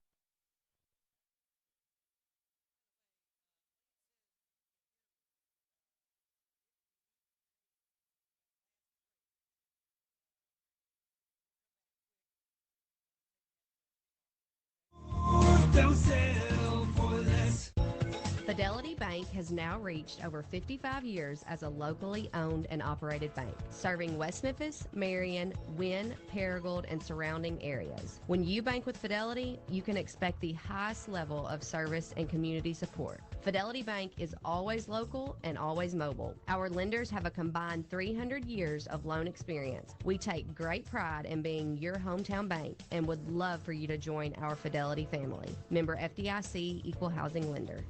Fidelity Bank has now reached over 55 years as a locally owned and operated bank, serving West Memphis, Marion, Wynne, Paragould, and surrounding areas. When you bank with Fidelity, you can expect the highest level of service and community support. Fidelity Bank is always local and always mobile. Our lenders have a combined 300 years of loan experience. We take great pride in being your hometown bank and would love for you to join our Fidelity family. Member FDIC, Equal Housing Lender.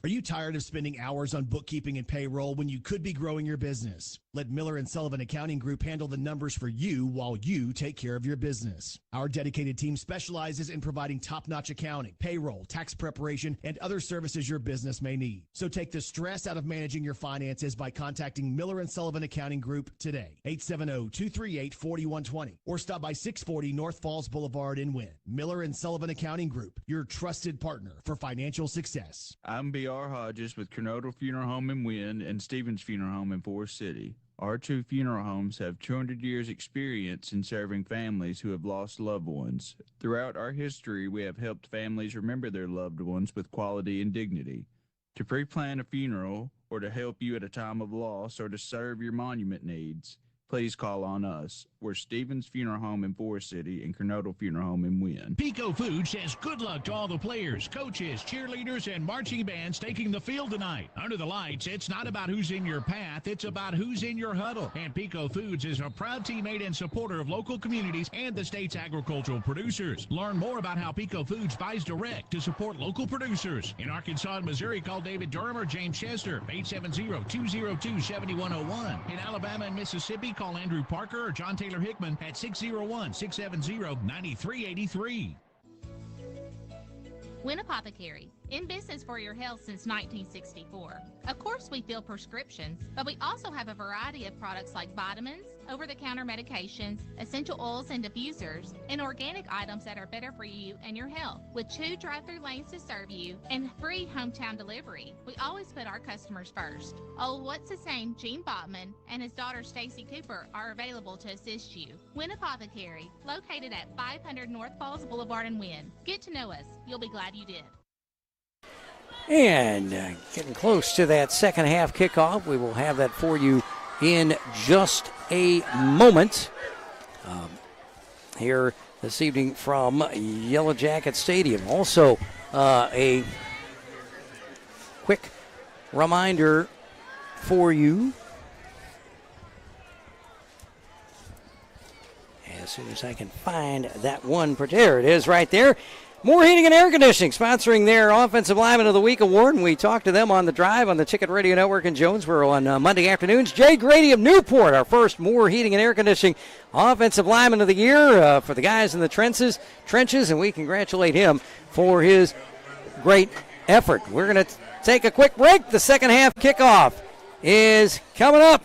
Are you tired of spending hours on bookkeeping and payroll when you could be growing your business? Let Miller & Sullivan Accounting Group handle the numbers for you while you take care of your business. Our dedicated team specializes in providing top-notch accounting, payroll, tax preparation, and other services your business may need. So take the stress out of managing your finances by contacting Miller & Sullivan Accounting Group today, 870-238-4120, or stop by 640 North Falls Boulevard in Wynne. Miller & Sullivan Accounting Group, your trusted partner for financial success. I'm B.R. Hodges with Kernodle Funeral Home in Wynne and Stevens Funeral Home in Forest City. Our two funeral homes have 200 years experience in serving families who have lost loved ones. Throughout our history, we have helped families remember their loved ones with quality and dignity. To pre-plan a funeral, or to help you at a time of loss, or to serve your monument needs, please call on us. were Stevens Funeral Home in Forrest City and Kernodle Funeral Home in Wynne. Pico Food says good luck to all the players, coaches, cheerleaders, and marching bands taking the field tonight. Under the lights, it's not about who's in your path, it's about who's in your huddle. And Pico Foods is a proud teammate and supporter of local communities and the state's agricultural producers. Learn more about how Pico Foods buys direct to support local producers. In Arkansas and Missouri, call David Durham or James Chester, 870-202-7101. In Alabama and Mississippi, call Andrew Parker or John Taylor Hickman at 601-670-9383. Wynne Apothecary, in business for your health since 1964. Of course, we fill prescriptions, but we also have a variety of products like vitamins, over-the-counter medications, essential oils and diffusers, and organic items that are better for you and your health. With 2 drive-through lanes to serve you and free hometown delivery, we always put our customers first. Oh, what's his name? Gene Botman and his daughter Stacy Cooper are available to assist you. Wynne Apothecary, located at 500 North Falls Boulevard in Wynne. Get to know us. You'll be glad you did. And getting close to that second half kickoff. We will have that for you in just a moment. Here this evening from Yellow Jacket Stadium. Also, a quick reminder for you. As soon as I can find that one, there it is right there. More Heating and Air Conditioning sponsoring their Offensive Lineman of the Week award, and we talked to them on the drive on the Ticket Radio Network in Jonesboro on Monday afternoons. Jay Grady of Newport, our first More Heating and Air Conditioning Offensive Lineman of the Year for the guys in the trenches, and we congratulate him for his great effort. We're going to take a quick break. The second half kickoff is coming up.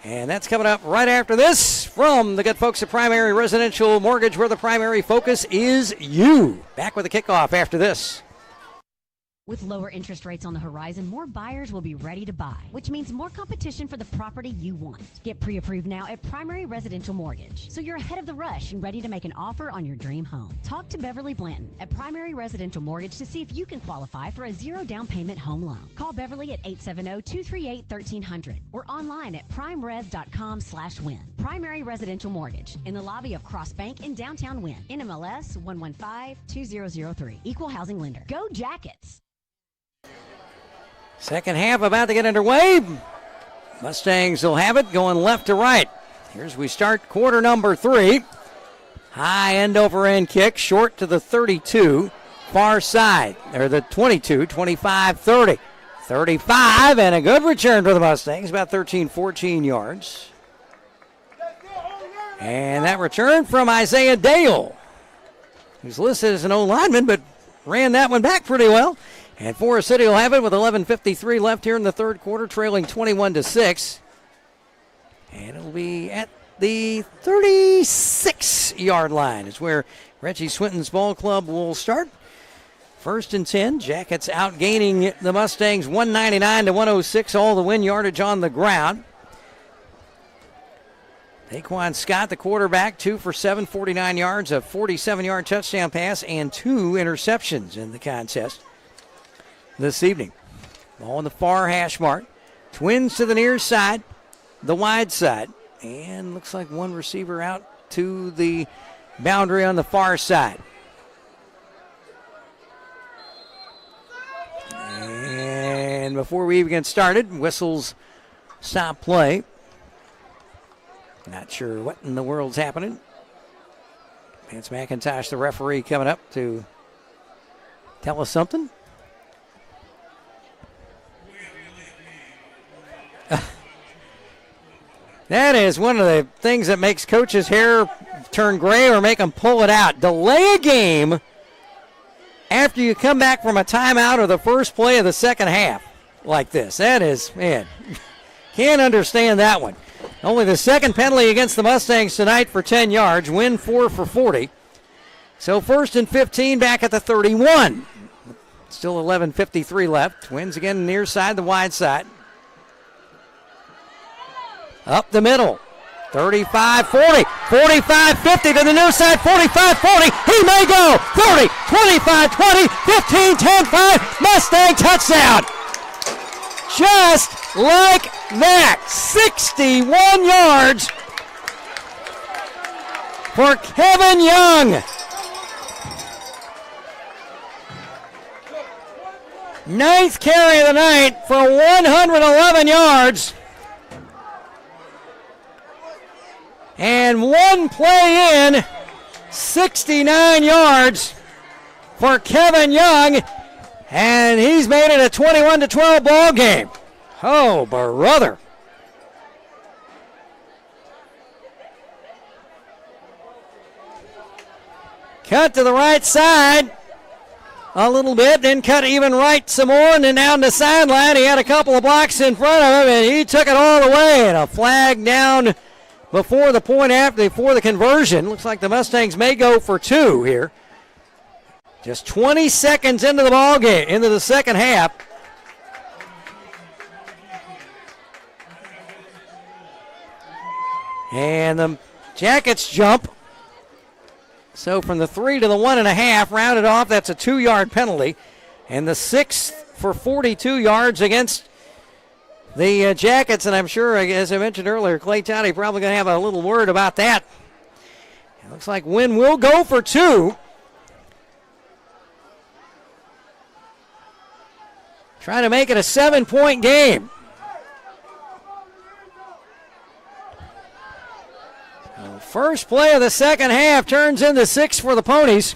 And that's coming up right after this from the good folks at Primary Residential Mortgage, where the primary focus is you. Back with the kickoff after this. With lower interest rates on the horizon, more buyers will be ready to buy, which means more competition for the property you want. Get pre-approved now at Primary Residential Mortgage, so you're ahead of the rush and ready to make an offer on your dream home. Talk to Beverly Blanton at Primary Residential Mortgage to see if you can qualify for a 0 down payment home loan. Call Beverly at 870-238-1300 or online at primeres.com/win. Primary Residential Mortgage in the lobby of Cross Bank in downtown Wynne. NMLS 1152003. Equal housing lender. Go Jackets! Second half about to get underway. Mustangs will have it going left to right. Here's we start quarter number 3. High end over end kick, short to the 32, far side, or the 22, 25, 30, 35, and a good return for the Mustangs, about 13, 14 yards. And that return from Isaiah Dale, who's listed as an O-lineman, but ran that one back pretty well. And Forrest City will have it with 11:53 left here in the third quarter, trailing 21-6. And it'll be at the 36-yard line is where Reggie Swinton's ball club will start. First and 10. Jackets outgaining the Mustangs 199-106, all the win yardage on the ground. Daquan Scott, the quarterback, 2 for 7, 49 yards, a 47-yard touchdown pass, and 2 interceptions in the contest this evening. Ball on the far hash mark. Twins to the near side, the wide side. And looks like one receiver out to the boundary on the far side. And before we even get started, whistles stop play. Not sure what in the world's happening. Vance McIntosh, the referee, coming up to tell us something. That is one of the things that makes coaches' hair turn gray or make them pull it out. Delay a game after you come back from a timeout or the first play of the second half like this. That is, man, can't understand that one. Only the second penalty against the Mustangs tonight for 10 yards. Wynne 4 for 40. So first and 15 back at the 31. Still 11:53 left. Twins again near side, the wide side. Up the middle. 35-40, 45-50 to the near side, 45-40. He may go. 30, 25-20, 15-10-5. Mustang touchdown. Just like that. 61 yards for Kevin Young. 9th carry of the night for 111 yards. And one play in, 69 yards for Kevin Young. And he's made it a 21-12 ball game. Oh, brother. Cut to the right side a little bit, then cut even right some more, and then down the sideline. He had a couple of blocks in front of him, and he took it all the way. And a flag down before the point before the conversion. Looks like the Mustangs may go for 2 here. Just 20 seconds into the ball game, into the second half. And the Jackets jump. So from the 3 to the 1.5, rounded off, that's a 2-yard penalty. And the 6th for 42 yards against the Jackets. And I'm sure, as I mentioned earlier, Clay Tody probably going to have a little word about that. It looks like Wynne will go for 2. Trying to make it a 7-point game. First play of the second half turns into 6 for the Ponies.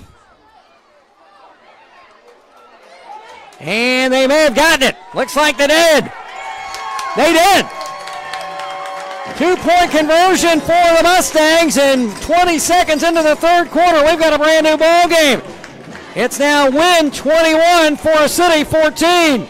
And they may have gotten it. Looks like they did. They did. 2-point conversion for the Mustangs, and 20 seconds into the third quarter, we've got a brand new ball game. It's now Wynne 21, Forrest City 14.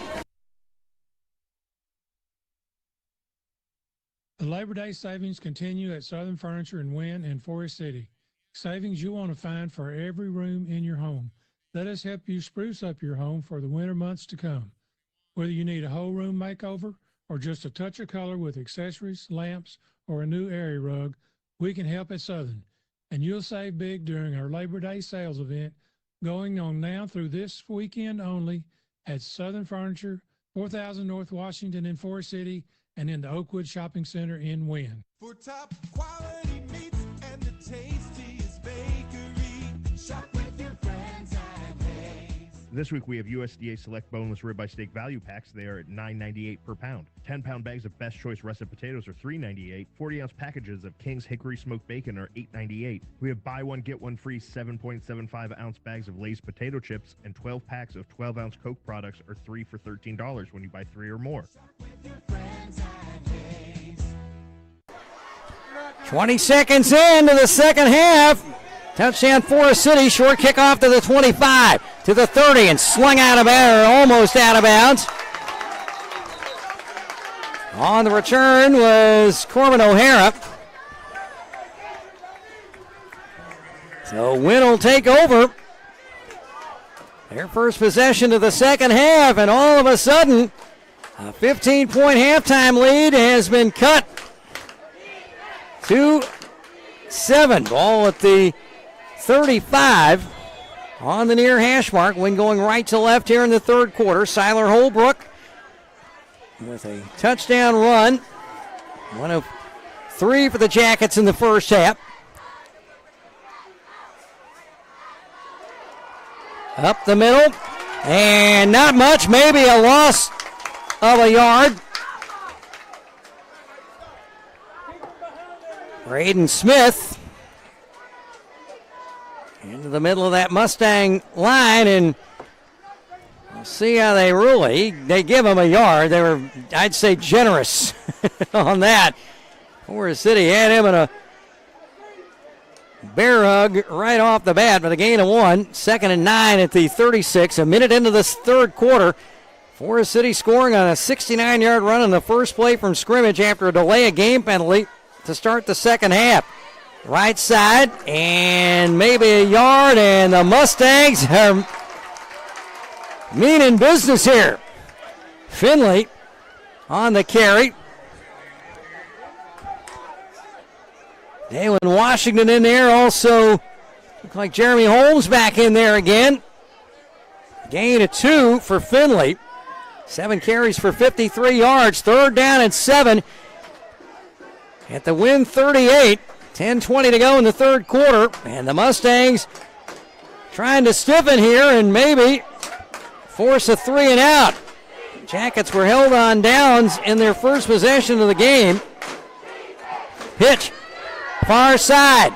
The Labor Day savings continue at Southern Furniture in Wynne and Forrest City. Savings you want to find for every room in your home. Let us help you spruce up your home for the winter months to come. Whether you need a whole room makeover or just a touch of color with accessories, lamps, or a new area rug, we can help at Southern. And you'll save big during our Labor Day sales event going on now through this weekend only at Southern Furniture, 4000 North Washington in Forrest City, and in the Oakwood Shopping Center in Wynne. For top quality meats and the tastiest bakery, shop with your friends at Hayes. This week we have USDA Select Boneless Ribeye Steak Value Packs. They are at $9.98 per pound. 10-pound bags of Best Choice Russet Potatoes are $3.98. 40-ounce packages of King's Hickory Smoked Bacon are $8.98. We have buy one, get one free 7.75-ounce bags of Lay's Potato Chips, and 12 packs of 12-ounce Coke products are 3 for $13 when you buy 3 or more. 20 seconds into the second half. Touchdown Forrest City, short kickoff to the 25, to the 30, and slung out of bounds, almost out of bounds. On the return was Corbin O'Hara. So Wynne will take over. Their first possession of the second half, and all of a sudden, a 15-point halftime lead has been cut to 7. Ball at the 35 on the near hash mark. Wynne going right to left here in the third quarter. Siler Holbrook with a touchdown run. 1 of 3 for the Jackets in the first half. Up the middle, and not much, maybe a loss of a yard. Braden Smith into the middle of that Mustang line, and we'll see how they rule it. They give him a yard. They were, I'd say, generous on that. Forrest City had him in a bear hug right off the bat, but a gain of 1. 2nd and 9 at the 36. A minute into this third quarter. Forrest City scoring on a 69-yard run in the first play from scrimmage after a delay of game penalty to start the second half. Right side, and maybe a yard, and the Mustangs are meaning business here. Finley on the carry. Dalen Washington in there also. Look like Jeremy Holmes back in there again. Gain of 2 for Finley. 7 carries for 53 yards. 3rd down and 7 at the Wynne 38. 10:20 to go in the third quarter, and the Mustangs trying to stiffen here and maybe force a 3 and out. Jackets were held on downs in their first possession of the game. Pitch, far side,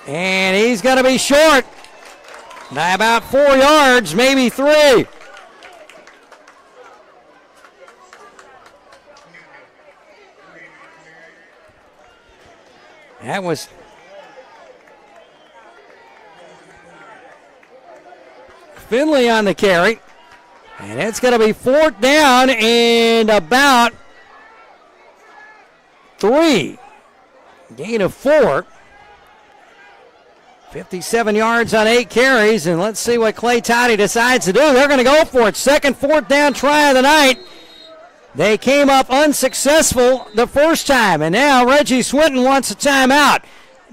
and he's going to be short by about 4 yards, maybe 3. That was Finley on the carry. And it's going to be 4th down and about 3. Gain of 4. 57 yards on 8 carries. And let's see what Clay Tody decides to do. They're going to go for it. Second 4th down try of the night. They came up unsuccessful the first time. And now Reggie Swinton wants a timeout.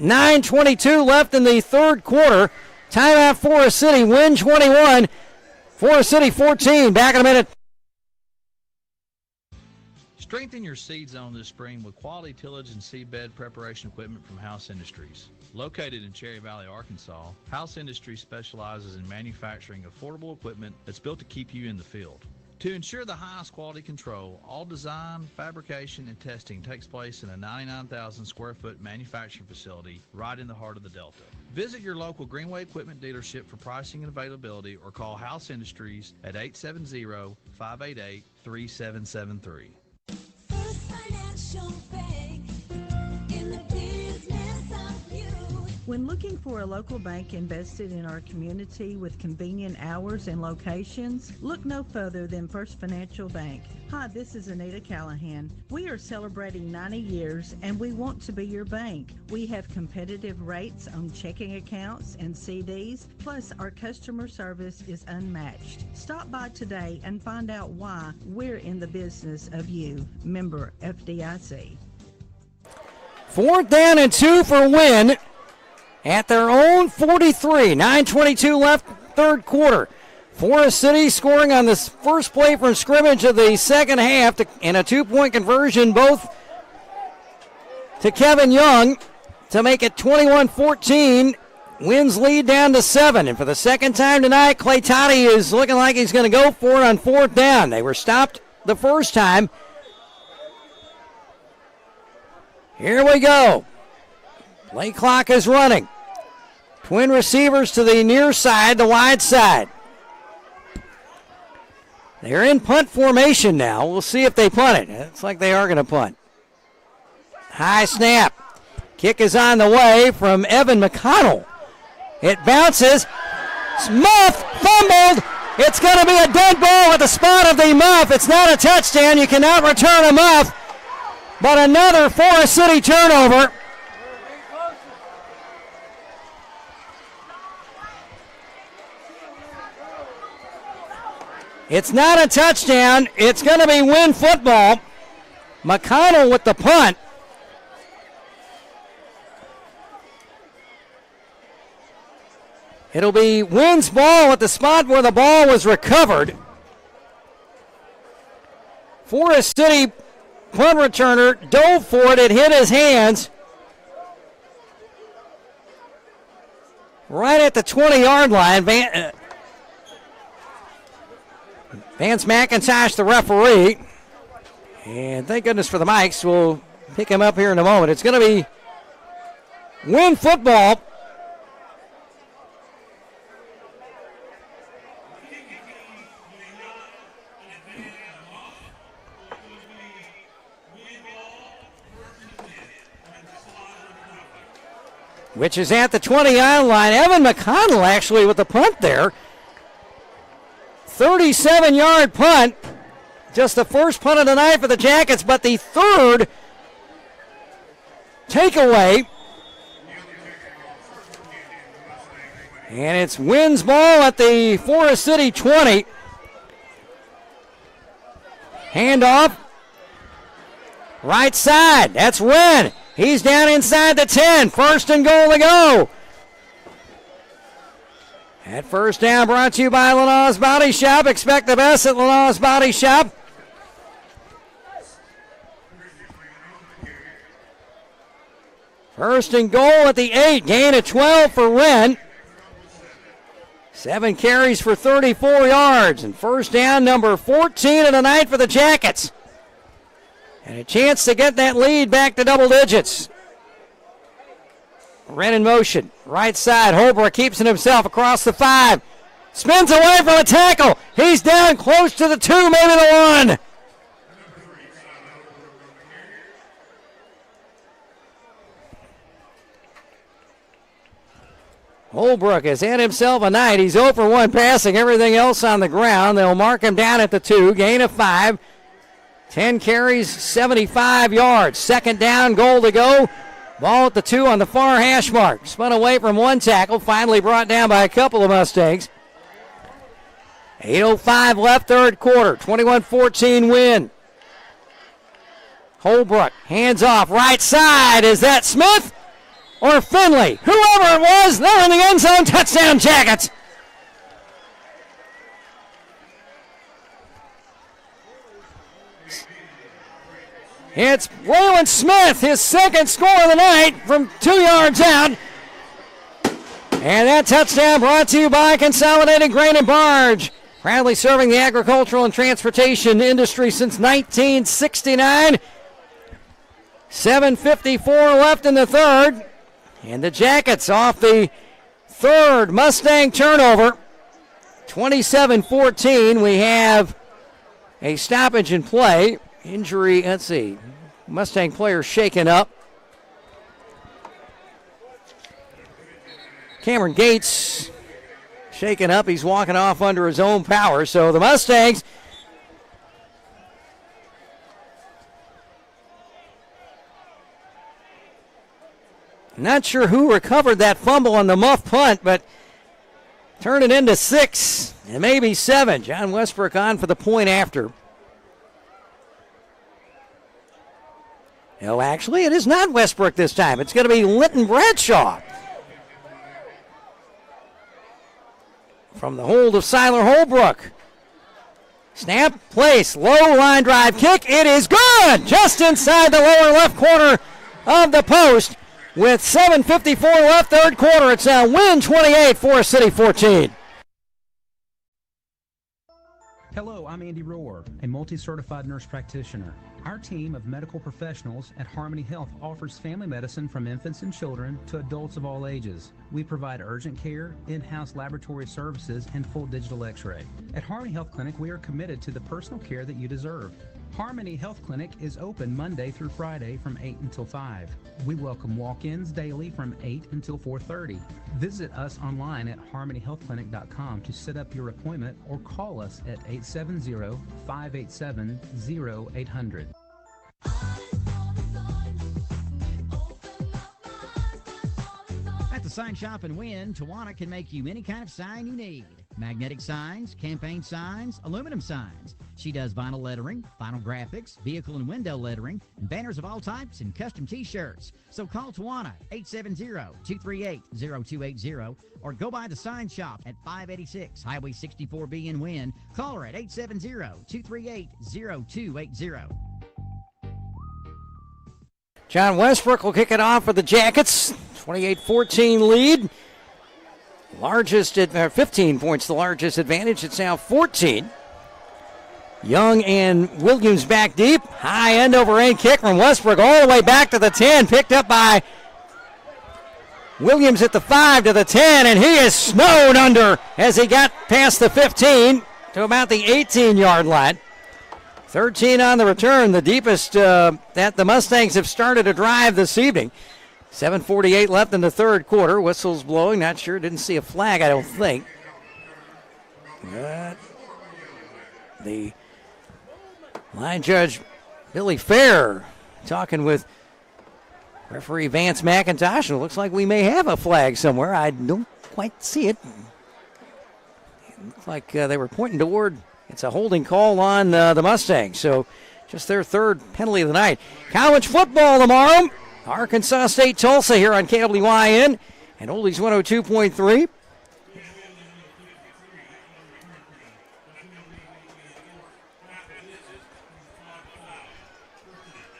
9:22 left in the third quarter. Timeout Forest City. Wynne 21. Forest City 14. Back in a minute. Strengthen your seed zone this spring with quality tillage and seedbed preparation equipment from House Industries. Located in Cherry Valley, Arkansas, House Industries specializes in manufacturing affordable equipment that's built to keep you in the field. To ensure the highest quality control, all design, fabrication, and testing takes place in a 99,000 square foot manufacturing facility right in the heart of the Delta. Visit your local Greenway Equipment dealership for pricing and availability or call House Industries at 870-588-3773. First Financial Bank, in the business of you. When looking for a local bank invested in our community with convenient hours and locations, look no further than First Financial Bank. Hi, this is Anita Callahan. We are celebrating 90 years and we want to be your bank. We have competitive rates on checking accounts and CDs, plus our customer service is unmatched. Stop by today and find out why we're in the business of you. Member FDIC. 4th down and 2 for Wynne at their own 43. 9:22 left, third quarter. Forest City scoring on this first play from scrimmage of the second half and a 2-point conversion, both to Kevin Young to make it 21-14. Wynne's lead down to 7. And for the second time tonight, Clay Tody is looking like he's going to go for it on 4th down. They were stopped the first time. Here we go. Play clock is running. Twin receivers to the near side, the wide side. They're in punt formation now. We'll see if they punt it. It's like they are going to punt. High snap. Kick is on the way from Evan McConnell. It bounces. It's muffed, fumbled. It's going to be a dead ball at the spot of the muff. It's not a touchdown. You cannot return a muff. But another Forest City turnover. It's not a touchdown. It's going to be Wynne football. McConnell with the punt. It'll be Wynne's ball at the spot where the ball was recovered. Forest City punt returner dove for it. It hit his hands. Right at the 20-yard line. Vance McIntosh, the referee. And thank goodness for the mics. We'll pick him up here in a moment. It's going to be Wynne football. Which is at the 20-yard line. Evan McConnell actually with the punt there. 37-yard punt. Just the first punt of the night for the Jackets, but the third takeaway. And it's Wynne's ball at the Forest City 20. Handoff. Right side. That's Wynne. He's down inside the 10. First and goal to go. At first down brought to you by Lanaw's Body Shop. Expect the best at Lanaw's Body Shop. First and goal at the 8. Gain of 12 for Wynne. 7 carries for 34 yards. And first down, number 14 of the night for the Jackets. And a chance to get that lead back to double digits. Wren in motion. Right side. Holbrook keeps it himself across the 5. Spins away from a tackle. He's down close to the 2, maybe the 1. Holbrook has had himself a night. He's 0 for 1 passing, everything else on the ground. They'll mark him down at the 2. Gain of 5. 10 carries, 75 yards. Second down, goal to go. Ball at the 2 on the far hash mark. Spun away from 1 tackle, finally brought down by a couple of Mustangs. 8:05 left, third quarter. 21-14 Wynne. Holbrook, hands off, right side. Is that Smith or Finley? Whoever it was, they're in the end zone. Touchdown, Jackets. It's Waylon Smith, his second score of the night from 2 yards out. And that touchdown brought to you by Consolidated Grain and Barge. Proudly serving the agricultural and transportation industry since 1969. 7:54 left in the third. And the Jackets off the third Mustang turnover. 27-14. We have a stoppage in play. Injury, let's see. Mustang player shaken up. Cameron Gates shaken up. He's walking off under his own power. So the Mustangs not sure who recovered that fumble on the muff punt, but turn it into 6 and maybe 7. John Westbrook on for the point after. No, actually, it is not Westbrook this time. It's going to be Linton Bradshaw. From the hold of Siler Holbrook. Snap, place, low line drive kick. It is good! Just inside the lower left corner of the post. With 7:54 left, third quarter, it's now Wynne 28, Forrest City 14. Hello, I'm Andy Rohr, a multi-certified nurse practitioner. Our team of medical professionals at Harmony Health offers family medicine from infants and children to adults of all ages. We provide urgent care, in-house laboratory services, and full digital x-ray. At Harmony Health Clinic, we are committed to the personal care that you deserve. Harmony Health Clinic is open Monday through Friday from 8 until 5. We welcome walk-ins daily from 8 until 4:30. Visit us online at harmonyhealthclinic.com to set up your appointment or call us at 870-587-0800. At the Sign Shop in Wynne, Tawana can make you any kind of sign you need. Magnetic signs, campaign signs, aluminum signs. She does vinyl lettering, vinyl graphics, vehicle and window lettering, and banners of all types and custom t-shirts. So call Tawana, 870-238-0280, or go by the Sign Shop at 586 Highway 64B in Wynne. Call her at 870-238-0280. John Westbrook will kick it off for the Jackets. 28-14 lead. Largest, 15 points, the largest advantage. It's now 14. Young and Williams back deep. High end over end kick from Westbrook all the way back to the 10. Picked up by Williams at the 5 to the 10, and he is snowed under as he got past the 15 to about the 18-yard line. 13 on the return, the deepest that the Mustangs have started a drive this evening. 7:48 left in the third quarter. Whistles blowing. Not sure. Didn't see a flag, I don't think. But the line judge, Billy Fair, talking with referee Vance McIntosh. And it looks like we may have a flag somewhere. I don't quite see it. It looks like they were pointing toward, it's a holding call on the Mustangs. So just their third penalty of the night. College football tomorrow. Arkansas State Tulsa here on KWYN and Oldies 102.3.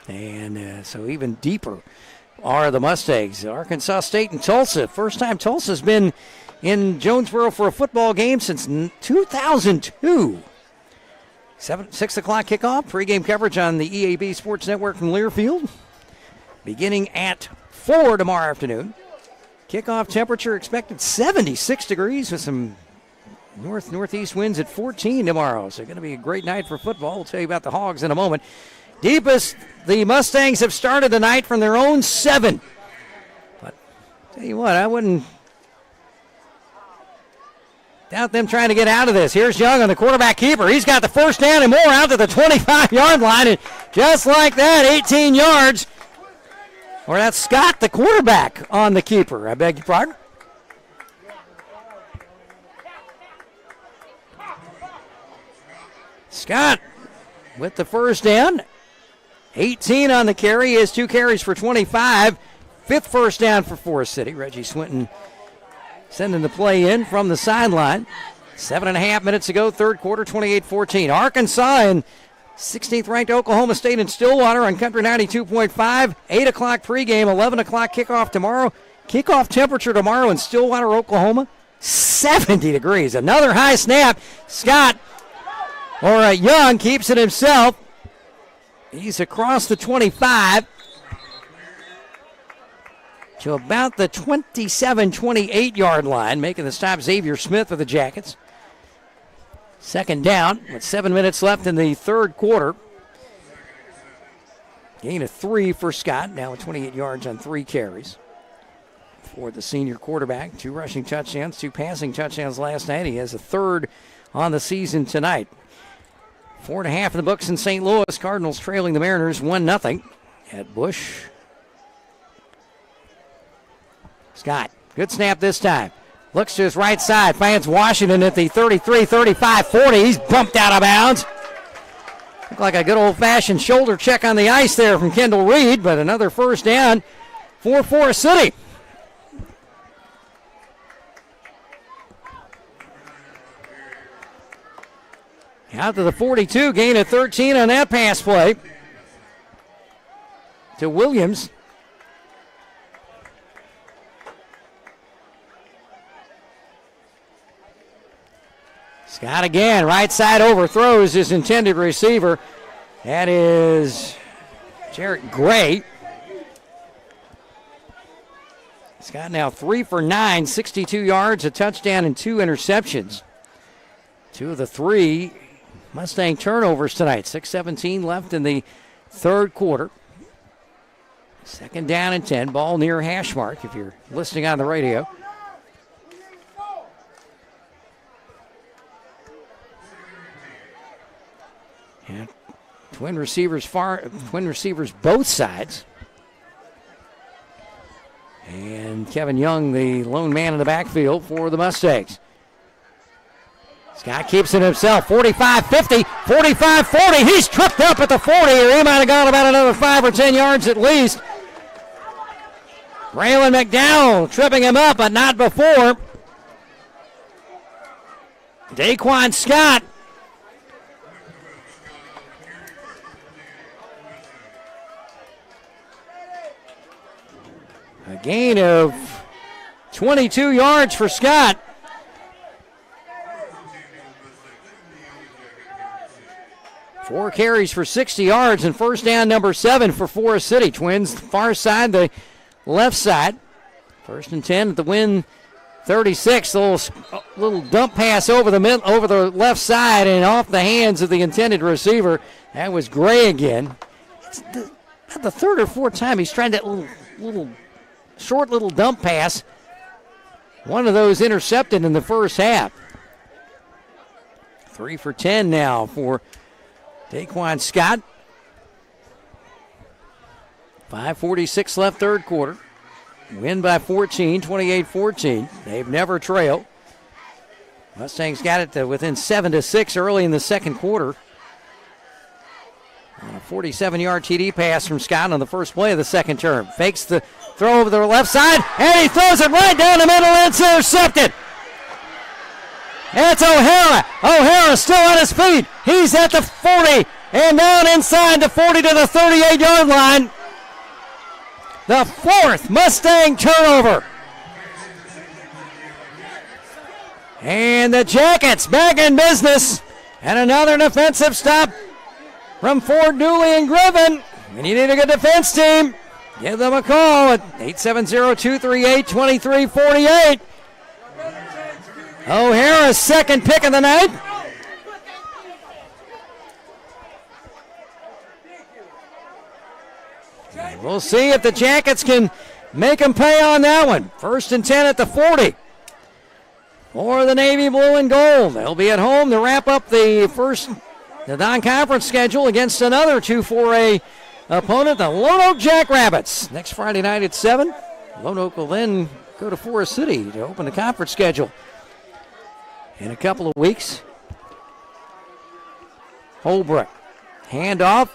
And so even deeper are the Mustangs. Arkansas State and Tulsa. First time Tulsa's been in Jonesboro for a football game since 2002. 6 o'clock kickoff. Pregame coverage on the EAB Sports Network from Learfield. Beginning at 4 tomorrow afternoon. Kickoff temperature expected 76 degrees with some northeast winds at 14 tomorrow. So going to be a great night for football. We'll tell you about the Hogs in a moment. Deepest, the Mustangs have started the night from their own 7. But tell you what, I wouldn't doubt them trying to get out of this. Here's Young on the quarterback keeper. He's got the first down and more out to the 25-yard line. And just like that, 18 yards. Or that's Scott, the quarterback, on the keeper. I beg your pardon. Scott with the first down. 18 on the carry. He has 2 carries for 25. 5th first down for Forrest City. Reggie Swinton sending the play in from the sideline. 7.5 minutes ago, third quarter, 28-14. Arkansas and 16th ranked Oklahoma State in Stillwater on Country 92.5. 8 o'clock pregame, 11 o'clock kickoff tomorrow. Kickoff temperature tomorrow in Stillwater, Oklahoma, 70 degrees. Another high snap. Scott, or Young, keeps it himself. He's across the 25 to about the 27-28 line, making the stop Xavier Smith for the Jackets. Second down with 7 minutes left in the third quarter. Gain of 3 for Scott, now with 28 yards on 3 carries. For the senior quarterback, 2 rushing touchdowns, 2 passing touchdowns last night. He has a 3rd on the season tonight. 4.5 in the books in St. Louis. Cardinals trailing the Mariners 1-0 at Busch. Scott, good snap this time. Looks to his right side, finds Washington at the 33, 35, 40. He's bumped out of bounds. Looked like a good old-fashioned shoulder check on the ice there from Kendall Reed, but another first down for Forrest City. Out to the 42, gain of 13 on that pass play to Williams. Scott again, right side overthrows his intended receiver. That is Jarrett Gray. Scott now 3 for 9, 62 yards, a touchdown, and 2 interceptions. 2 of the 3 Mustang turnovers tonight. 6:17 left in the third quarter. Second down and 10. Ball near hash mark if you're listening on the radio. And twin receivers both sides. And Kevin Young, the lone man in the backfield for the Mustangs. Scott keeps it himself. 45-50, 45-40. He's tripped up at the 40, or he might have gone about another 5 or 10 yards at least. Braylon McDowell tripping him up, but not before. Daquan Scott. A gain of 22 yards for Scott. Four carries for 60 yards and first down number 7 for Forrest City. Twins far side, the left side. First and 10 at the Wynne 36. A little dump pass over the left side and off the hands of the intended receiver. That was Gray again. It's about the 3rd or 4th time he's tried that short little dump pass. One of those intercepted in the first half. 3 for 10 now for Daquan Scott. 5:46 left third quarter. Win by 14, 28-14. They've never trailed. Mustangs got it to within 7-6 early in the second quarter. On a 47-yard TD pass from Scott on the first play of the second term. Fakes the throw over the left side, and he throws it right down the middle, and it's intercepted. That's O'Hara. O'Hara still on his feet. He's at the 40 and down inside the 40 to the 38-yard line. the fourth Mustang turnover. And the Jackets back in business. And another defensive stop from Ford, Dooley, and Griffin. And you need a good defense team. Give them a call at 870-238-2348. O'Hara's second pick of the night. We'll see if the Jackets can make them pay on that one. 1st and 10 at the 40 for the Navy Blue and Gold. They'll be at home to wrap up the non-conference schedule against another 2-4A opponent, the Lone Oak Jackrabbits. Next Friday night at 7. Lone Oak will then go to Forest City to open the conference schedule in a couple of weeks. Holbrook, handoff,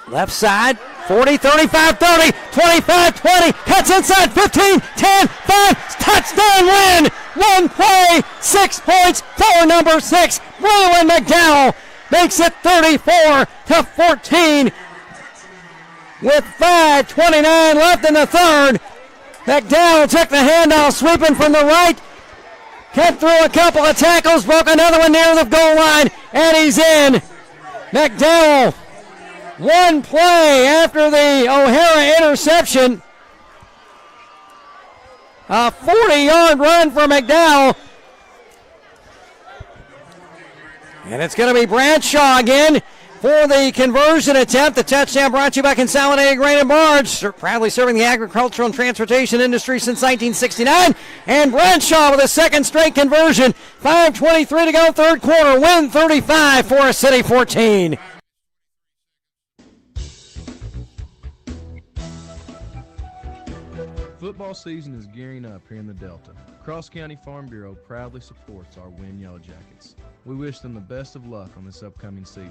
left side, 40, 35, 30, 25, 20, cuts inside, 15, 10, 5, touchdown Wynne! One play, 6 points for number 6. Braylon McDowell makes it 34-14 with 5:29 left in the third. McDowell took the handoff, sweeping from the right, cut through a couple of tackles, broke another one near the goal line, and he's in. McDowell, one play after the O'Hara interception. A 40-yard run for McDowell. And it's going to be Bradshaw again for the conversion attempt. The touchdown brought to you by Consolidated Grain and Barge, proudly serving the agricultural and transportation industry since 1969. And Bradshaw with a second straight conversion. 5:23 to go, third quarter. Wynne 35, Forest City 14. Football season is gearing up here in the Delta. Cross County Farm Bureau proudly supports our Wynne Yellow Jackets. We wish them the best of luck on this upcoming season.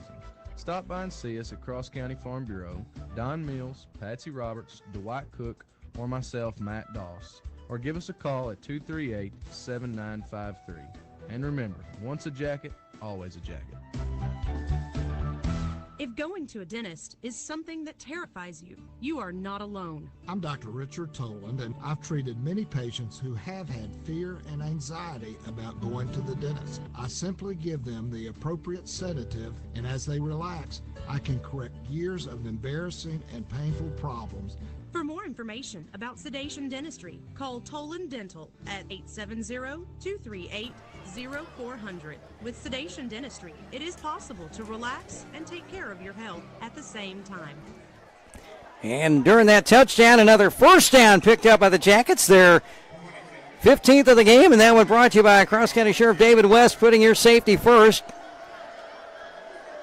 Stop by and see us at Cross County Farm Bureau, Don Mills, Patsy Roberts, Dwight Cook, or myself, Matt Doss. Or give us a call at 238-7953. And remember, once a jacket, always a jacket. If going to a dentist is something that terrifies you, you are not alone. I'm Dr. Richard Toland, and I've treated many patients who have had fear and anxiety about going to the dentist. I simply give them the appropriate sedative, and as they relax, I can correct years of embarrassing and painful problems. For more information about sedation dentistry, call Toland Dental at 870-238-0400. With sedation dentistry, it is possible to relax and take care of your health at the same time. And during that touchdown, another first down picked up by the Jackets. Their 15th of the game, and that one brought to you by Cross County Sheriff David West, putting your safety first.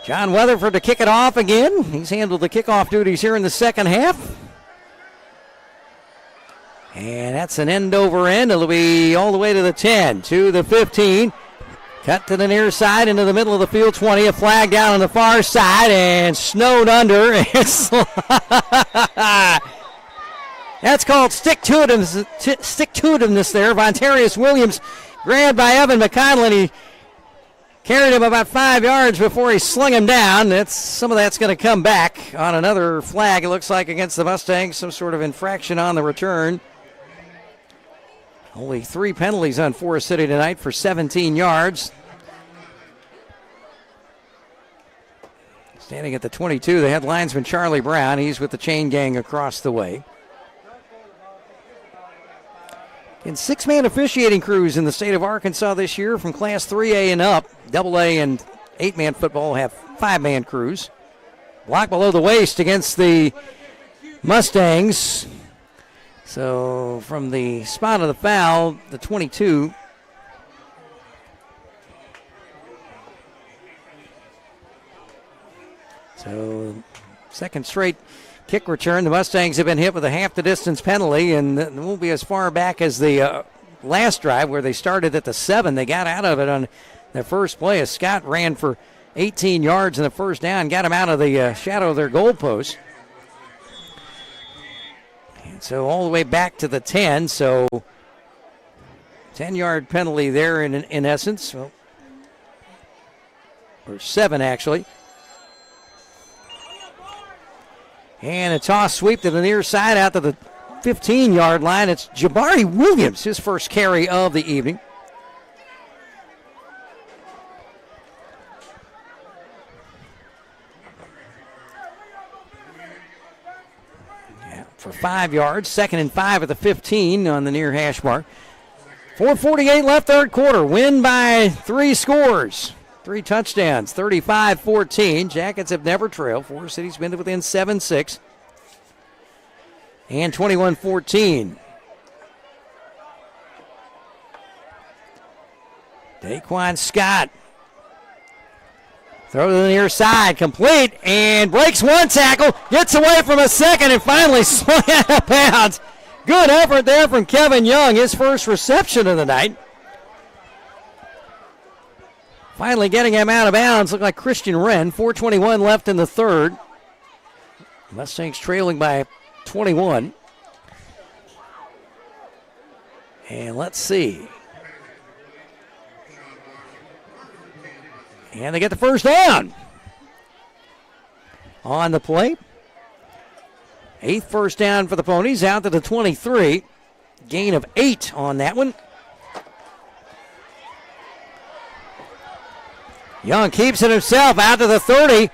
John Weatherford to kick it off again. He's handled the kickoff duties here in the second half. And that's an end over end. It'll be all the way to the 10, to the 15. Cut to the near side into the middle of the field, 20. A flag down on the far side and snowed under. That's called stick-to-itiveness there. Vontarius Williams grabbed by Evan McConnell, and he carried him about 5 yards before he slung him down. Some of that's going to come back on another flag, it looks like, against the Mustangs. Some sort of infraction on the return. Only 3 penalties on Forest City tonight for 17 yards. Standing at the 22, the head linesman Charlie Brown. He's with the chain gang across the way. And 6-man officiating crews in the state of Arkansas this year from Class 3A and up. AA and 8-man football have 5-man crews. Block below the waist against the Mustangs. So from the spot of the foul, the 22. So second straight kick return. The Mustangs have been hit with a half the distance penalty, and it won't be as far back as the last drive where they started at the 7. They got out of it on their first play as Scott ran for 18 yards in the first down, got him out of the shadow of their goalpost. So all the way back to the 10, so 10-yard penalty there in essence, or 7 actually. And a toss sweep to the near side out to the 15-yard line. It's Jabari Williams, his first carry of the evening. Yeah, for 5 yards, 2nd and 5 at the 15 on the near hash mark. 4:48 left, third quarter. Wynne by 3 scores. 3 touchdowns, 35-14. Jackets have never trailed. Forrest City's been to within 7-6. And 21-14. Daquan Scott. Throw to the near side, complete, and breaks one tackle, gets away from a second, and finally swung out of bounds. Good effort there from Kevin Young, his first reception of the night. Finally getting him out of bounds. Looked like Christian Wren. 4:21 left in the third. Mustangs trailing by 21. And let's see. And they get the first down on the play. 8th first down for the Ponies, out to the 23. Gain of 8 on that one. Young keeps it himself out to the 30.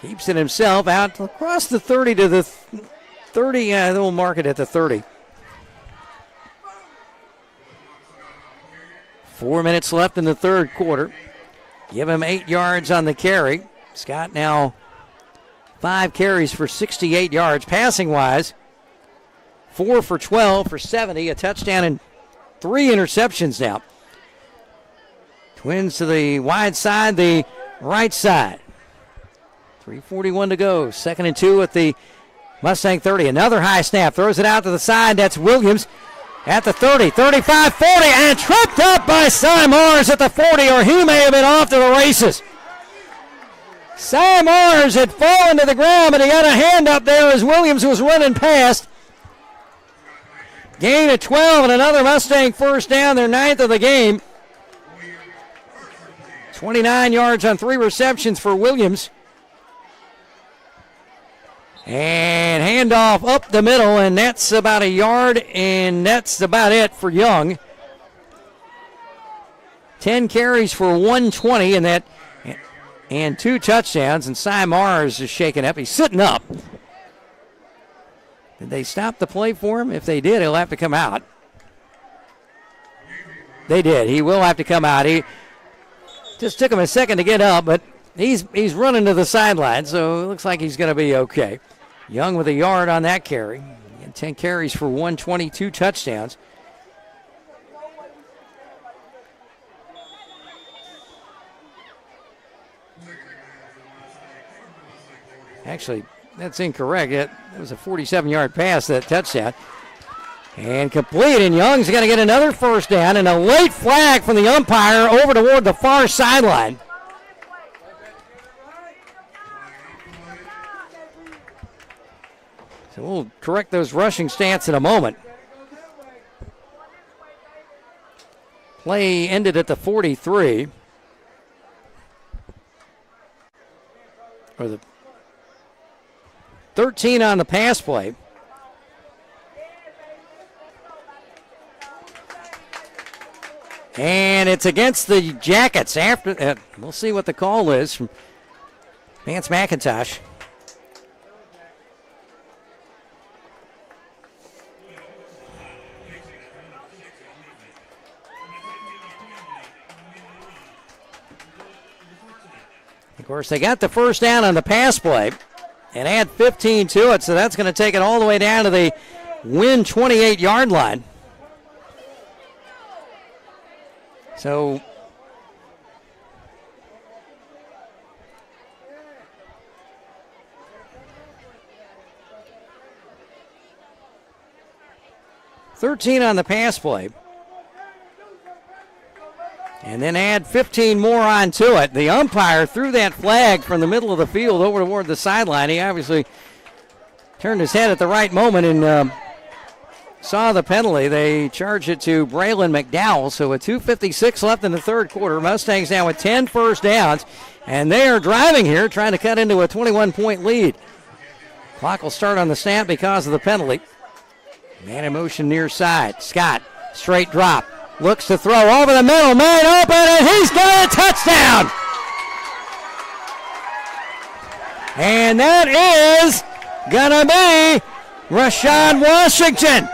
Keeps it himself out across the 30 to the 30. They'll mark it at the 30. 4 minutes left in the third quarter. Give him 8 yards on the carry. Scott now 5 carries for 68 yards. Passing wise, 4 for 12 for 70, a touchdown and 3 interceptions now. Twins to the wide side, the right side. 3:41 to go. 2nd and 2 at the Mustang 30. Another high snap. Throws it out to the side. That's Williams at the 30, 35, 40, and tripped up by Cy Mars at the 40, or he may have been off to the races. Cy Mars had fallen to the ground, but he got a hand up there as Williams was running past. Gain of 12 and another Mustang first down, their 9th of the game. 29 yards on 3 receptions for Williams. And handoff up the middle, and that's about a yard, and that's about it for Young. 10 carries for 120, and 2 touchdowns, and Cy Mars is shaken up. He's sitting up. Did they stop the play for him? If they did, he'll have to come out. They did. He will have to come out. He just took him a second to get up, but he's running to the sideline, so it looks like he's going to be okay. Young with a yard on that carry. 10 carries for 122 touchdowns. Actually, that's incorrect. It was a 47-yard pass, that touchdown. And complete, and Young's going to get another first down, and a late flag from the umpire over toward the far sideline. So we'll correct those rushing stats in a moment. Play ended at the 43. Or the 13 on the pass play. And it's against the Jackets. After we'll see what the call is from Vance McIntosh. Of course, they got the first down on the pass play and add 15 to it, so that's going to take it all the way down to the Wynne 28-yard line. So $13 on the pass play. And then add 15 more on to it. The umpire threw that flag from the middle of the field over toward the sideline. He obviously turned his head at the right moment and saw the penalty. They charged it to Braylon McDowell. So with 2:56 left in the third quarter, Mustangs now with 10 first downs. And they are driving here, trying to cut into a 21-point lead. Clock will start on the snap because of the penalty. Man in motion near side. Scott, straight drop. Looks to throw over the middle. Man open, and he's got a touchdown. And that is going to be Rashad Washington.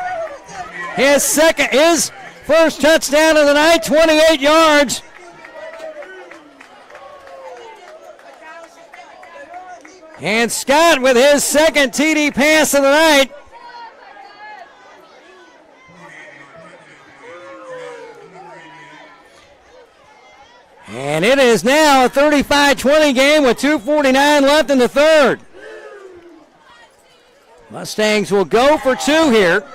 His first touchdown of the night, 28 yards. And Scott with his second TD pass of the night. And it is now a 35-20 game with 2:49 left in the third. Mustangs will go for two here.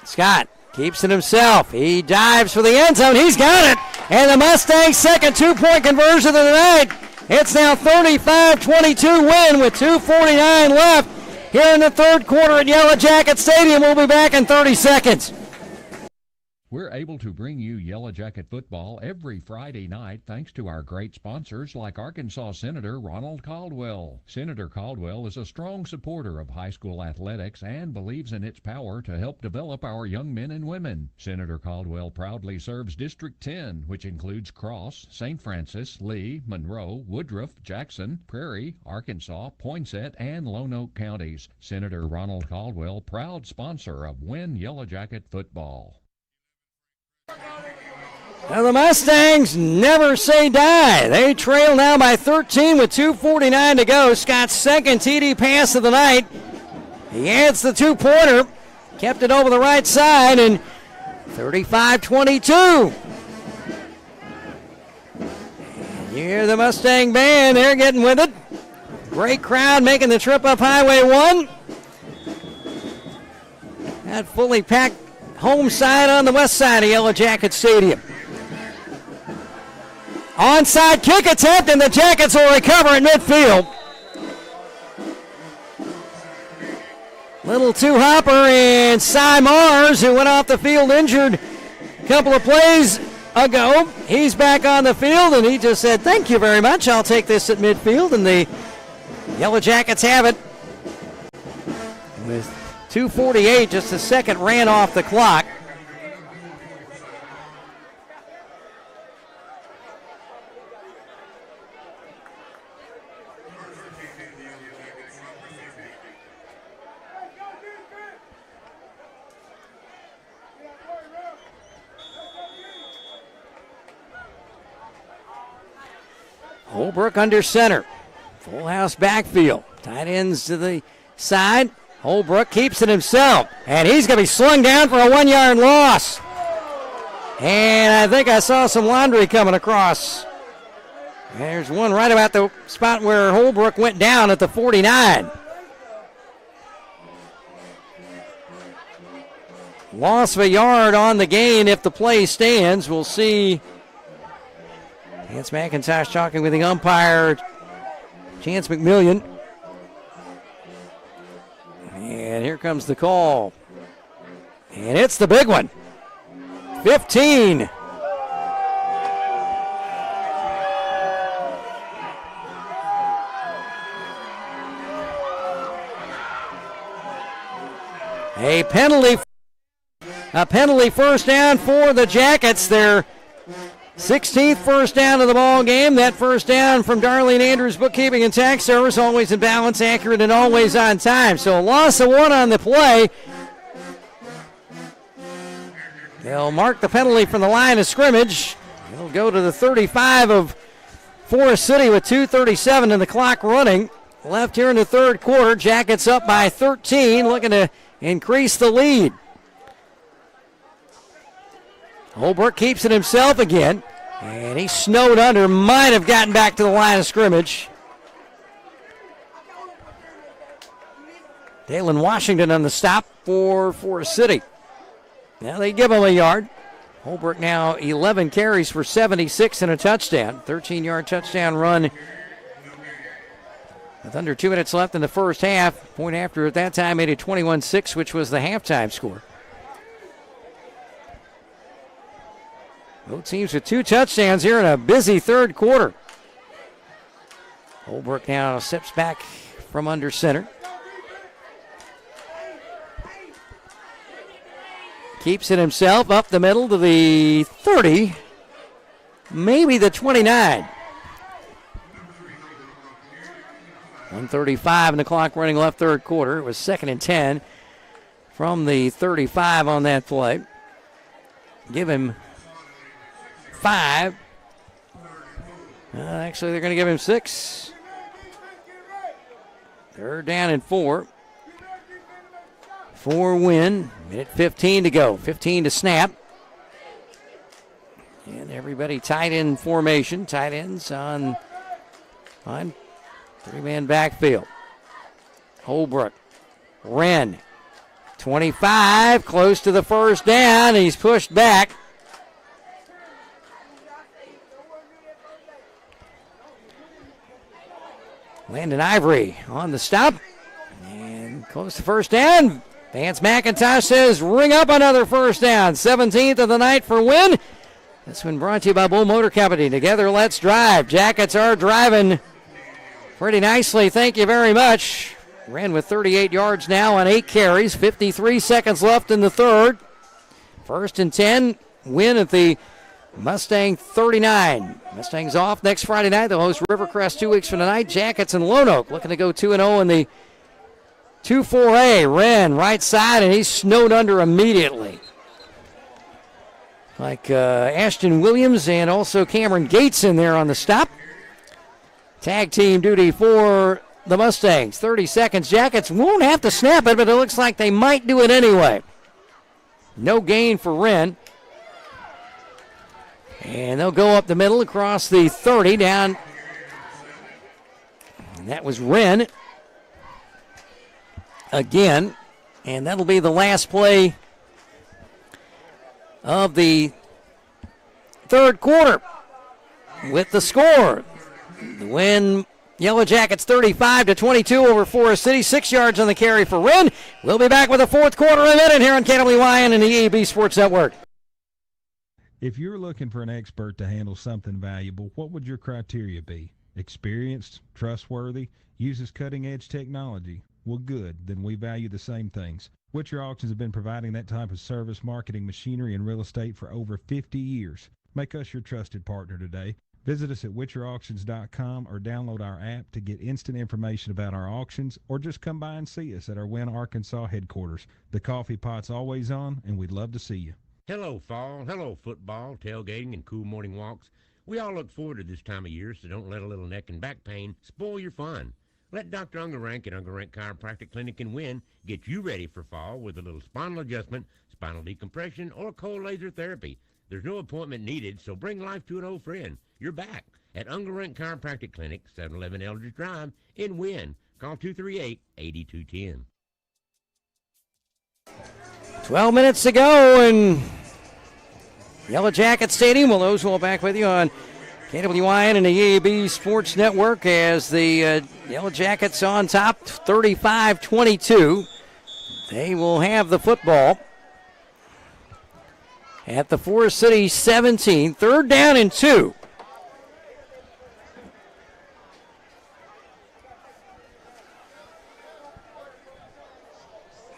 Scott keeps it himself. He dives for the end zone. He's got it. And the Mustangs' second two-point conversion of the night. It's now 35-22 win with 2:49 left here in the third quarter at Yellow Jacket Stadium. We'll be back in 30 seconds. We're able to bring you Yellow Jacket football every Friday night thanks to our great sponsors like Arkansas Senator Ronald Caldwell. Senator Caldwell is a strong supporter of high school athletics and believes in its power to help develop our young men and women. Senator Caldwell proudly serves District 10, which includes Cross, St. Francis, Lee, Monroe, Woodruff, Jackson, Prairie, Arkansas, Poinsett, and Lone Oak counties. Senator Ronald Caldwell, proud sponsor of Wynne Yellow Jacket football. Now the Mustangs never say die. They trail now by 13 with 2:49 to go. Scott's second TD pass of the night. He adds the two-pointer. Kept it over the right side, and 35-22. You hear the Mustang band. They're getting with it. Great crowd making the trip up Highway 1. That fully packed home side on the west side of Yellow Jacket Stadium. Onside kick attempt, and the Jackets will recover at midfield. Little two-hopper and Cy Mars, who went off the field injured a couple of plays ago. He's back on the field, and he just said, thank you very much. I'll take this at midfield, and the Yellow Jackets have it. With 2:48, just a second ran off the clock. Holbrook under center. Full house backfield. Tight ends to the side. Holbrook keeps it himself, and he's going to be slung down for a 1-yard loss. And I think I saw some laundry coming across. There's one right about the spot where Holbrook went down at the 49. Loss of a yard on the gain if the play stands. We'll see. Chance McIntosh talking with the umpire, Chance McMillian. And here comes the call. And it's the big one. 15. A penalty first down for the Jackets. Their 16th first down of the ball game. That first down from Darlene Andrews Bookkeeping and Tax Service, always in balance, accurate, and always on time. So a loss of 1 on the play. They'll mark the penalty from the line of scrimmage. It'll go to the 35 of Forrest City with 2:37 and the clock running. Left here in the third quarter. Jackets up by 13, looking to increase the lead. Holbrook keeps it himself again, and he snowed under, might have gotten back to the line of scrimmage. Dalen Washington on the stop for Forrest City. Now they give him a yard. Holbrook now 11 carries for 76 and a touchdown. 13-yard touchdown run with under 2 minutes left in the first half. Point after at that time made it 21-6, which was the halftime score. Both teams with 2 touchdowns here in a busy third quarter. Holbrook now steps back from under center. Keeps it himself up the middle to the 30, maybe the 29. 1:35 in the clock running left third quarter. It was 2nd and 10 from the 35 on that play. Give him 5. Actually, they're going to give him 6. 3rd down and 4. For Wynne. Minute 15 to go. 15 to snap. And everybody tight end formation. Tight ends on 3-man backfield. Holbrook. Wren. 25. Close to the first down. He's pushed back. Landon Ivory on the stop. And close to first down. Vance McIntosh says, ring up another first down. 17th of the night for Wynne. This one brought to you by Bull Motor Company. Together, let's drive. Jackets are driving pretty nicely. Thank you very much. Ran with 38 yards now on 8 carries. 53 seconds left in the third. 1st and 10. Wynne at the Mustang 39. Mustangs off next Friday night. They'll host Rivercrest 2 weeks from tonight. Jackets and Lone Oak looking to go 2-0 in the 2-4A. Wren right side, and he's snowed under immediately. Like Ashton Williams and also Cameron Gates in there on the stop. Tag team duty for the Mustangs. 30 seconds. Jackets won't have to snap it, but it looks like they might do it anyway. No gain for Wren. And they'll go up the middle across the 30 down. And that was Wren again. And that'll be the last play of the third quarter with the score. The Wynne Yellow Jackets 35-22 over Forrest City. 6 yards on the carry for Wynne. We'll be back with the fourth quarter in a minute here on KWYN and the EAB Sports Network. If you're looking for an expert to handle something valuable, what would your criteria be? Experienced, trustworthy, uses cutting-edge technology. Well, good. Then we value the same things. Witcher Auctions have been providing that type of service, marketing, machinery, and real estate for over 50 years. Make us your trusted partner today. Visit us at WitcherAuctions.com or download our app to get instant information about our auctions, or just come by and see us at our Wynne, Arkansas headquarters. The coffee pot's always on, and we'd love to see you. Hello, fall. Hello, football, tailgating, and cool morning walks. We all look forward to this time of year, so don't let a little neck and back pain spoil your fun. Let Dr. Ungerank at Ungerank Chiropractic Clinic in Wynne get you ready for fall with a little spinal adjustment, spinal decompression, or cold laser therapy. There's no appointment needed, so bring life to an old friend. You're back at Ungerank Chiropractic Clinic, 711 Eldridge Drive in Wynne. Call 238-8210. 12 minutes to go, and Yellow Jacket Stadium. Well, those will back with you on KWYN and the EAB Sports Network as the Yellow Jackets on top, 35-22. They will have the football at the Forrest City 17. 3rd down and 2.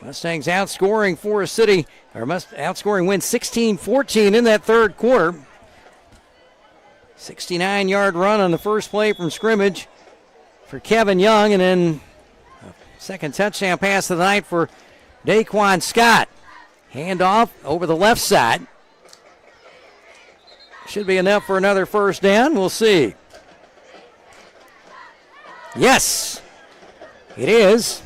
Mustangs outscoring Forrest City, or outscoring Wynne 16-14 in that third quarter. 69-yard run on the first play from scrimmage for Kevin Young, and then a second touchdown pass of the night for Daquan Scott. Handoff over the left side. Should be enough for another first down. We'll see. Yes, it is.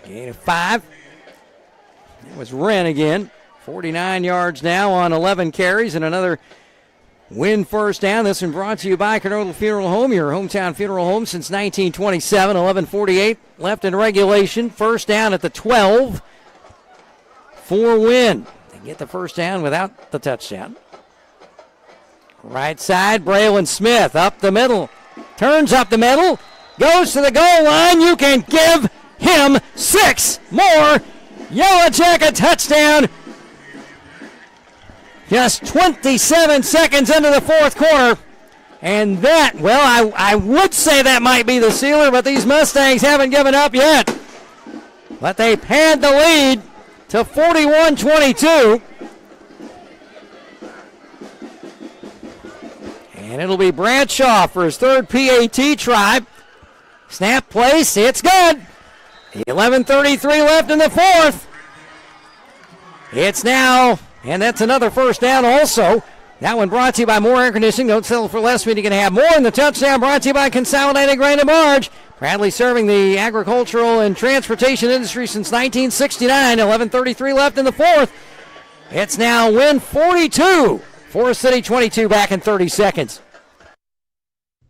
Gain of 5. That was Wren again. 49 yards now on 11 carries and another Wynne first down. This one brought to you by Kernodle Funeral Home, your hometown funeral home since 1927. 11:48 left in regulation. First down at the 12 for Wynne. They get the first down without the touchdown. Right side, Braylon Smith up the middle. Turns up the middle. Goes to the goal line. You can give him. 6 more. Yellow Jacket touchdown. Just 27 seconds into the fourth quarter. And that, well, I would say that might be the sealer, but these Mustangs haven't given up yet. But they pad the lead to 41-22. And it'll be Bradshaw for his third PAT try. Snap place, it's good. 11:33 left in the fourth. It's now, and that's another first down also. That one brought to you by More Air Conditioning. Don't settle for less when you can have more. And the touchdown brought to you by Consolidated Grain and Barge. Proudly serving the agricultural and transportation industry since 1969. 11:33 left in the fourth. It's now Wynne 42. Forrest City 22 back in 30 seconds.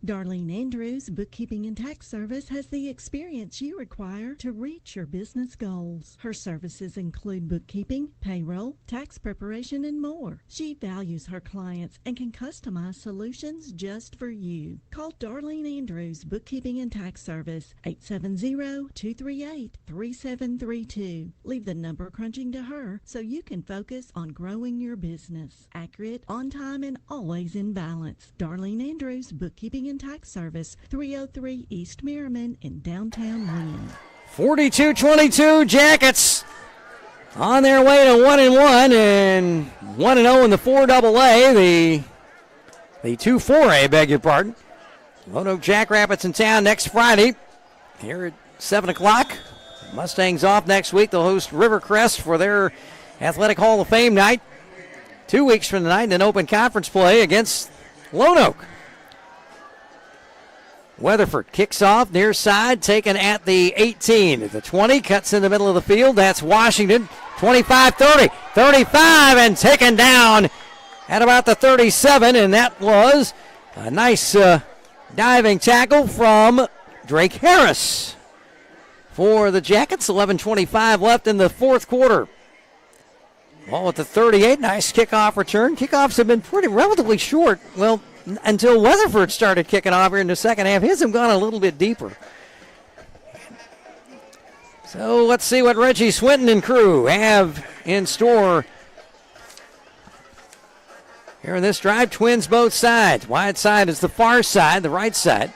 Darlene Andrews Bookkeeping and Tax Service has the experience you require to reach your business goals. Her services include bookkeeping, payroll, tax preparation, and more. She values her clients and can customize solutions just for you. Call Darlene Andrews Bookkeeping and Tax Service 870-238-3732. Leave the number crunching to her so you can focus on growing your business. Accurate, on time, and always in balance. Darlene Andrews Bookkeeping and Tax Service, 303 East Merriman in downtown Wynne. 42-22 Jackets on their way to 1-1 and 1-0 in the 4AA. The 2-4A, beg your pardon. Lone Oak Jackrabbits in town next Friday here at 7 o'clock. Mustangs off next week. They'll host Rivercrest for their Athletic Hall of Fame night. 2 weeks from tonight, an open conference play against Lone Oak. Weatherford kicks off near side, taken at the 18. At the 20, cuts in the middle of the field. That's Washington. 25-30, 35, and taken down at about the 37. And that was a nice diving tackle from Drake Harris for the Jackets. 11:25 left in the fourth quarter. Ball at the 38. Nice kickoff return. Kickoffs have been relatively short. Well, until Weatherford started kicking off here in the second half. His have gone a little bit deeper. So let's see what Reggie Swinton and crew have in store here in this drive. Twins both sides. Wide side is the far side, the right side.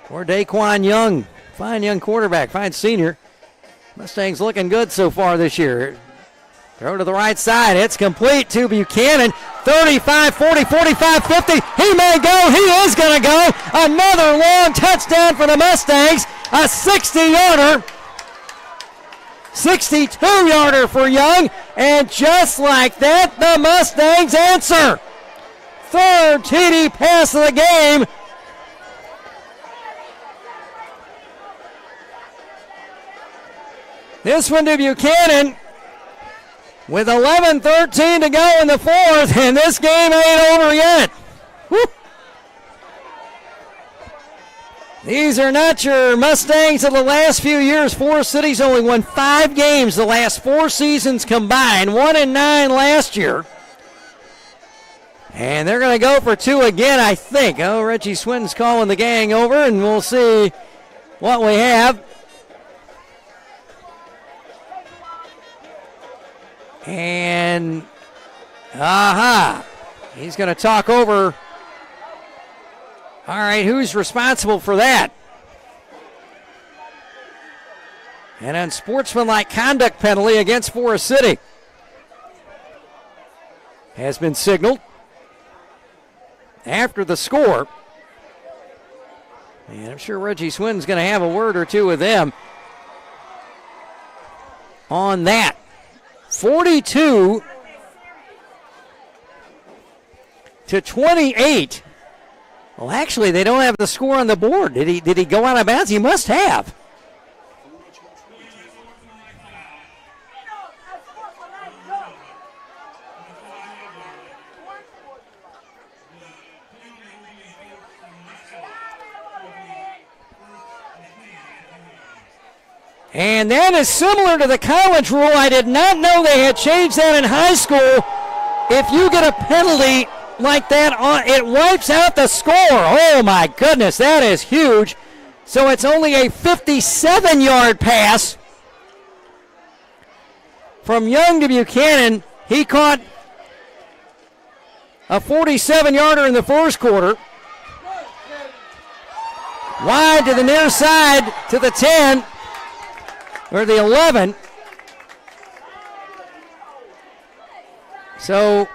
For Daquan Young. Fine young quarterback, fine senior. Mustangs looking good so far this year. Throw to the right side. It's complete to Buchanan. 35, 40, 45, 50. He may go. He is going to go. Another long touchdown for the Mustangs. A 60-yarder. 62-yarder for Young. And just like that, the Mustangs answer. Third TD pass of the game. This one to Buchanan. With 11:13 to go in the fourth, and this game ain't over yet. Woo. These are not your Mustangs of the last few years. Forrest City's only won 5 games the last 4 seasons combined, 1-9 last year. And they're going to go for 2 again, I think. Oh, Reggie Swinton's calling the gang over, and we'll see what we have. And, he's going to talk over. All right, who's responsible for that? An unsportsmanlike conduct penalty against Forrest City has been signaled after the score. And I'm sure Reggie Swinton's going to have a word or two with them on that. 42-28. Well, actually, they don't have the score on the board. Did he go out of bounds? He must have. And that is similar to the college rule. I did not know they had changed that in high school. If you get a penalty like that, it wipes out the score. Oh, my goodness, that is huge. So it's only a 57-yard pass from Young to Buchanan. He caught a 47-yarder in the first quarter. Wide to the near side to the 10, or the 11. So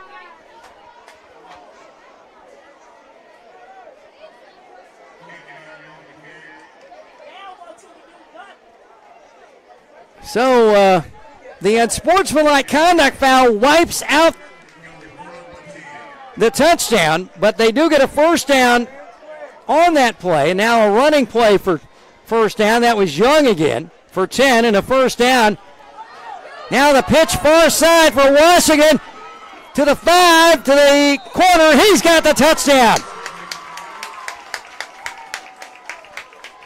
the unsportsmanlike conduct foul wipes out the touchdown, but they do get a first down on that play. And now a running play for first down. That was Young again for 10 and a first down. Now the pitch far side for Washington to the 5, to the corner. He's got the touchdown.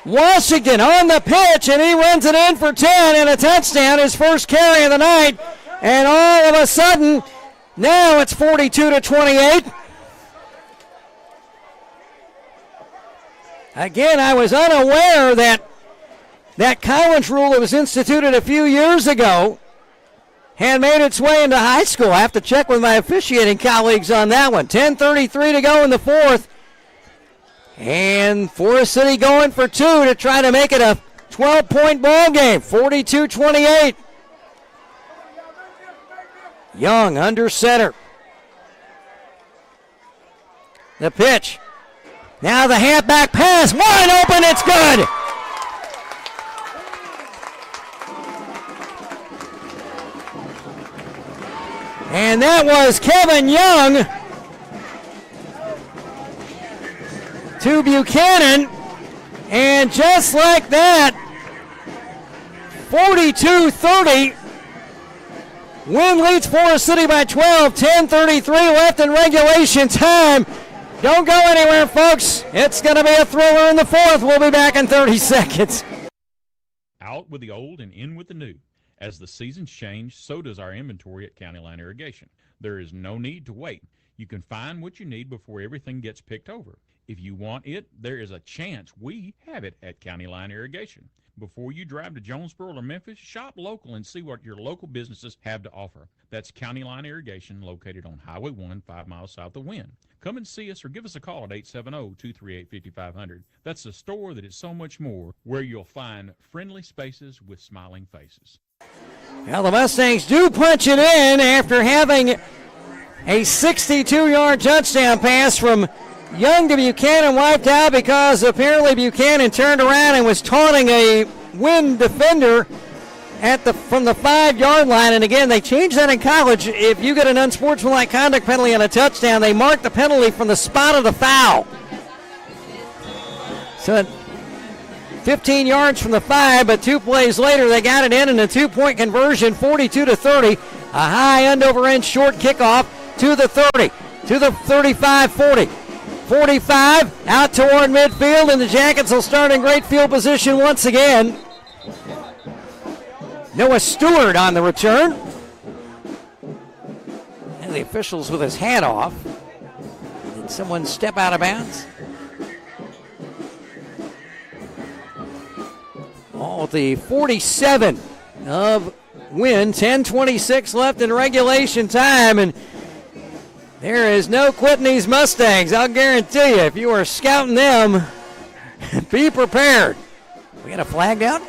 Washington on the pitch, and he runs it in for 10 and a touchdown, his first carry of the night. And all of a sudden, now it's 42-28. Again, I was unaware that college rule that was instituted a few years ago had made its way into high school. I have to check with my officiating colleagues on that one. 10:33 to go in the fourth. And Forrest City going for 2 to try to make it a 12-point ball game. 42-28. Young under center. The pitch. Now the halfback pass. Wide open. It's good. And that was Kevin Young to Buchanan. And just like that, 42-30. Wynne leads Forrest City by 12. 10:33 left in regulation time. Don't go anywhere, folks. It's going to be a thriller in the fourth. We'll be back in 30 seconds. Out with the old and in with the new. As the seasons change, so does our inventory at County Line Irrigation. There is no need to wait. You can find what you need before everything gets picked over. If you want it, there is a chance we have it at County Line Irrigation. Before you drive to Jonesboro or Memphis, shop local and see what your local businesses have to offer. That's County Line Irrigation, located on Highway 1, 5 miles south of Wynne. Come and see us or give us a call at 870-238-5500. That's the store that is so much more, where you'll find friendly spaces with smiling faces. Well, the Mustangs do punch it in after having a 62-yard touchdown pass from Young to Buchanan wiped out because apparently Buchanan turned around and was taunting a Wynne defender from the 5-yard line. And again, they changed that in college. If you get an unsportsmanlike conduct penalty on a touchdown, they mark the penalty from the spot of the foul. So 15 yards from the 5, but 2 plays later, they got it in a 2-point conversion, 42-30. A high end-over-end short kickoff to the 30, to the 35-40. 45 out toward midfield, and the Jackets will start in great field position once again. Noah Stewart on the return. And the officials with his hat off. Did someone step out of bounds? At the 47 of Wynne. 10:26 left in regulation time, and there is no quitting these Mustangs. I'll guarantee you, if you are scouting them, be prepared. We got a flag down?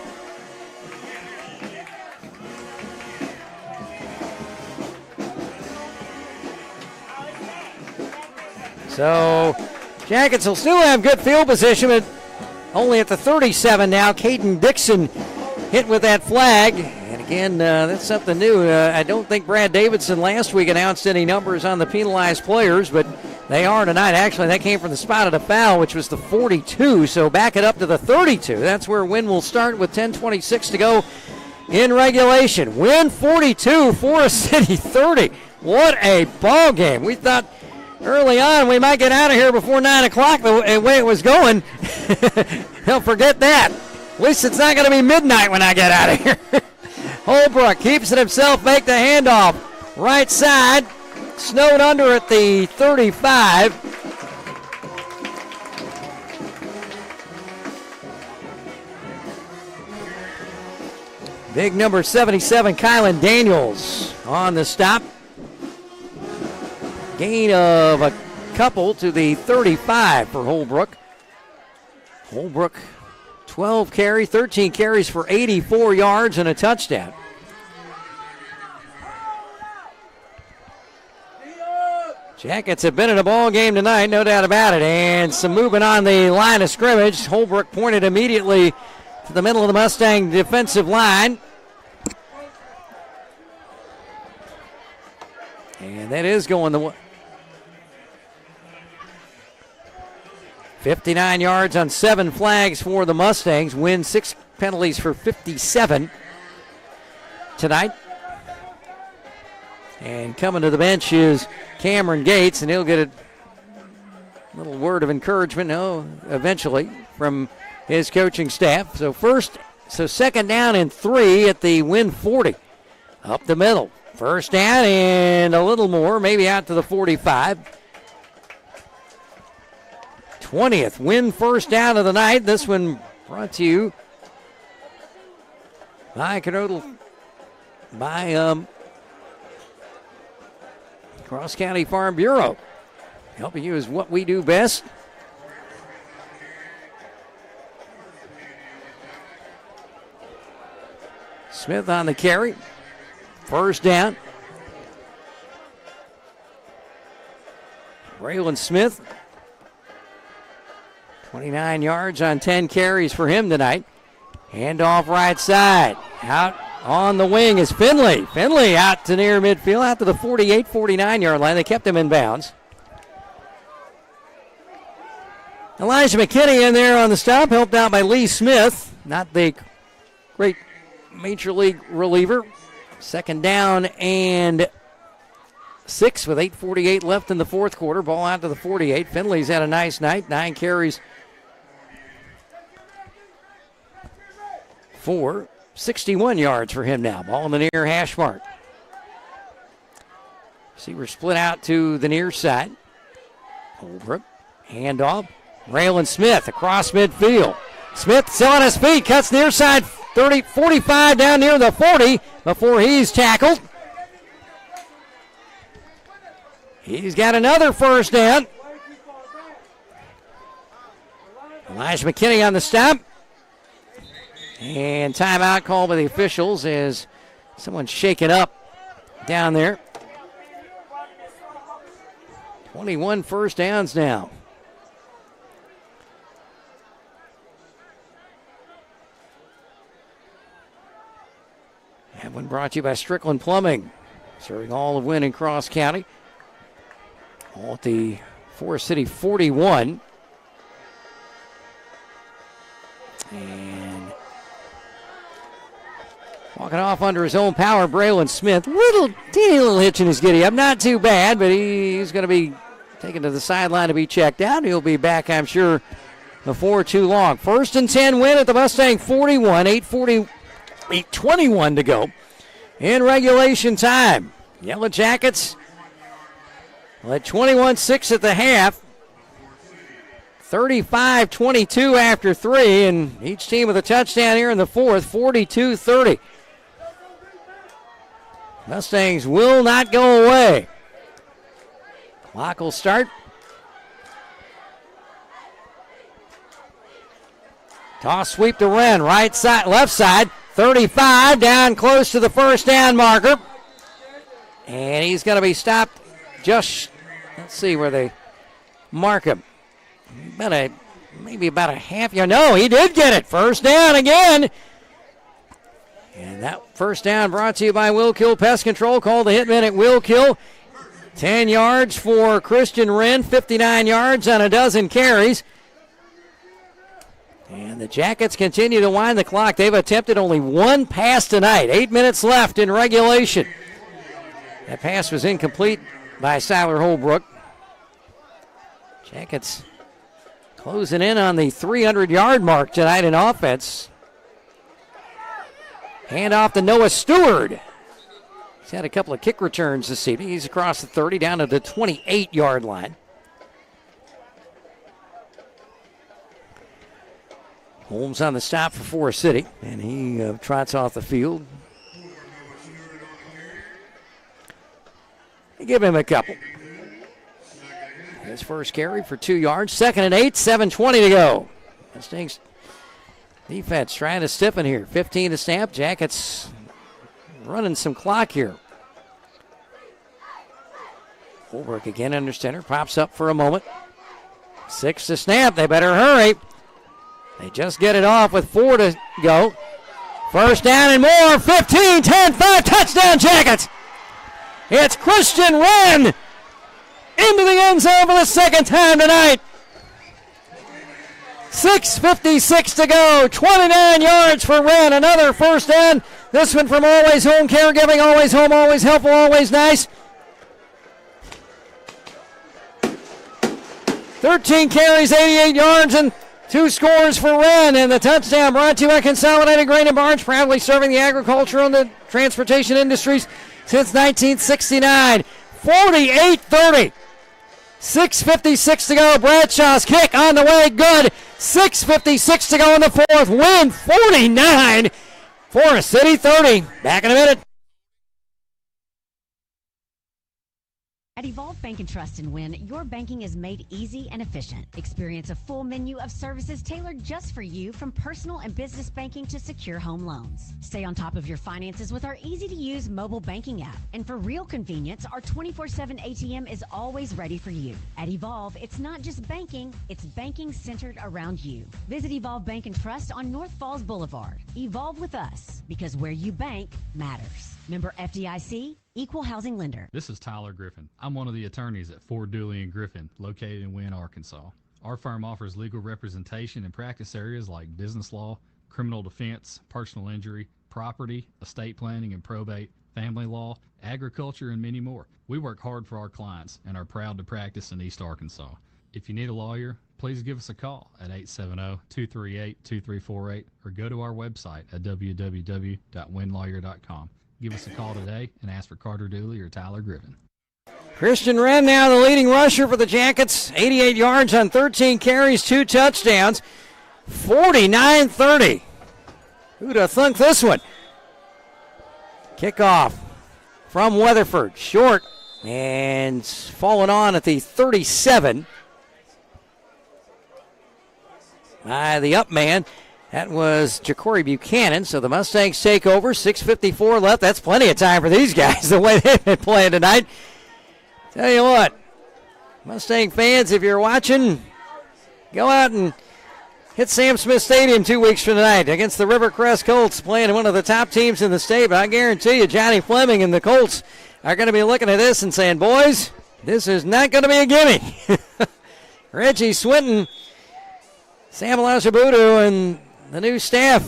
So Jackets will still have good field position, but only at the 37 now. Caden Dixon hit with that flag. And again, that's something new. I don't think Brad Davidson last week announced any numbers on the penalized players, but they are tonight. Actually, that came from the spot of the foul, which was the 42. So back it up to the 32. That's where Wynne will start with 10:26 to go in regulation. Wynne 42, Forrest City 30. What a ball game. We thought early on we might get out of here before 9 o'clock the way it was going. Don't forget that. At least it's not going to be midnight when I get out of here. Holbrook keeps it himself, make the handoff. Right side, snowed under at the 35. Big number 77, Kylan Daniels on the stop. Gain of a couple to the 35 for Holbrook. Holbrook, 13 carries for 84 yards and a touchdown. Jackets have been in a ball game tonight, no doubt about it. And some movement on the line of scrimmage. Holbrook pointed immediately to the middle of the Mustang defensive line. And that is going the way. 59 yards on 7 flags for the Mustangs. Wynne 6 penalties for 57 tonight. And coming to the bench is Cameron Gates, and he'll get a little word of encouragement eventually from his coaching staff. So second down and 3 at the Wynne 40. Up the middle. First down and a little more, maybe out to the 45. 20th Wynne first down of the night. This one brought to you by Cross County Farm Bureau. Helping you is what we do best. Smith on the carry. First down. Braylon Smith. 29 yards on 10 carries for him tonight. Handoff right side. Out on the wing is Finley. Finley out to near midfield, out to the 48, 49-yard line. They kept him in bounds. Elijah McKinney in there on the stop, helped out by Lee Smith. Not the great major league reliever. Second down and 6 with 8:48 left in the fourth quarter. Ball out to the 48. Finley's had a nice night. 9 carries for 61 yards for him now. Ball in the near hash mark. Receiver split out to the near side. Holbrook, handoff. Braylon Smith across midfield. Smith still on his feet, cuts near side 30, 45 down near the 40 before he's tackled. He's got another first down. Elijah McKinney on the stop. And timeout called by the officials as someone's shaken up down there. 21 first downs now. That one brought to you by Strickland Plumbing, serving all of Wynne and Cross County. All at the Forest City 41. And walking off under his own power, Braylon Smith. Teeny little hitch in his giddy up. Not too bad, but he's going to be taken to the sideline to be checked out. He'll be back, I'm sure, before too long. First and 10 Wynne at the Mustang 41. 8:21 to go in regulation time. Yellow Jackets led 21-6 at the half. 35-22 after 3, and each team with a touchdown here in the fourth, 42-30. Mustangs will not go away. Clock will start. Toss sweep to Wynne, right side, left side, 35, down close to the first down marker. And he's going to be stopped just, let's see where they mark him. Maybe about a half yard. No, he did get it. First down again. And that first down brought to you by Will Kill Pest Control. Call the hitman at Will Kill. 10 yards for Christian Wren, 59 yards on a dozen carries. And the Jackets continue to wind the clock. They've attempted only one pass tonight. 8 minutes left in regulation. That pass was incomplete by Siler Holbrook. Jackets closing in on the 300-yard mark tonight in offense. Hand off to Noah Stewart. He's had a couple of kick returns this evening. He's across the 30 down to the 28-yard line. Holmes on the stop for Forrest City, and he trots off the field. Give him a couple. His first carry for 2 yards. 2nd and 8, 7:20 to go. Mustangs defense trying to stiffen here. 15 to snap. Jackets running some clock here. Holbrook again under center. Pops up for a moment. 6 to snap. They better hurry. They just get it off with 4 to go. First down and more. 15, 10, 5. Touchdown Jackets. It's Christian Wynne into the end zone for the second time tonight. 6:56 to go. 29 yards for Wynne. Another first down. This one from Always Home Caregiving. Always home, always helpful, always nice. 13 carries, 88 yards, and 2 scores for Wynne. And the touchdown brought to you by Consolidated Grain and Barge, proudly serving the agricultural and the transportation industries since 1969. 48-30. 6:56 to go. Bradshaw's kick on the way. Good. 6:56 to go in the fourth. Wynne 49. Forrest City 30. Back in a minute. At Evolve Bank and Trust in Wynne, your banking is made easy and efficient. Experience a full menu of services tailored just for you, from personal and business banking to secure home loans. Stay on top of your finances with our easy-to-use mobile banking app. And for real convenience, our 24/7 ATM is always ready for you. At Evolve, it's not just banking, it's banking centered around you. Visit Evolve Bank and Trust on North Falls Boulevard. Evolve with us, because where you bank matters. Member FDIC, Equal Housing Lender. This is Tyler Griffin. I'm one of the attorneys at Ford Dooley & Griffin, located in Wynne, Arkansas. Our firm offers legal representation in practice areas like business law, criminal defense, personal injury, property, estate planning and probate, family law, agriculture, and many more. We work hard for our clients and are proud to practice in East Arkansas. If you need a lawyer, please give us a call at 870-238-2348 or go to our website at www.winlawyer.com. Give us a call today and ask for Carter Dooley or Tyler Griffin. Christian Wren now the leading rusher for the Jackets. 88 yards on 13 carries, 2 touchdowns. 49-30. Who'd have thunk this one? Kickoff from Weatherford. Short and falling on at the 37 by the up man. That was Ja'Cory Buchanan, so the Mustangs take over. 6:54 left. That's plenty of time for these guys, the way they've been playing tonight. Tell you what, Mustang fans, if you're watching, go out and hit Sam Smith Stadium 2 weeks from tonight against the Rivercrest Colts, playing one of the top teams in the state. But I guarantee you, Johnny Fleming and the Colts are going to be looking at this and saying, boys, this is not going to be a gimme. Reggie Swinton, Sam Lashabudu, and the new staff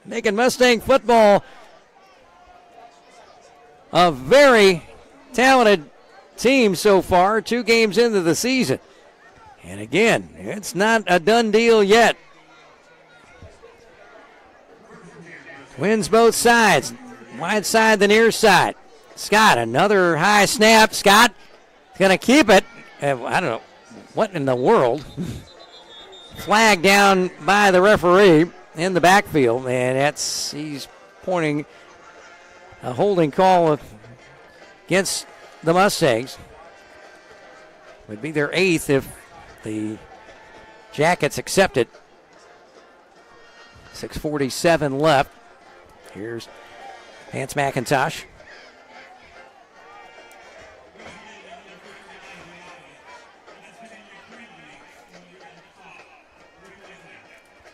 making Mustang football a very talented team so far, 2 games into the season. And again, it's not a done deal yet. Wins both sides. Wide side, the near side. Scott, another high snap. Scott going to keep it. I don't know what in the world. Flag down by the referee in the backfield, and he's pointing a holding call against the Mustangs. Would be their 8th if the Jackets accept it. 6:47 left. Here's Vance McIntosh.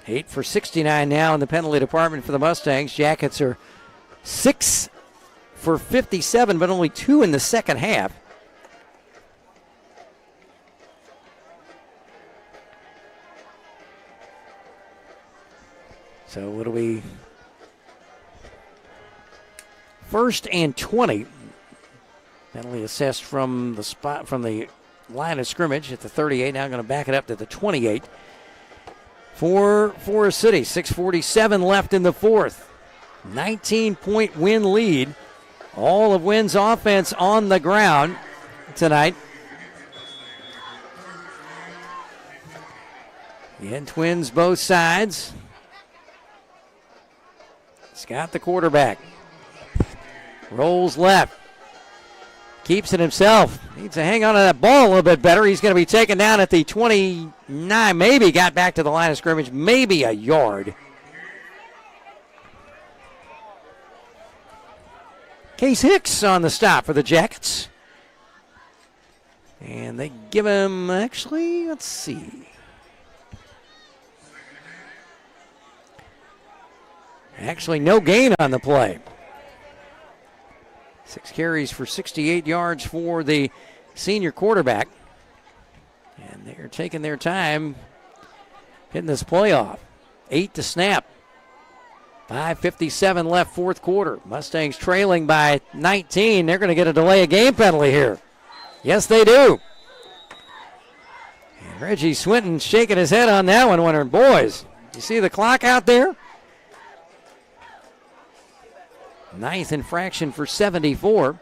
Eight for 69 now in the penalty department for the Mustangs. Jackets are 6 for 57, but only 2 in the second half. So it'll be 1st and 20. Penalty assessed from the spot, from the line of scrimmage at the 38. Now going to back it up to the 28. For Forrest City, 6:47 left in the fourth. 19-point Wynne lead. All of Wynne's offense on the ground tonight. Again, twins both sides. Scott, the quarterback. Rolls left. Keeps it himself. Needs to hang on to that ball a little bit better. He's going to be taken down at the 29. Maybe got back to the line of scrimmage. Maybe a yard. Case Hicks on the stop for the Jackets. And they give him, actually, let's see. Actually, no gain on the play. 6 carries for 68 yards for the senior quarterback. And they're taking their time hitting this play off. 8 to snap. 5:57 left, fourth quarter. Mustangs trailing by 19. They're going to get a delay of game penalty here. Yes, they do. And Reggie Swinton shaking his head on that one, wondering, boys, you see the clock out there? 9th infraction for 74.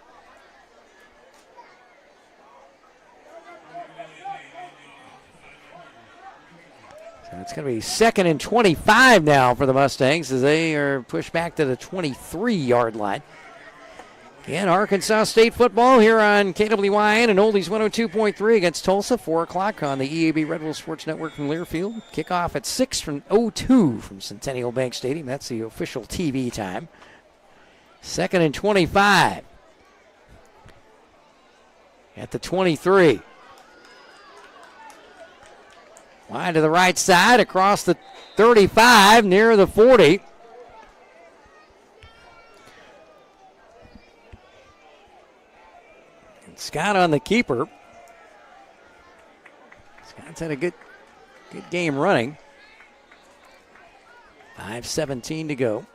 So it's going to be 2nd and 25 now for the Mustangs as they are pushed back to the 23-yard line. Again, Arkansas State football here on KWYN and Oldies 102.3 against Tulsa. 4 o'clock on the EAB Red Bull Sports Network from Learfield. Kickoff at 6:02 from Centennial Bank Stadium. That's the official TV time. 2nd and 25 at the 23. Wide to the right side across the 35 near the 40. And Scott on the keeper. Scott's had a good game running. 5:17 to go.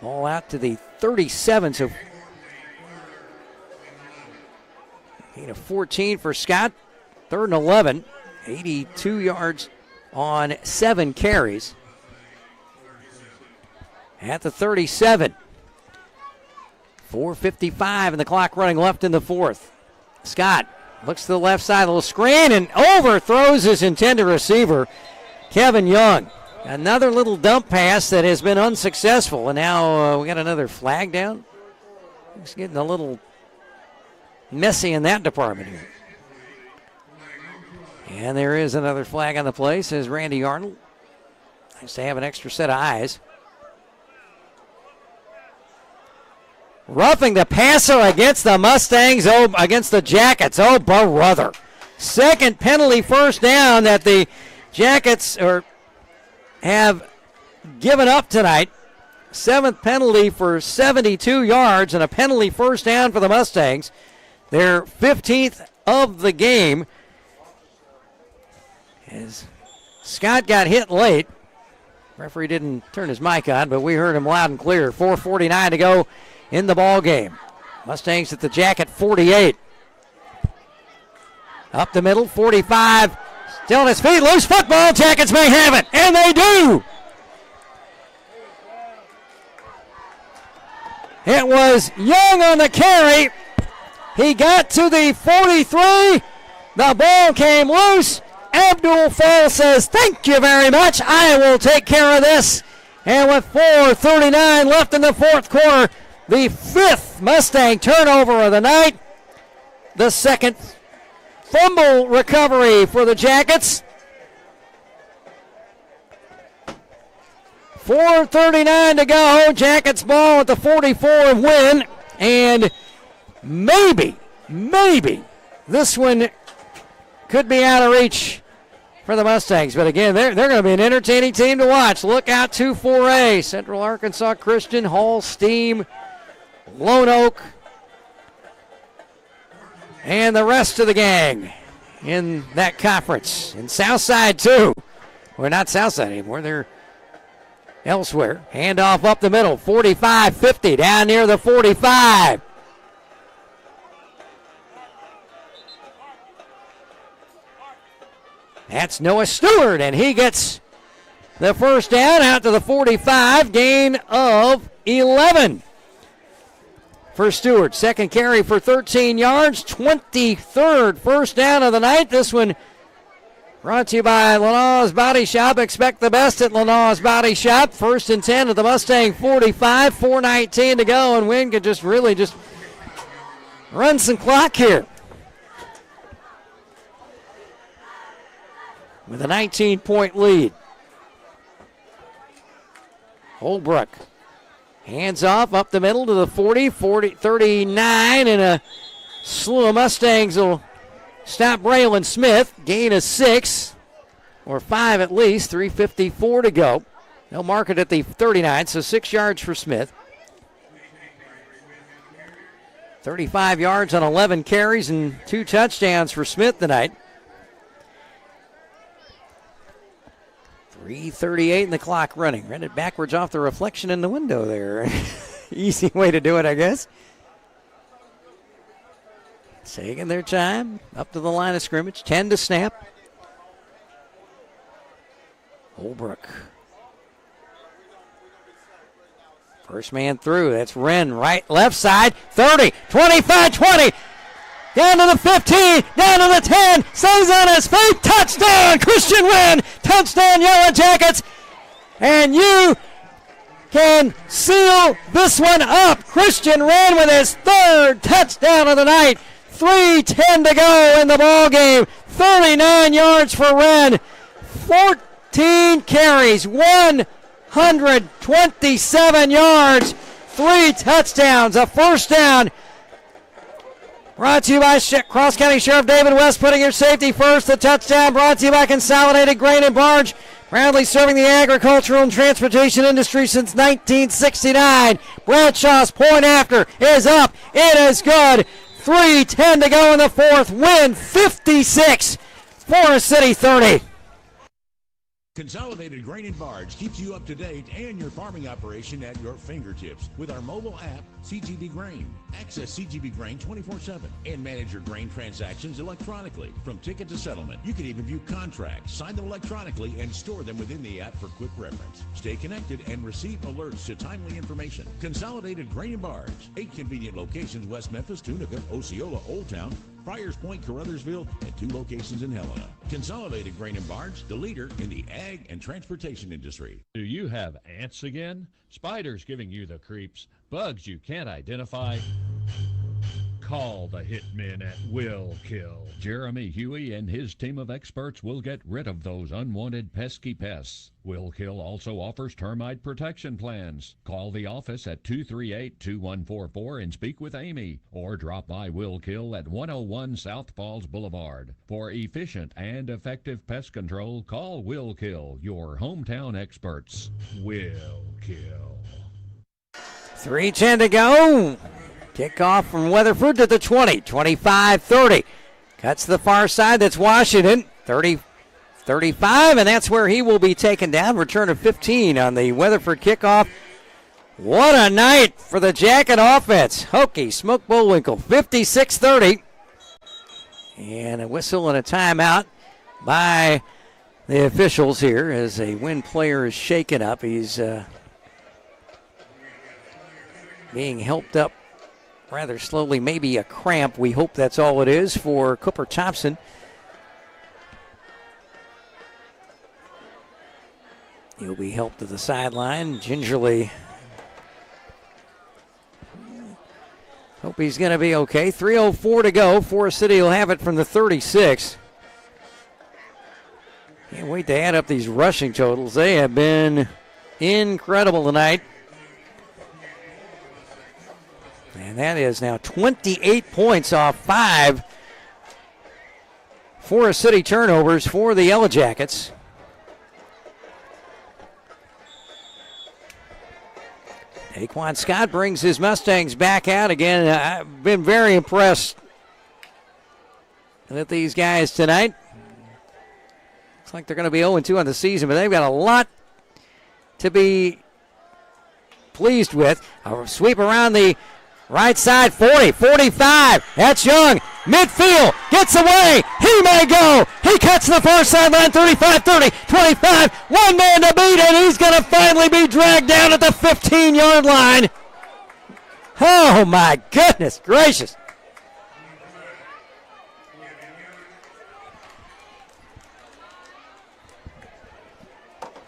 Ball out to the 37, so gain of 14 for Scott. 3rd and 11, 82 yards on 7 carries. At the 37, 4:55 and the clock running left in the 4th. Scott looks to the left side, a little screen, and overthrows his intended receiver, Kevin Young. Another little dump pass that has been unsuccessful, and now we got another flag down. It's getting a little messy in that department here. And there is another flag on the play, says Randy Arnold. Nice to have an extra set of eyes. Roughing the passer against the Mustangs, against the Jackets. Oh, brother. 2nd penalty first down that the Jackets have given up tonight. 7th penalty for 72 yards and a penalty first down for the Mustangs. Their 15th of the game. As Scott got hit late. Referee didn't turn his mic on, but we heard him loud and clear. 4:49 to go in the ball game. Mustangs at the Jacket 48. Up the middle, 45. Still on his feet, loose football. Jackets may have it, and they do. It was Young on the carry. He got to the 43. The ball came loose. Abdul Fall says, thank you very much. I will take care of this. And with 4:39 left in the 4th quarter, the 5th Mustang turnover of the night. The 2nd fumble recovery for the Jackets. 4:39 to go. Jackets ball at the 44 of Wynne. And maybe this one could be out of reach for the Mustangs. But again, they're going to be an entertaining team to watch. Look out 2-4A. Central Arkansas Christian, Hall, Steam, Lone Oak, and the rest of the gang in that conference. And Southside, too. Well, not Southside anymore. They're elsewhere. Handoff up the middle. 45-50 down near the 45. That's Noah Stewart, and he gets the first down out to the 45. Gain of 11 for Stewart. 2nd carry for 13 yards. 23rd first down of the night. This one Brought to you by Lenaw's Body Shop. Expect the best at Lenaw's Body Shop. 1st and 10 at the Mustang 45. 4:19 to go, and Wynne could just run some clock here. With a 19-point lead. Holbrook. Hands off up the middle to the 40, 39, and a slew of Mustangs will stop Braylon Smith. Gain of 6, or 5 at least. 3:54 to go. They'll mark it at the 39, so 6 yards for Smith. 35 yards on 11 carries and 2 touchdowns for Smith tonight. 3:38 and the clock running. Read it backwards off the reflection in the window there. Easy way to do it, I guess. Taking their time up to the line of scrimmage. 10 to snap. Holbrook. First man through. That's Wynne. Right, left side. 30, 25, 20. Down to the 15, down to the 10. Stays on his feet. Touchdown, Christian Wynne. Touchdown, Yellow Jackets. And you can seal this one up. Christian Wynne with his 3rd touchdown of the night. 3:10 to go in the ball game. 39 yards for Wynne. 14 carries, 127 yards, 3 touchdowns, a first down. Brought to you by Cross County Sheriff David West, putting your safety first. The touchdown brought to you by Consolidated Grain and Barge, proudly serving the agricultural and transportation industry since 1969. Bradshaw's point after is up. It is good. 3:10 to go in the 4th. Wynne 56, Forrest City 30. Consolidated Grain and Barge keeps you up to date and your farming operation at your fingertips with our mobile app, CGB Grain. Access CGB Grain 24/7 and manage your grain transactions electronically. From ticket to settlement, you can even view contracts, sign them electronically, and store them within the app for quick reference. Stay connected and receive alerts to timely information. Consolidated Grain and Barge. 8 convenient locations: West Memphis, Tunica, Osceola, Old Town, Friars Point, Carruthersville, and 2 locations in Helena. Consolidated Grain and Barge, the leader in the ag and transportation industry. Do you have ants again? Spiders giving you the creeps? Bugs you can't identify? Call the hitmen at Will Kill. Jeremy Huey and his team of experts will get rid of those unwanted pesky pests. Will Kill also offers termite protection plans. Call the office at 238-2144 and speak with Amy, or drop by Will Kill at 101 South Falls Boulevard. For efficient and effective pest control, call Will Kill, your hometown experts. Will Kill. 3:10 to go. Kickoff from Weatherford to the 20, 25-30. Cuts to the far side, that's Washington, 30-35, and that's where he will be taken down. Return of 15 on the Weatherford kickoff. What a night for the Jacket offense. Hokie Smoke Bullwinkle, 56-30. And a whistle and a timeout by the officials here as a Wynne player is shaken up. He's being helped up rather slowly, maybe a cramp. We hope that's all it is for Cooper Thompson. He'll be helped to the sideline gingerly. Hope he's going to be okay. 3:04 to go. Forrest City will have it from the 36. Can't wait to add up these rushing totals. They have been incredible tonight. And that is now 28 points off 5 Forrest City turnovers for the Yellow Jackets. Daquan Scott brings his Mustangs back out again. I've been very impressed with these guys tonight. Looks like they're going to be 0-2 on the season, but they've got a lot to be pleased with. A sweep around the right side, 40, 45. That's Young. Midfield. Gets away. He may go. He cuts the far sideline, 35, 30, 25. One man to beat, and he's going to finally be dragged down at the 15-yard line. Oh, my goodness gracious.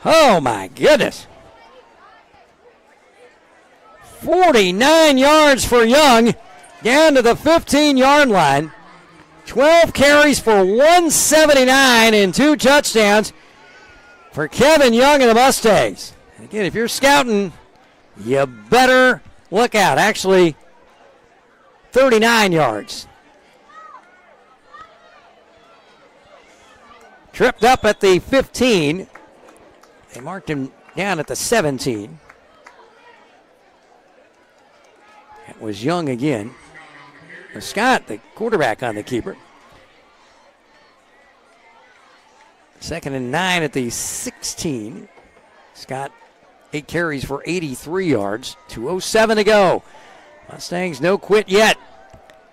Oh, my goodness. 49 yards for Young, down to the 15-yard line. 12 carries for 179 and 2 touchdowns for Kevin Young and the Mustangs. And again, if you're scouting, you better look out. Actually, 39 yards. Tripped up at the 15. They marked him down at the 17. That was Young again. Scott, the quarterback, on the keeper. 2nd and 9 at the 16. Scott, 8 carries for 83 yards. 2:07 to go. Mustangs no quit yet.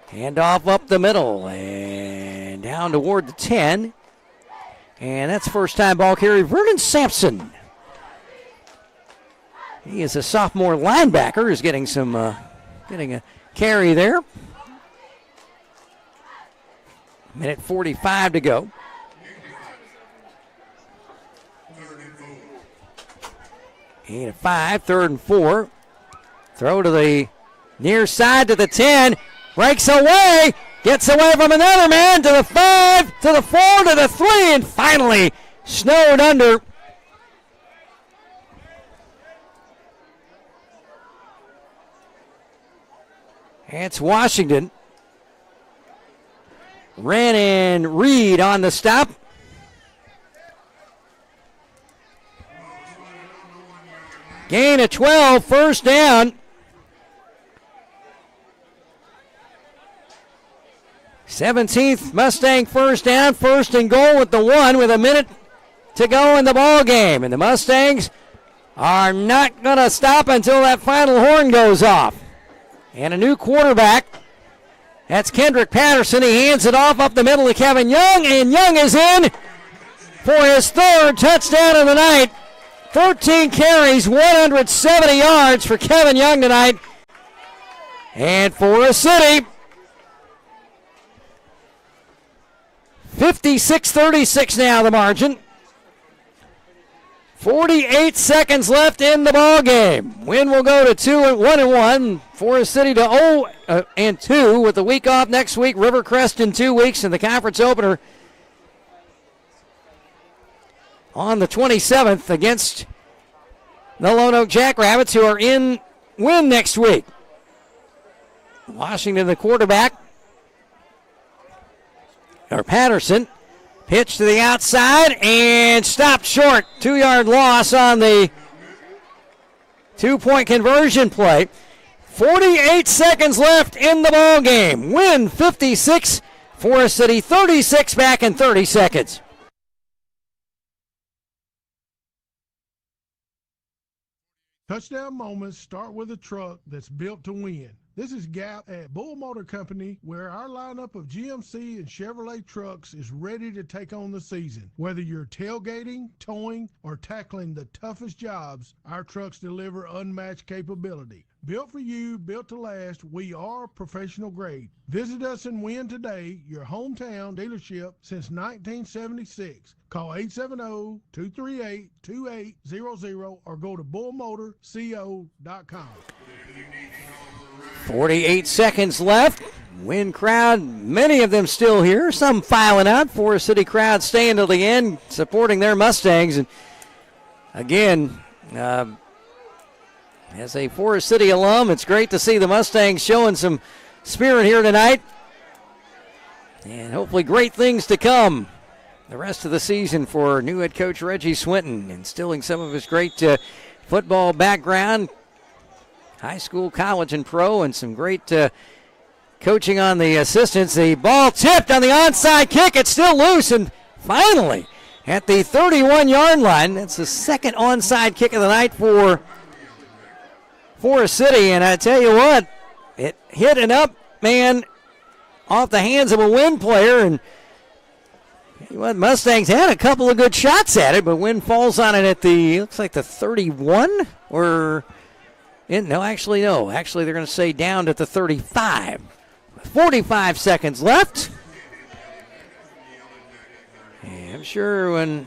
Handoff up the middle and down toward the 10. And that's first time ball carry, Vernon Sampson. He is a sophomore linebacker, is getting getting a carry there. Minute 45 to go. Gain of 5, 3rd and 4. Throw to the near side to the 10. Breaks away. Gets away from another man to the 5, to the 4, to the 3, and finally snowed under. It's Washington. Wren and Reed on the stop. Gain of 12, first down. 17th Mustang first down, 1st and goal with the 1 with a minute to go in the ball game. And the Mustangs are not going to stop until that final horn goes off. And a new quarterback. That's Kendrick Patterson. He hands it off up the middle to Kevin Young, and Young is in for his 3rd touchdown of the night. 13 carries, 170 yards for Kevin Young tonight. And Forrest City, 56-36 now the margin. 48 seconds left in the ball game. Wynne will go to 1-1. Forrest City to 0-2 with the week off next week. Rivercrest in 2 weeks, and the conference opener on the 27th against the Lone Oak Jackrabbits, who are in Wynne next week. Washington, the quarterback, or Patterson. Pitch to the outside and stopped short. 2-yard loss on the 2-point conversion play. 48 seconds left in the ball game. Wynne 56, Forrest City 36, back in 30 seconds. Touchdown moments start with a truck that's built to win. This is Gap at Bull Motor Company, where our lineup of GMC and Chevrolet trucks is ready to take on the season. Whether you're tailgating, towing, or tackling the toughest jobs, our trucks deliver unmatched capability. Built for you, built to last, we are professional grade. Visit us in Wynne today, your hometown dealership since 1976. Call 870-238-2800 or go to bullmotorco.com. 48 seconds left. Wynne crowd, many of them still here, some filing out. Forrest City crowd staying till the end, supporting their Mustangs. And again, as a Forrest City alum, it's great to see the Mustangs showing some spirit here tonight. And hopefully great things to come the rest of the season for new head coach Reggie Swinton, instilling some of his great football background, high school, college, and pro, and some great coaching on the assistants. The ball tipped on the onside kick. It's still loose, and finally at the 31-yard line. That's the second onside kick of the night for Forrest City, and I tell you what, it hit an up man off the hands of a Wynne player, and what, Mustangs had a couple of good shots at it, but Wynne falls on it at the, looks like the 31, or, no. Actually, they're going to say down at the 35. 45 seconds left. And I'm sure when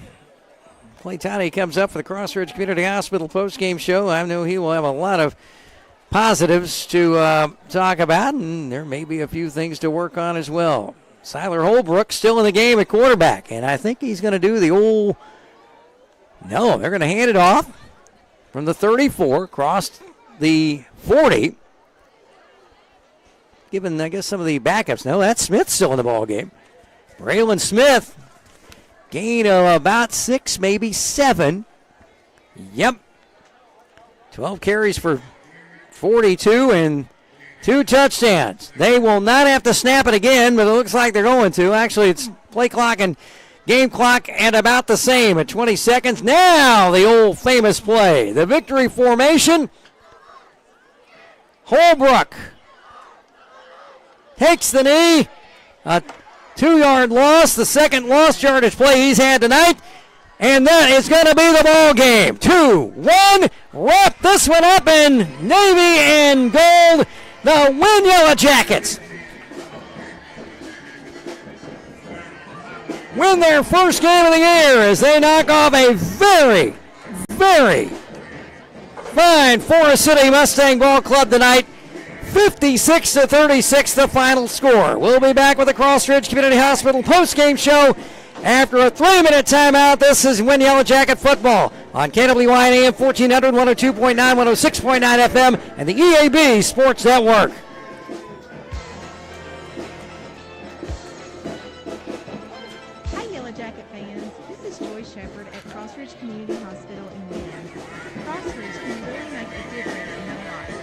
Clay Tody comes up for the Crossroads Community Hospital postgame show. I know he will have a lot of positives to talk about, and there may be a few things to work on as well. Siler Holbrook still in the game at quarterback, and I think he's going to do the old... No, they're going to hand it off from the 34 across the 40. Given, I guess, some of the backups. No, that's Smith still in the ball game. Braylon Smith, gain of about 6, maybe 7. Yep. 12 carries for 42 and 2 touchdowns. They will not have to snap it again, but it looks like they're going to. Actually, it's play clock and game clock at about the same at 20 seconds. Now the old famous play. The victory formation. Holbrook takes the knee. A 2-yard loss, the second lost yardage play he's had tonight. And that is going to be the ball game. 2-1. Wrap this one up in navy and gold. The Wynne Yellow Jackets win their first game of the year as they knock off a very, very fine Forrest City Mustang Ball Club tonight. 56-36 the final score. We'll be back with the Crossridge Community Hospital postgame show after a 3-minute timeout. This is Wynne Yellow Jacket football on KWYN AM 1400, 102.9, 106.9 FM, and the EAB Sports Network. Hi, Yellow Jacket fans. This is Joy Shepard at Crossridge Community Hospital in Wynne. Crossridge can really make a difference in our lives.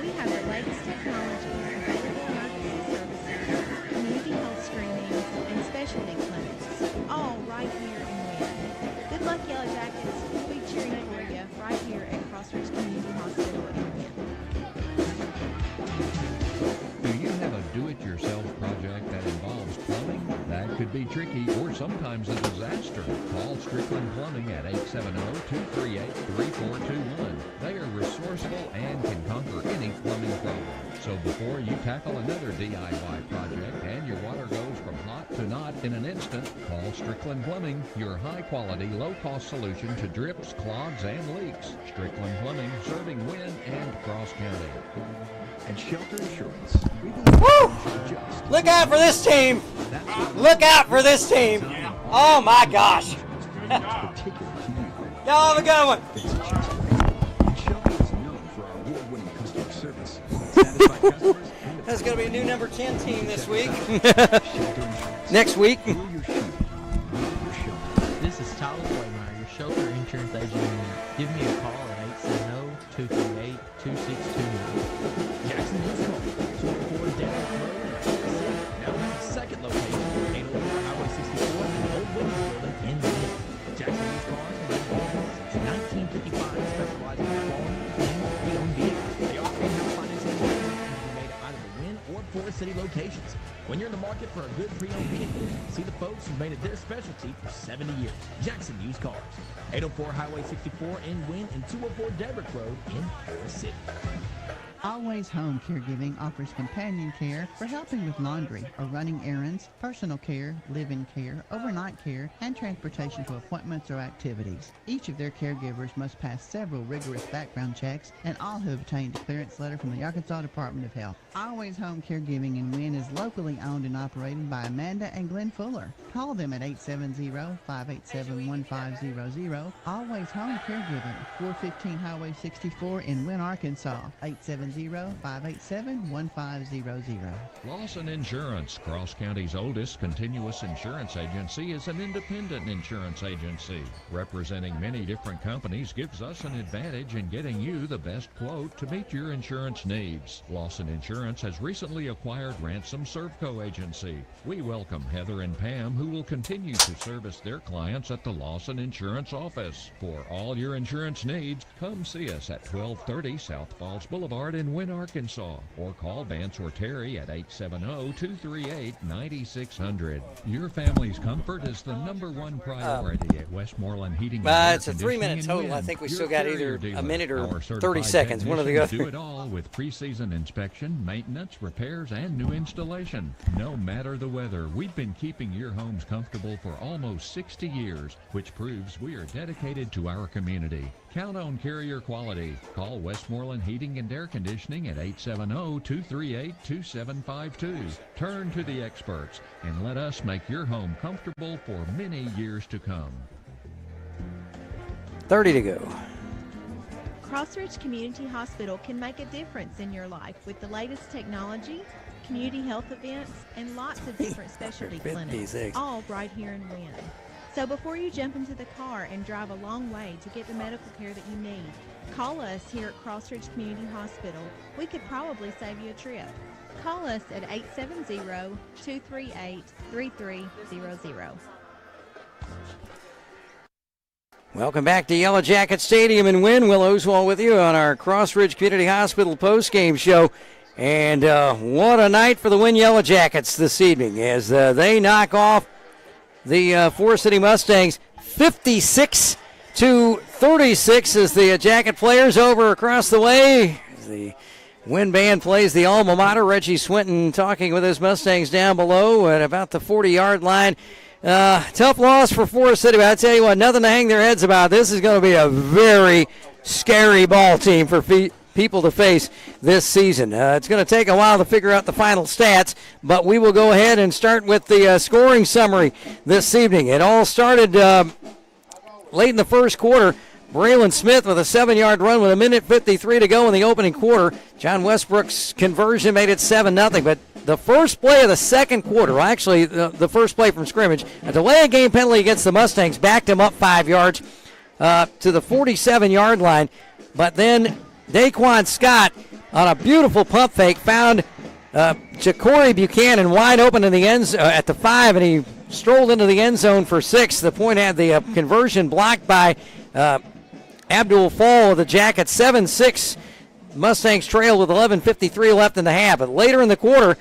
We have the latest technology, available emergency services, community health screenings, and specialty clinics, all right here in Wynne. Good luck, Yellow Jackets. We'll be cheering for you right here at Crossridge Community Hospital in Wynne. Do you have a do-it-yourself project that involves plumbing? That could be tricky or sometimes a disaster. Call Strickland Plumbing at 870-238-3421. They are resourceful and can conquer any plumbing problem. So before you tackle another DIY project and your water goes from hot to not in an instant, call Strickland Plumbing, your high-quality, low-cost solution to drips, clogs, and leaks. Strickland Plumbing, serving Wynne and Cross County. And Shelter Insurance. Woo! Look out for this team. Look out for this team. Oh, my gosh. Y'all have a good one. That's going to be a new number 10 team this week. Next week. This is Tyler Waymire, your shelter insurance agent. Give me a call at 870-238-2629. Jackson News Call, 204 Dallas Road. Now we have a second location, 804 Highway 64 in the Old Women's Building in Wynne. Jackson News Cars have been open since 1955, specializing in quality, clean, pre-owned vehicles. They offer in-house financing and can be made at either the Wynne or Forrest City locations. When you're in the market for a good pre-owned vehicle, see the folks who made it their specialty for 70 years. Jackson Used Cars, 804 Highway 64 in Wynne and 204 Debrick Road in Forrest City. Always Home Caregiving offers companion care for helping with laundry or running errands, personal care, live-in care, overnight care, and transportation to appointments or activities. Each of their caregivers must pass several rigorous background checks, and all who obtained a clearance letter from the Arkansas Department of Health. Always Home Caregiving in Wynne is locally owned and operated by Amanda and Glenn Fuller. Call them at 870-587-1500. Always Home Caregiving, 415 Highway 64 in Wynne, Arkansas. 870-587-1500. Lawson Insurance, Cross County's oldest continuous insurance agency, is an independent insurance agency. Representing many different companies gives us an advantage in getting you the best quote to meet your insurance needs. Lawson Insurance has recently acquired Ransom Servco Agency. We welcome Heather and Pam, who will continue to service their clients at the Lawson Insurance office. For all your insurance needs, come see us at 1230 South Falls Boulevard in Wynne, Arkansas, or call Vance or Terry at 870-238-9600. Your family's comfort is the #1 priority at Westmoreland Heating and Air It's a Conditioning 3-minute in total. I Wynne. think we Your still got Carrier either dealer. a minute or Our 30 certified seconds, one or the technicians other. do it all with pre-season inspection, maintenance, repairs, and new installation. No matter the weather, we've been keeping your homes comfortable for almost 60 years, which proves we are dedicated to our community. Count on Carrier quality. Call Westmoreland Heating and Air Conditioning at 870-238-2752. Turn to the experts and let us make your home comfortable for many years to come. 30 to go. Crossridge Community Hospital can make a difference in your life with the latest technology, community health events, and lots of different specialty clinics, all right here in Wynne. So before you jump into the car and drive a long way to get the medical care that you need, call us here at Crossridge Community Hospital. We could probably save you a trip. Call us at 870-238-3300. Welcome back to Yellow Jacket Stadium in Wynne. Will Oswald with you on our Crossridge Community Hospital postgame show. And what a night for the Wynne Yellow Jackets this evening as they knock off the Forrest City Mustangs 56-36 as the Jacket players over across the way. The Wynne band plays the alma mater. Reggie Swinton talking with his Mustangs down below at about the 40-yard line. Tough loss for Forrest City, but I tell you what, nothing to hang their heads about. This is going to be a very scary ball team for people to face this season. It's going to take a while to figure out the final stats, but we will go ahead and start with the scoring summary this evening. It all started late in the first quarter. Braylon Smith with a 7-yard run with 1:53 to go in the opening quarter. John Westbrook's conversion made it 7-0, but the first play of the second quarter, well, actually the first play from scrimmage, a delay of game penalty against the Mustangs backed him up 5 yards to the 47-yard line, but then Daquan Scott on a beautiful pump fake found Ja'Cory Buchanan wide open in the end at the 5, and he strolled into the end zone for 6. The point had the conversion blocked by Abdul Fall of the Jackets. 7-6 Mustangs trail with 11:53 left in the half. But later in the quarter,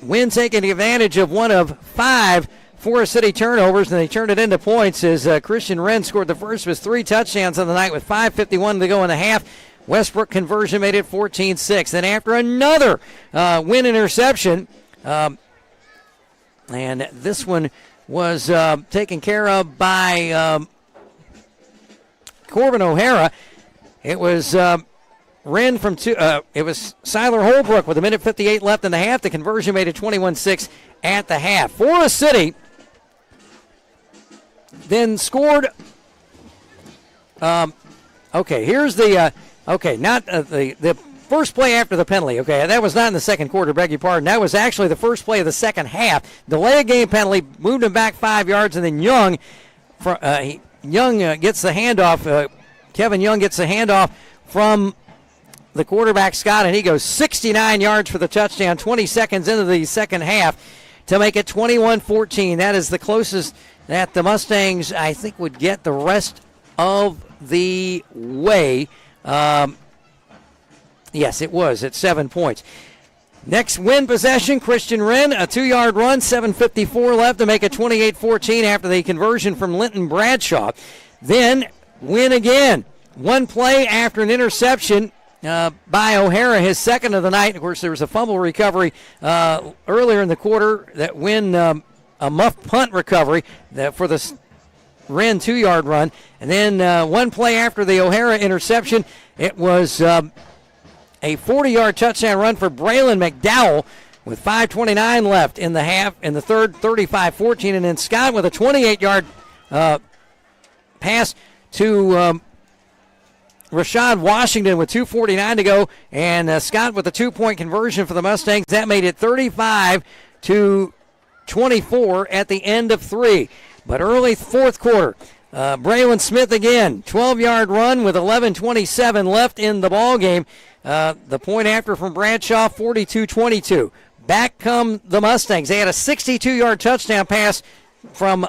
Wynne taking advantage of one of 5 Forrest City turnovers, and they turned it into points as Christian Wren scored the first of his 3 touchdowns on the night with 5:51 to go in the half. Westbrook conversion made it 14-6. Then after another Wynne interception, and this one was taken care of by Corbin O'Hara. It was Wren from 2. It was Siler Holbrook with 1:58 left in the half. The conversion made it 21-6 at the half. Forrest City then scored. Okay, here's the. Not the first play after the penalty. Okay, that was not in the second quarter, beg your pardon. That was actually the first play of the second half. Delay of game penalty, moved him back 5 yards, and then Young gets the handoff. Kevin Young gets the handoff from the quarterback, Scott, and he goes 69 yards for the touchdown 20 seconds into the second half to make it 21-14. That is the closest that the Mustangs, I think, would get the rest of the way. Yes, it was at 7 points. Next Wynne possession, Christian Wren, a 2-yard run, 7:54 left to make it 28-14 after the conversion from Linton Bradshaw. Then Wynne again. One play after an interception by O'Hara, his second of the night. Of course, there was a fumble recovery earlier in the quarter that Wynne, a muff punt recovery for the Wren 2-yard run. And then one play after the O'Hara interception, it was a 40-yard touchdown run for Braylon McDowell with 5:29 left in the half, in the third, 35-14. And then Scott with a 28-yard pass to Rashad Washington with 2:49 to go. And Scott with a 2-point conversion for the Mustangs. That made it 35-24 at the end of 3. But early fourth quarter, Braylon Smith again, 12-yard run with 11:27 left in the ball game. The point after from Bradshaw, 42-22. Back come the Mustangs. They had a 62-yard touchdown pass from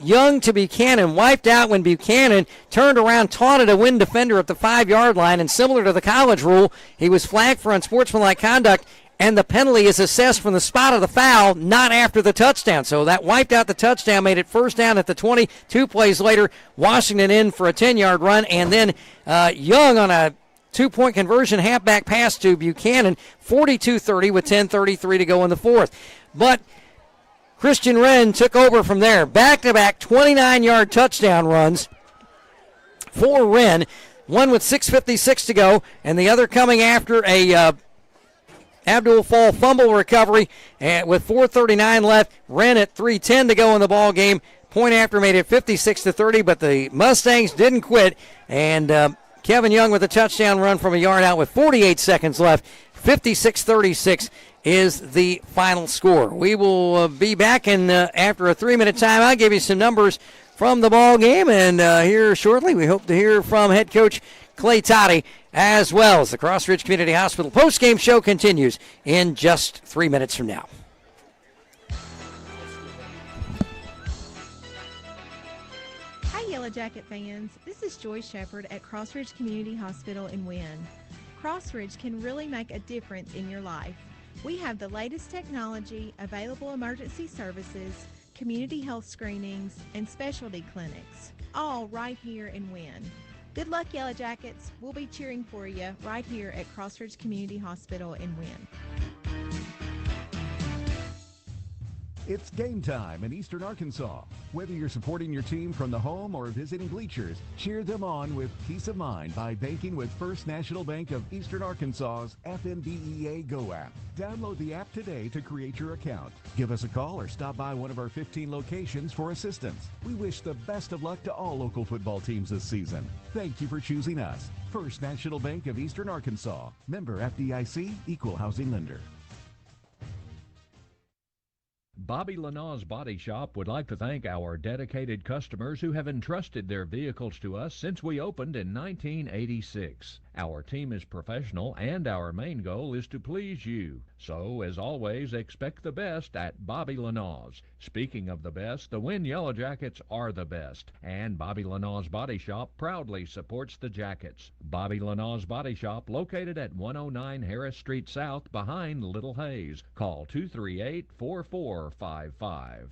Young to Buchanan, wiped out when Buchanan turned around, taunted a Wynne defender at the 5-yard line, and similar to the college rule, he was flagged for unsportsmanlike conduct, and the penalty is assessed from the spot of the foul, not after the touchdown. So that wiped out the touchdown, made it first down at the 20. 2 plays later, Washington in for a 10-yard run, and then Young on a 2-point conversion halfback pass to Buchanan, 42-30 with 10:33 to go in the fourth. But Christian Wren took over from there. Back-to-back 29-yard touchdown runs for Wren, one with 6:56 to go, and the other coming after a Abdul Fall fumble recovery with 4:39 left. Wren at 3:10 to go in the ball game. Point after made it 56-30, but the Mustangs didn't quit, and Kevin Young with a touchdown run from a yard out with 48 seconds left. 56-36 is the final score. We will be back in after a 3-minute time. I'll give you some numbers from the ball game, and here shortly we hope to hear from head coach Clay Tody as well as the Cross Ridge Community Hospital postgame show continues in just 3 minutes from now. Hi, Yellow Jacket fans. This is Joy Shepard at Cross Ridge Community Hospital in Wynne. Cross Ridge can really make a difference in your life. We have the latest technology, available emergency services, community health screenings, and specialty clinics, all right here in Wynne. Good luck, Yellow Jackets. We'll be cheering for you right here at Cross Ridge Community Hospital in Wynne. It's game time in Eastern Arkansas. Whether you're supporting your team from the home or visiting bleachers, cheer them on with peace of mind by banking with First National Bank of Eastern Arkansas's FNBEA Go app. Download the app today to create your account. Give us a call or stop by one of our 15 locations for assistance. We wish the best of luck to all local football teams this season. Thank you for choosing us. First National Bank of Eastern Arkansas. Member FDIC, Equal Housing Lender. Bobby Lanaw's Body Shop would like to thank our dedicated customers who have entrusted their vehicles to us since we opened in 1986. Our team is professional and our main goal is to please you. So, as always, expect the best at Bobby Lanaw's. Speaking of the best, the Wynne Yellow Jackets are the best, and Bobby Lanaw's Body Shop proudly supports the Jackets. Bobby Lanaw's Body Shop, located at 109 Harris Street South behind Little Hayes. Call 238-4455.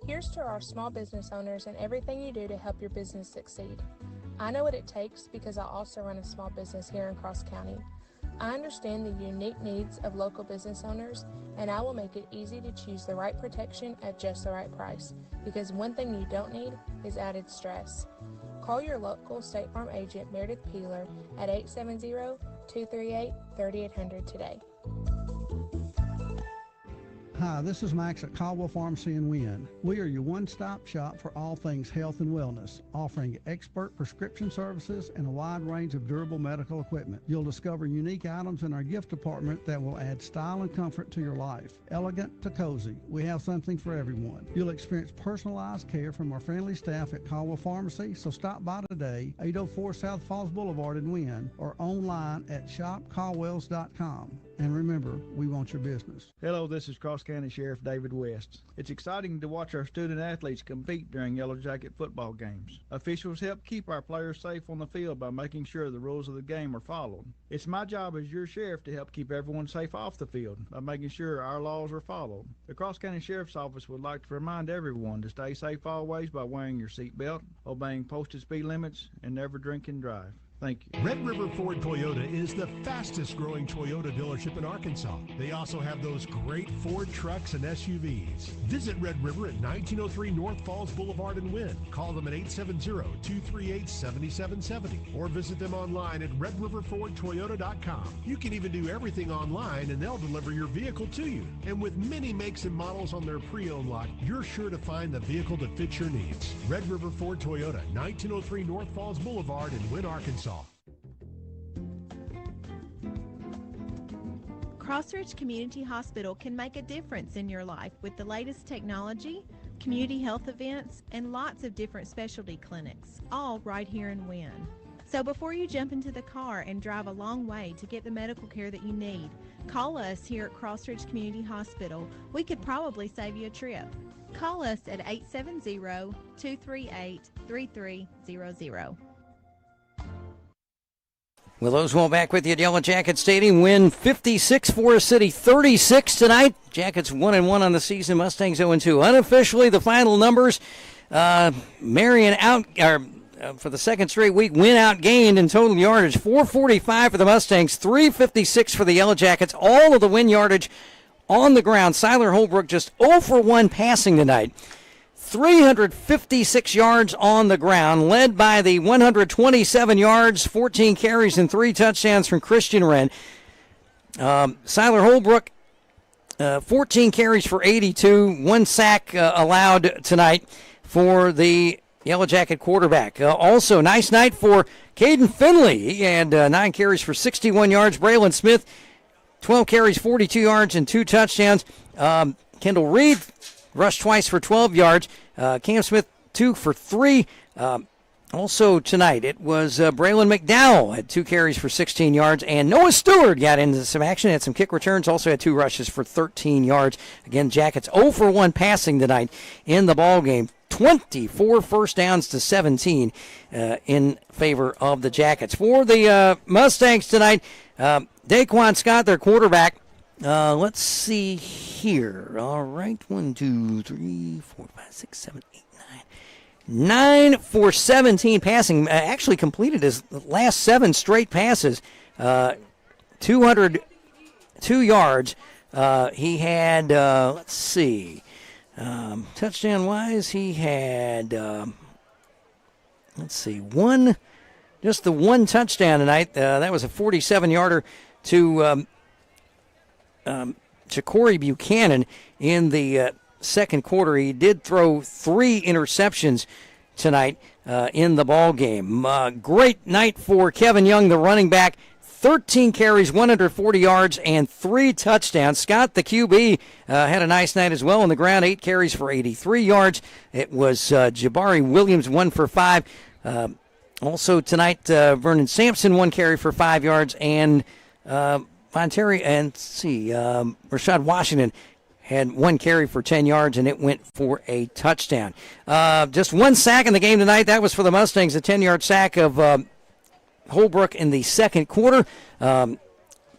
Here's to our small business owners and everything you do to help your business succeed. I know what it takes because I also run a small business here in Cross County. I understand the unique needs of local business owners, and I will make it easy to choose the right protection at just the right price, because one thing you don't need is added stress. Call your local State Farm agent, Meredith Peeler, at 870-238-3800 today. Hi, this is Max at Caldwell Pharmacy in Wynne. We are your one-stop shop for all things health and wellness, offering expert prescription services and a wide range of durable medical equipment. You'll discover unique items in our gift department that will add style and comfort to your life. Elegant to cozy, we have something for everyone. You'll experience personalized care from our friendly staff at Caldwell Pharmacy, so stop by today, 804 South Falls Boulevard in Wynne, or online at shopcaldwells.com. And remember, we want your business. Hello, this is Cross County Sheriff David West. It's exciting to watch our student athletes compete during Yellow Jacket football games. Officials help keep our players safe on the field by making sure the rules of the game are followed. It's my job as your sheriff to help keep everyone safe off the field by making sure our laws are followed. The Cross County Sheriff's Office would like to remind everyone to stay safe always by wearing your seatbelt, obeying posted speed limits, and never drink and drive. Thank you. Red River Ford Toyota is the fastest growing Toyota dealership in Arkansas. They also have those great Ford trucks and SUVs. Visit Red River at 1903 North Falls Boulevard in Wynne. Call them at 870-238-7770 or visit them online at redriverfordtoyota.com. You can even do everything online and they'll deliver your vehicle to you. And with many makes and models on their pre-owned lot, you're sure to find the vehicle that fits your needs. Red River Ford Toyota, 1903 North Falls Boulevard in Wynne, Arkansas. Cross Ridge Community Hospital can make a difference in your life with the latest technology, community health events, and lots of different specialty clinics, all right here in Wynne. So before you jump into the car and drive a long way to get the medical care that you need, Call us here at Crossridge Community Hospital. We could probably save you a trip. Call us at 870-238-3300. Well, those won't back with you at Yellow Jacket Stadium. Win 56, Forrest City 36 tonight. Jackets 1-1 on the season. Mustangs 0-2. Unofficially, the final numbers. Marion for the second straight week, Wynne outgained in total yardage. 445 for the Mustangs, 356 for the Yellow Jackets. All of the Wynne yardage on the ground. Siler Holbrook just 0 for 1 passing tonight. 356 yards on the ground, led by the 127 yards, 14 carries, and 3 touchdowns from Christian Wren. Siler Holbrook, 14 carries for 82, 1 sack allowed tonight for the Yellow Jacket quarterback. Also, nice night for Caden Finley. He had 9 carries for 61 yards. Braylon Smith, 12 carries, 42 yards, and 2 touchdowns. Kendall Reed rushed twice for 12 yards. Cam Smith, 2 for 3. Also tonight, it was Braylon McDowell had 2 carries for 16 yards, and Noah Stewart got into some action, had some kick returns, also had 2 rushes for 13 yards. Again, Jackets 0 for 1 passing tonight in the ball game. 24 first downs to 17 in favor of the Jackets. For the Mustangs tonight, Daquan Scott, their quarterback. Let's see here. All right, 1, 2, 3, 4, 5, 6, 7, 8, 9 for 17 passing. Actually completed his last 7 straight passes. 202 yards. He had, let's see, touchdown-wise, he had, let's see, just the one touchdown tonight. That was a 47-yarder to Corey Buchanan in the second quarter. He did throw 3 interceptions tonight in the ball game. Great night for Kevin Young, the running back. 13 carries, 140 yards, and 3 touchdowns. Scott, the QB, had a nice night as well on the ground. 8 carries for 83 yards. It was Jabari Williams, 1 for 5. Also tonight, Vernon Sampson, 1 carry for 5 yards, and Rashad Washington had 1 carry for 10 yards, and it went for a touchdown. Just 1 sack in the game tonight. That was for the Mustangs, a 10-yard sack of Holbrook in the second quarter.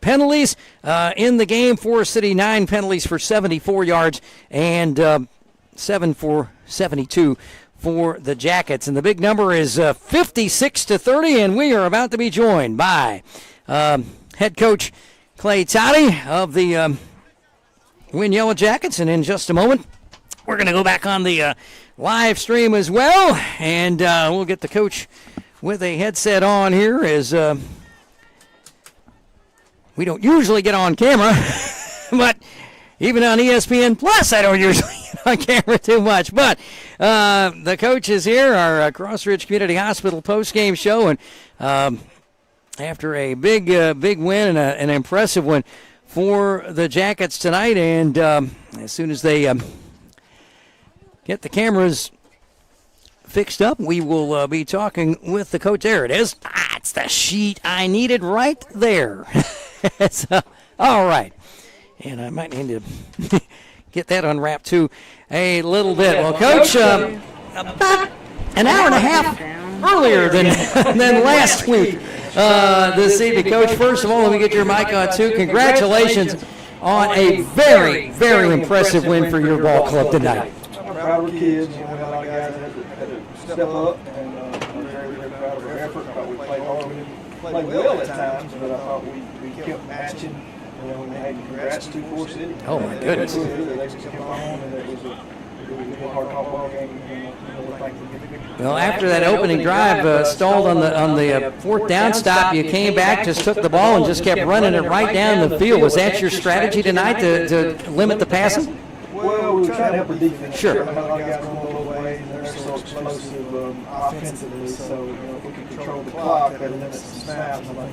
Penalties in the game. Forrest City, 9 penalties for 74 yards, and 7 for 72 for the Jackets. And the big number is 56-30, and we are about to be joined by head coach Clay Tody of the Wynne Yellow Jackets. And in just a moment, we're going to go back on the live stream as well, and we'll get the coach with a headset on here, as we don't usually get on camera, but even on ESPN Plus, I don't usually get on camera too much. But the coach is here, our Crossridge Community Hospital postgame show, and after a big win and an impressive one for the Jackets tonight, and as soon as they get the cameras fixed up, we will be talking with the coach. There it is. It's the sheet I needed right there. So, all right. And I might need to get that unwrapped too a little bit. Well, Coach, about an hour and a half earlier than last week this evening. Coach, first of all, let me get your mic on too. Congratulations on a very, very impressive win for your ball club tonight. I'm proud of the kids. We had a lot of guys that had to step up, and I'm very, very proud of their effort. I thought we played hard. We didn't play well at times, but I thought we kept matching. And hey, congrats to Forrest City. Oh, my goodness. They kept on, and it was a really hard ball game. Well, after that opening drive stalled on the fourth down stop, you came back, just took the ball, and just kept running it right down the field. Was that your strategy tonight to limit the passing? Well, we were trying to help our defense. Sure. A lot of guys going both ways, and they're so explosive offensively. So, if we could control the clock, that limits the snaps. And I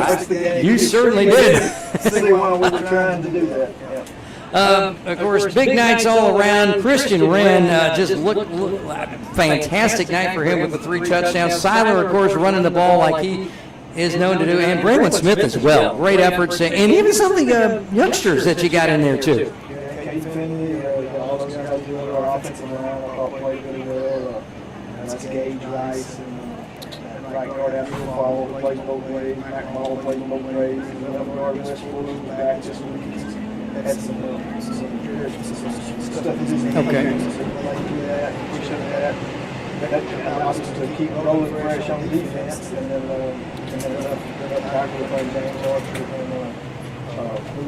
think the game. You certainly did. See why we were trying to do that. Yeah. Of course, big nights all around. Christian Wren just looked fantastic night for him with the 3 touchdowns. Siler, of course, running the ball like he is known to do, and Braylon Smith as well. Great efforts, and even some of the youngsters that you got in there too. Kate Finley, all those guys doing our offensive line, I thought played really well. That's Gage Rice, and right guard after the fall, plays both ways. Mac Ball plays both ways. And the left guard, Westwood, back this week. Had some stuff in his hand. Okay. That allows us to keep rolling fresh on defense, and then up tackle playing James Archer and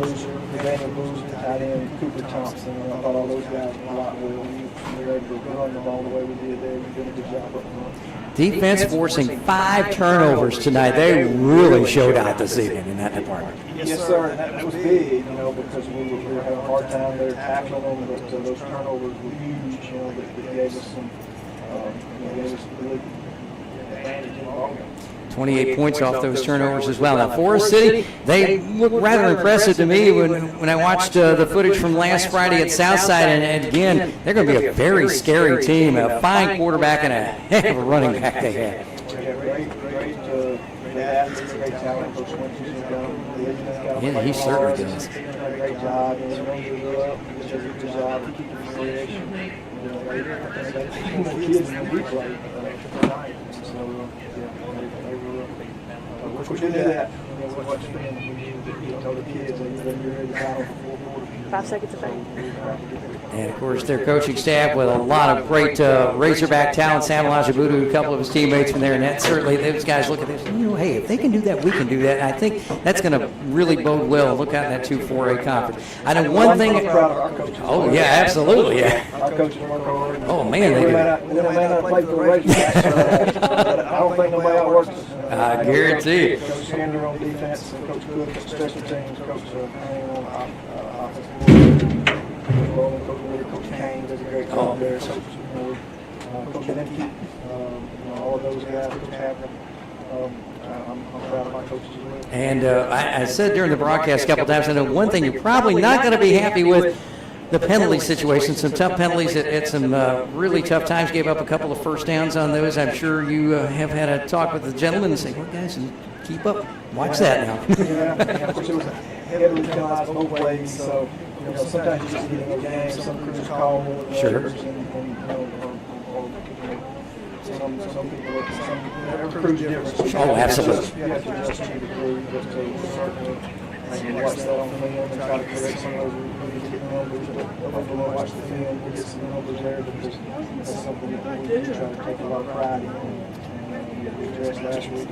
Loser, Daniel Loser, tight end Cooper Thompson. And I thought all those guys were a lot well. We were able to run the ball the way we did there. We did a good job up front. Defense forcing 5 turnovers tonight. They really showed out this evening in that department. Yes, sir. And that was big, because we were having a hard time there tackling them, but those turnovers were huge. That gave us some. Really advantage in the ball game. 28 points off those turnovers as well. Now, Forrest City, they look rather impressive to me when I watched the footage from last Friday at Southside, and again, they're going to be a very scary team, a fine quarterback and a heck of a running back they have. Yeah, he certainly does. Great job. Good job. We did that. The kids, 5 seconds of fame. And, of course, their coaching staff with a lot of great Razorback talent. Sam Lajabudu, a couple of his teammates from there, and that certainly those guys look at this. Hey, if they can do that, we can do that. And I think that's going to really bode well. Look out in that 2-4A conference. I know one thing. Oh, yeah, absolutely, yeah. Our coaches work hard. Oh, man, they do. We may not play for the Razorbacks, but I don't think nobody outworks us. I guarantee it. Coach Sanders on defense, Coach Cook, special teams, Coach Payne on offensive. Coach Kane does a great job there. Coach Lemke, all of those guys, Coach Hackman. I'm proud of my coaches as well. And I said during the broadcast a couple times, I know one thing you're probably not going to be happy with, the penalty situation. Some tough penalties at some really tough times. Gave up a couple of first downs on those. I'm sure you have had a talk with the gentleman and say, well, guys, keep up. Watch that now. Yeah, of course, it was heavily penalized both ways, so sometimes you just get in a game, some crews call more than others, and some people, every crew's different. Oh, absolutely. You have to adjust to the crew, just to certainly watch that on film and try to correct some of those numbers, but hopefully we'll watch the film and get some numbers there, because that's something that we try to take a lot of pride in. We addressed last week.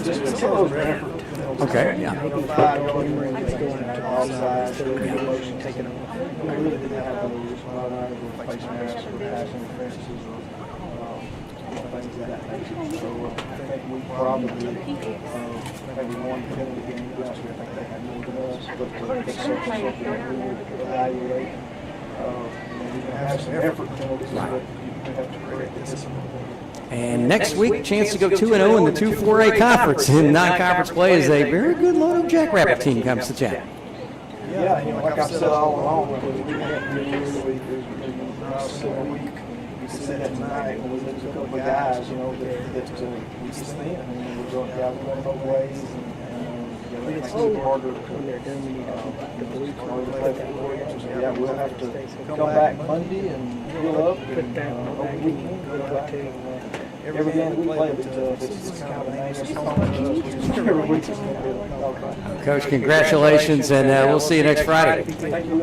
Just some of those effort. Okay, yeah. 5 going offside, motion taken. We really didn't have those. A lot of face masks or passing defenses or things of that nature. So I think we probably maybe won the game last week. I think they had more than us, but that's certainly something that we would evaluate. We can have some effort penalties, but you have to correct the discipline. And next week, chance to go 2-0 in the 2-4A conference. In non-conference play as a very good Lone Oak Jackrabbit team comes to town. Yeah, like I've said all along, we had we said that tonight when we looked at a couple of guys, that we just think, we're going both ways. I think it's a little harder when they're done. We need the blue card to play for. Yeah, we'll have to come back Monday and heal up and over the weekend go back and every game we play, but it's kind of an anxious moment for us. Every week it's going to be Coach, congratulations, and we'll see you next Friday.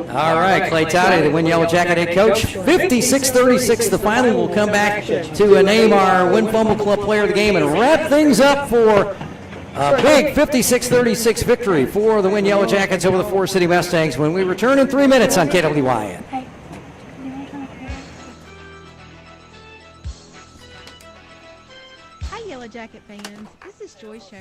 All right, Clay Tody, the Wynne Yellow Jacket head coach. 56-36, the final. We'll come back to name our Wynne Fumble Club player of the game and wrap things up for a big 56-36 victory for the Wynne Yellow Jackets over the Forrest City Mustangs when we return in 3 minutes on KWYN. Hi, Yellow Jacket fans. This is Joy Shepherd.